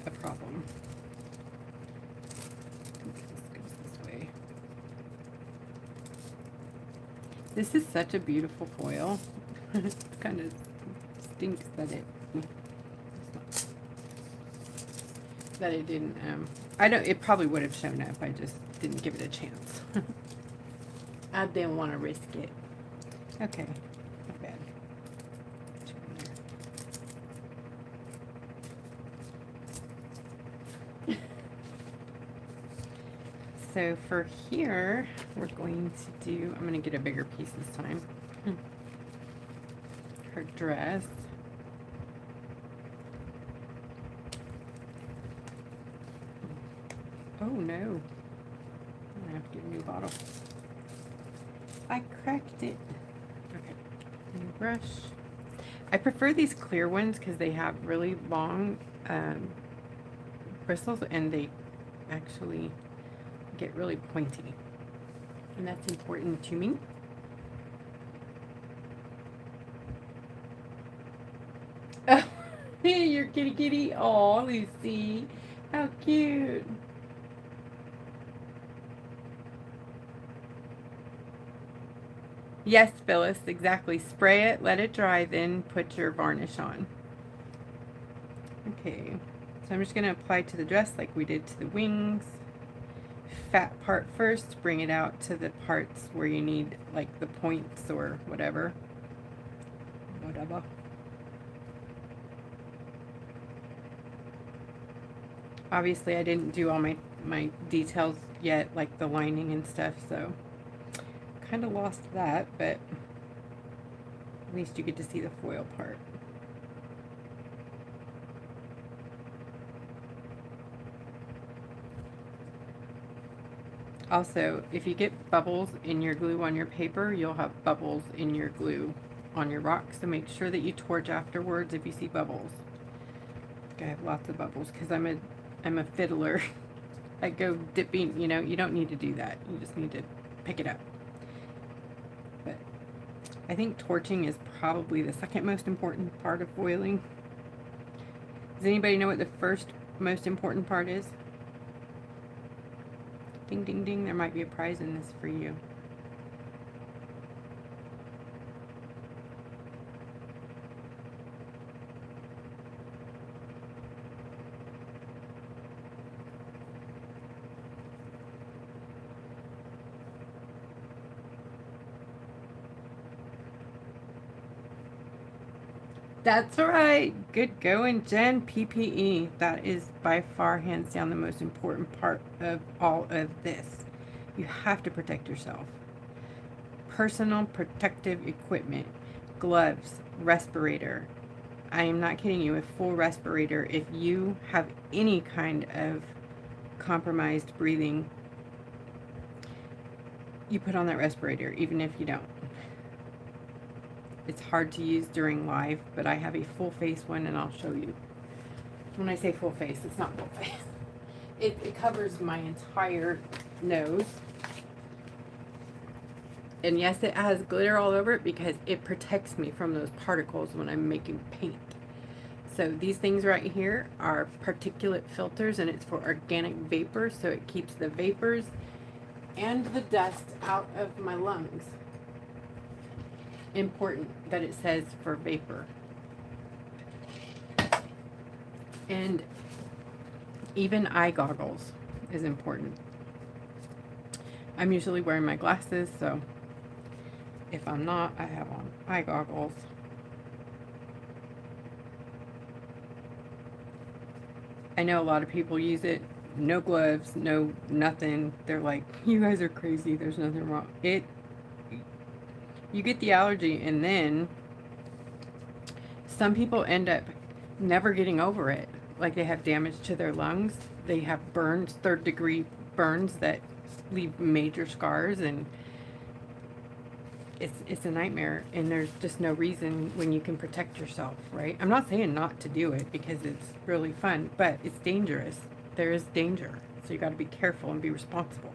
a problem. This goes this way. This is such a beautiful foil. It kind of stinks that it didn't. I don't. It probably would have shown up. I just didn't give it a chance. I didn't want to risk it. Okay, not bad. So for here, we're going to do. I'm going to get a bigger piece this time. Her dress. Oh no. I'm gonna have to get a new bottle. I cracked it. Okay. New brush. I prefer these clear ones because they have really long bristles and they actually get really pointy. And that's important to me. Your kitty kitty. Oh, Lucy. How cute. Yes, Phyllis, exactly. Spray it, let it dry, then put your varnish on. Okay, so I'm just going to apply to the dress like we did to the wings. Fat part first, bring it out to the parts where you need like the points or whatever. Obviously I didn't do all my details yet, like the lining and stuff, so kind of lost that, but at least you get to see the foil part. Also, if you get bubbles in your glue on your paper, you'll have bubbles in your glue on your rock, so make sure that you torch afterwards if you see bubbles. I have lots of bubbles because I'm a fiddler. I go dipping, you know, you don't need to do that. You just need to pick it up. But I think torching is probably the second most important part of foiling. Does anybody know what the first most important part is? Ding, ding, ding. There might be a prize in this for you. That's right. Good going, Jen. PPE. That is by far, hands down, the most important part of all of this. You have to protect yourself. Personal protective equipment, gloves, respirator. I am not kidding you, a full respirator. If you have any kind of compromised breathing, you put on that respirator, even if you don't. It's hard to use during live, but I have a full face one and I'll show you. When I say full face, it's not full face. It covers my entire nose. And yes, it has glitter all over it because it protects me from those particles when I'm making paint. So these things right here are particulate filters, and it's for organic vapor, so it keeps the vapors and the dust out of my lungs. Important that it says for vapor. And even eye goggles is important. I'm usually wearing my glasses, so if I'm not, I have on eye goggles. I know a lot of people use it, no gloves, no nothing. They're like, you guys are crazy, there's nothing wrong. You get the allergy, and then some people end up never getting over it. Like, they have damage to their lungs. They have burns, third-degree burns that leave major scars, and it's a nightmare. And there's just no reason when you can protect yourself, right? I'm not saying not to do it because it's really fun, but it's dangerous. There is danger, so you got to be careful and be responsible.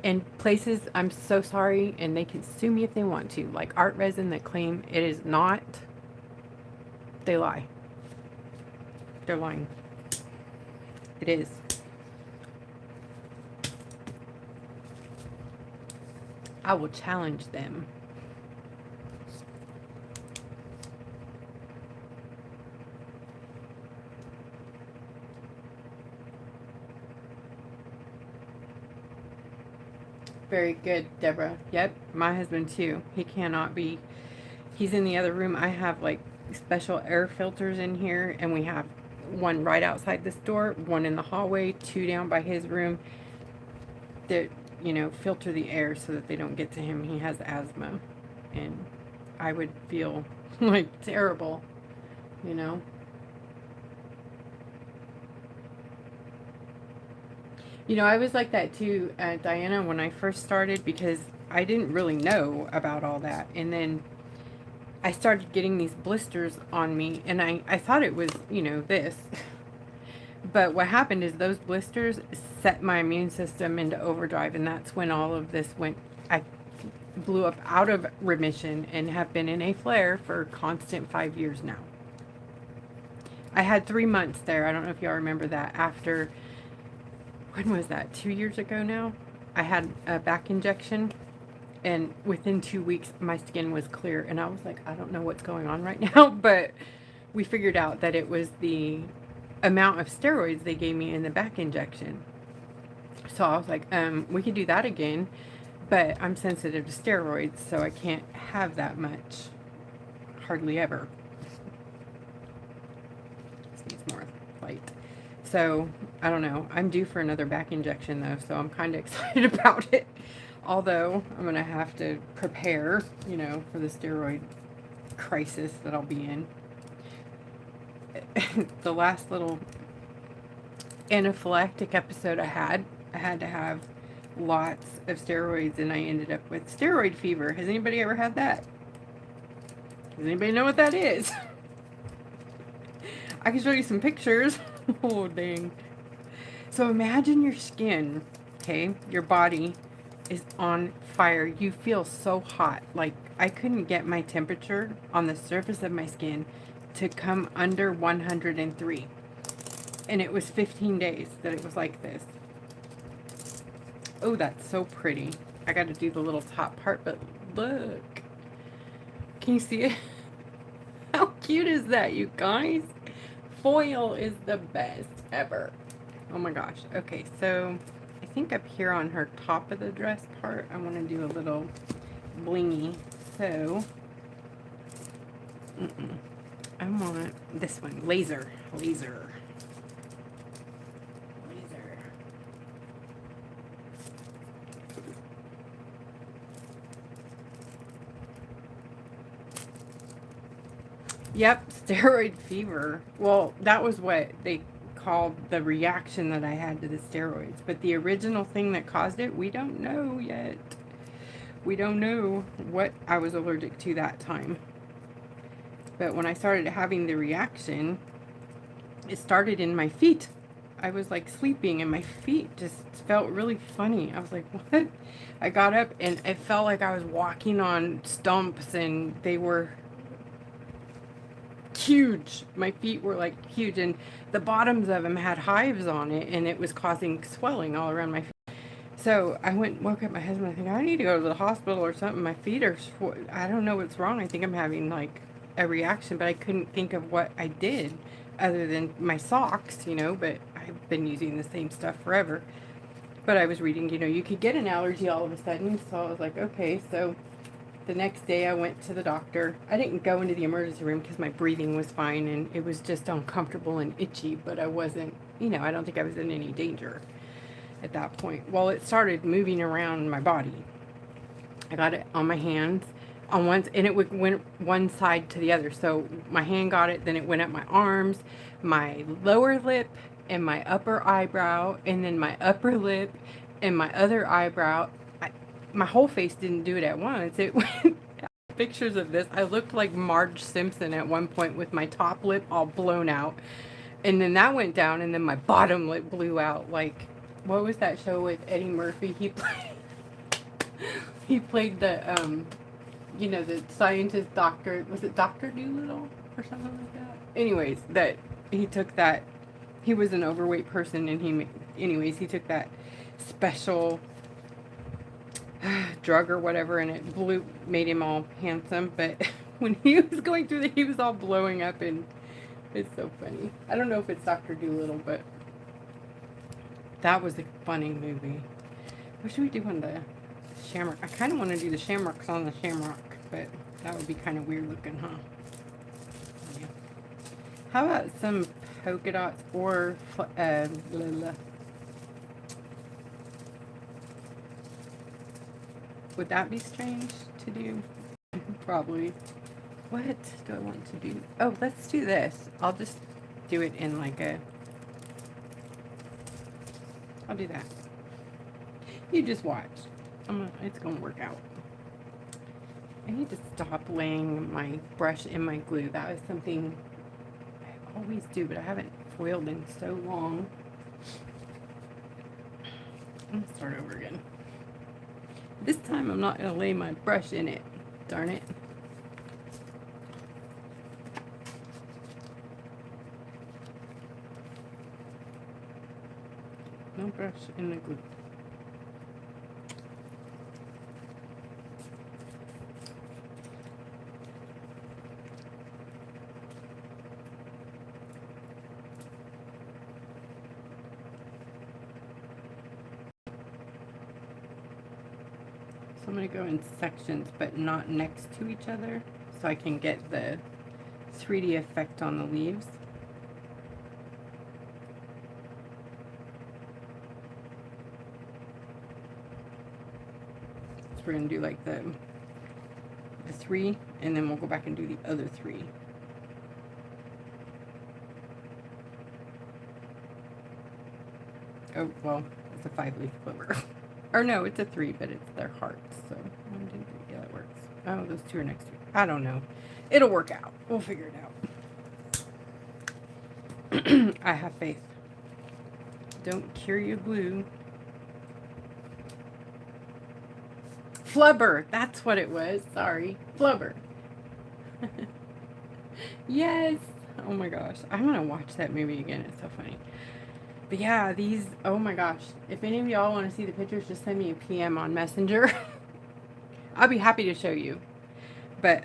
And places, I'm so sorry, and they can sue me if they want to, like Art Resin that claim it is not, they lie. They're lying. It is. I will challenge them. Very good, Deborah. Yep, my husband too. He cannot be, he's in the other room. I have like special air filters in here, and we have one right outside this door, one in the hallway, two down by his room that, you know, filter the air so that they don't get to him. He has asthma, and I would feel like terrible, you know. You know, I was like that too, Diana, when I first started, because I didn't really know about all that. And then I started getting these blisters on me, and I thought it was, you know, this. But what happened is those blisters set my immune system into overdrive, and that's when all of this went, I blew up out of remission and have been in a flare for constant 5 years now. I had 3 months there. I don't know if y'all remember that. After, when was that? 2 years ago now? I had a back injection, and within 2 weeks, my skin was clear. And I was like, I don't know what's going on right now, but we figured out that it was the amount of steroids they gave me in the back injection. So I was like, we could do that again, but I'm sensitive to steroids, so I can't have that much, hardly ever. This needs more light. So, I don't know. I'm due for another back injection, though, so I'm kind of excited about it. Although, I'm going to have to prepare, you know, for the steroid crisis that I'll be in. The last little anaphylactic episode I had to have lots of steroids, and I ended up with steroid fever. Has anybody ever had that? Does anybody know what that is? I can show you some pictures. Oh, dang. So imagine your skin, okay? Your body is on fire. You feel so hot. Like, I couldn't get my temperature on the surface of my skin to come under 103. And it was 15 days that it was like this. Oh, that's so pretty. I got to do the little top part, but look. Can you see it? How cute is that, you guys? Foil is the best ever. Oh my gosh. Okay, so I think up here on her top of the dress part, I want to do a little blingy. So, I want this one. Laser. Yep, steroid fever. Well, that was what they called the reaction that I had to the steroids. But the original thing that caused it, we don't know yet. We don't know what I was allergic to that time. But when I started having the reaction, it started in my feet. I was like sleeping and my feet just felt really funny. I was like, what? I got up and it felt like I was walking on stumps, and they were huge. My feet were like huge, and the bottoms of them had hives on it, and it was causing swelling all around my feet. So I woke up my husband. I think I need to go to the hospital or something. My feet are, I don't know what's wrong. I think I'm having like a reaction, but I couldn't think of what I did other than my socks, you know, but I've been using the same stuff forever. But I was reading, you know, you could get an allergy all of a sudden. So I was like, okay. So the next day I went to the doctor. I didn't go into the emergency room because my breathing was fine and it was just uncomfortable and itchy, but I wasn't, you know, I don't think I was in any danger at that point. Well, it started moving around my body. I got it on my hands on one, and it went one side to the other. So my hand got it, then it went up my arms, my lower lip, and my upper eyebrow, and then my upper lip and my other eyebrow. My whole face didn't do it at once. It went, pictures of this. I looked like Marge Simpson at one point with my top lip all blown out. And then that went down, and then my bottom lip blew out. Like, what was that show with Eddie Murphy? He played the, you know, the scientist doctor. Was it Dr. Doolittle or something like that? Anyways, that he took that. He was an overweight person, and he took that special drug or whatever, and it made him all handsome. But when he was going through he was all blowing up, and it's so funny. I don't know if it's Dr. Doolittle, but that was a funny movie. What should we do on the shamrock? I kind of want to do the shamrocks on the shamrock, but that would be kind of weird looking, huh? Yeah. How about some polka dots or blah, blah. Would that be strange to do? Probably. What do I want to do? Oh, let's do this. I'll just do it in like a... I'll do that. You just watch. It's going to work out. I need to stop laying my brush in my glue. That is something I always do, but I haven't foiled in so long. I'm going to start over again. This time I'm not going to lay my brush in it. Darn it. No brush in the glue. So I'm going to go in sections, but not next to each other, so I can get the 3D effect on the leaves. So we're going to do like the 3, and then we'll go back and do the other 3. Oh, well, it's a 5-leaf clover. Or no, it's a 3, but it's their hearts. So 1, 2, 3. Yeah, that works. Oh, those 2 are next to it. I don't know. It'll work out. We'll figure it out. I have faith. Don't cure your glue. Flubber. That's what it was. Sorry. Flubber. Yes. Oh my gosh. I'm going to watch that movie again. It's so funny. But yeah, these, oh my gosh. If any of y'all want to see the pictures, just send me a PM on Messenger. I'll be happy to show you. But,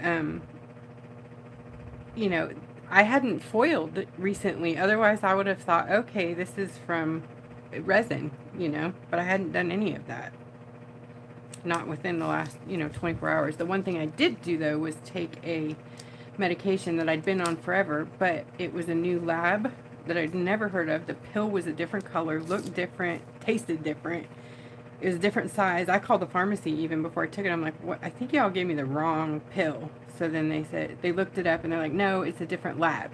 you know, I hadn't foiled recently. Otherwise, I would have thought, okay, this is from resin, you know. But I hadn't done any of that. Not within the last, 24 hours. The one thing I did do, though, was take a medication that I'd been on forever. But it was a new lab that I'd never heard of. The pill was a different color, looked different, tasted different. It was a different size. I called the pharmacy even before I took it. I'm like, what? I think y'all gave me the wrong pill. So then they said, they looked it up and they're like, no, it's a different lab.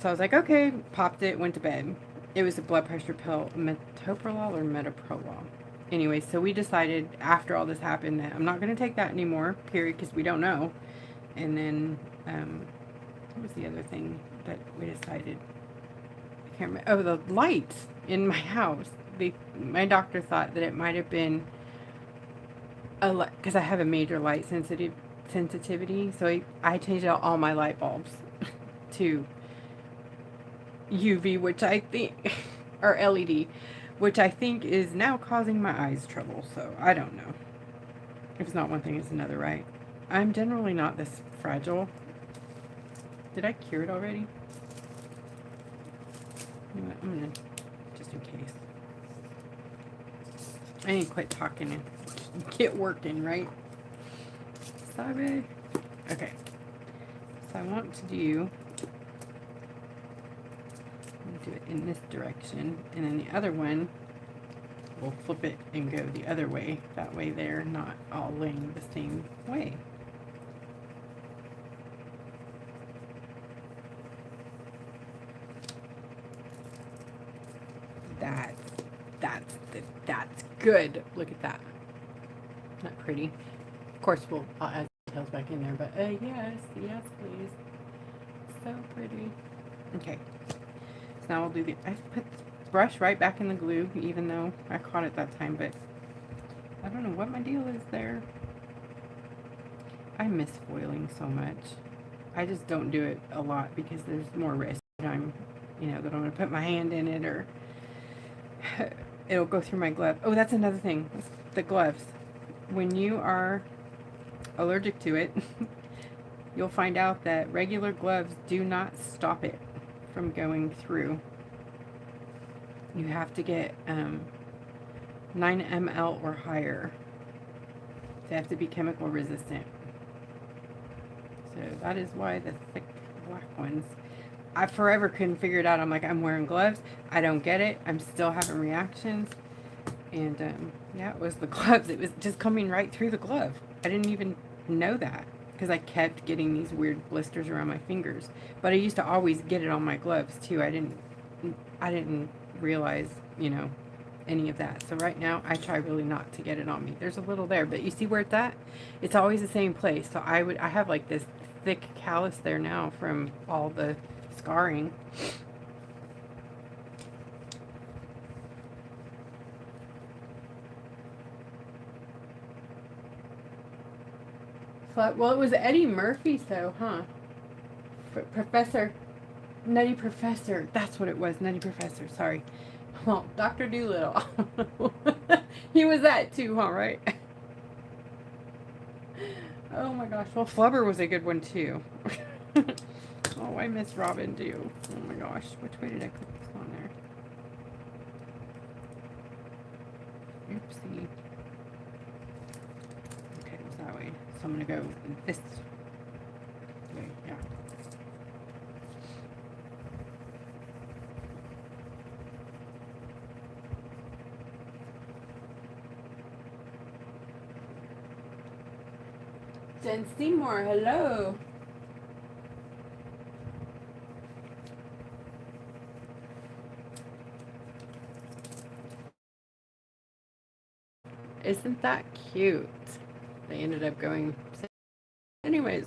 So I was like, okay, popped it, went to bed. It was a blood pressure pill, metoprolol or metoprolol. Anyway, so we decided after all this happened that I'm not going to take that anymore, period, because we don't know. And then, what was the other thing that we decided? I can't remember. Oh, the lights in my house. My doctor thought that it might have been because I have a major light sensitivity, so I changed out all my light bulbs to UV, which I think, or LED, which I think is now causing my eyes trouble. So I don't know. If it's not one thing, it's another, right? I'm generally not this fragile. Did I cure it already? I'm gonna, just in case. I need to quit talking and get working, right? Sorry. Okay. So I want to do it in this direction, and then the other one, we'll flip it and go the other way. That way they're not all laying the same way. That's good. Look at that. Not pretty. Of course, I'll add details back in there, but yes, please. So pretty. Okay. So now we'll do I put the brush right back in the glue, even though I caught it that time, but I don't know what my deal is there. I miss foiling so much. I just don't do it a lot because there's more risk. That I'm going to put my hand in it or it'll go through my glove. Oh, that's another thing. The gloves. When you are allergic to it, you'll find out that regular gloves do not stop it from going through. You have to get 9 ml or higher. They have to be chemical resistant. So that is why the thick black ones. I forever couldn't figure it out. I'm like, I'm wearing gloves. I don't get it. I'm still having reactions. And yeah, it was the gloves. It was just coming right through the glove. I didn't even know that because I kept getting these weird blisters around my fingers. But I used to always get it on my gloves too. I didn't realize, any of that. So right now I try really not to get it on me. There's a little there, but you see where it's at? It's always the same place. So I have like this thick callus there now from all the scarring. Well, it was Eddie Murphy, so, huh? Professor. Nutty Professor. That's what it was. Nutty Professor. Sorry. Well, Dr. Doolittle. He was that too, huh? Right? Oh my gosh. Well, Flubber was a good one too. Oh, I miss Robin too. Oh my gosh. Which way did I put this on there? Oopsie. Okay, it was that way. So I'm going to go this way. Yeah. Jen Seymour, hello. Isn't that cute? They ended up going. Anyways,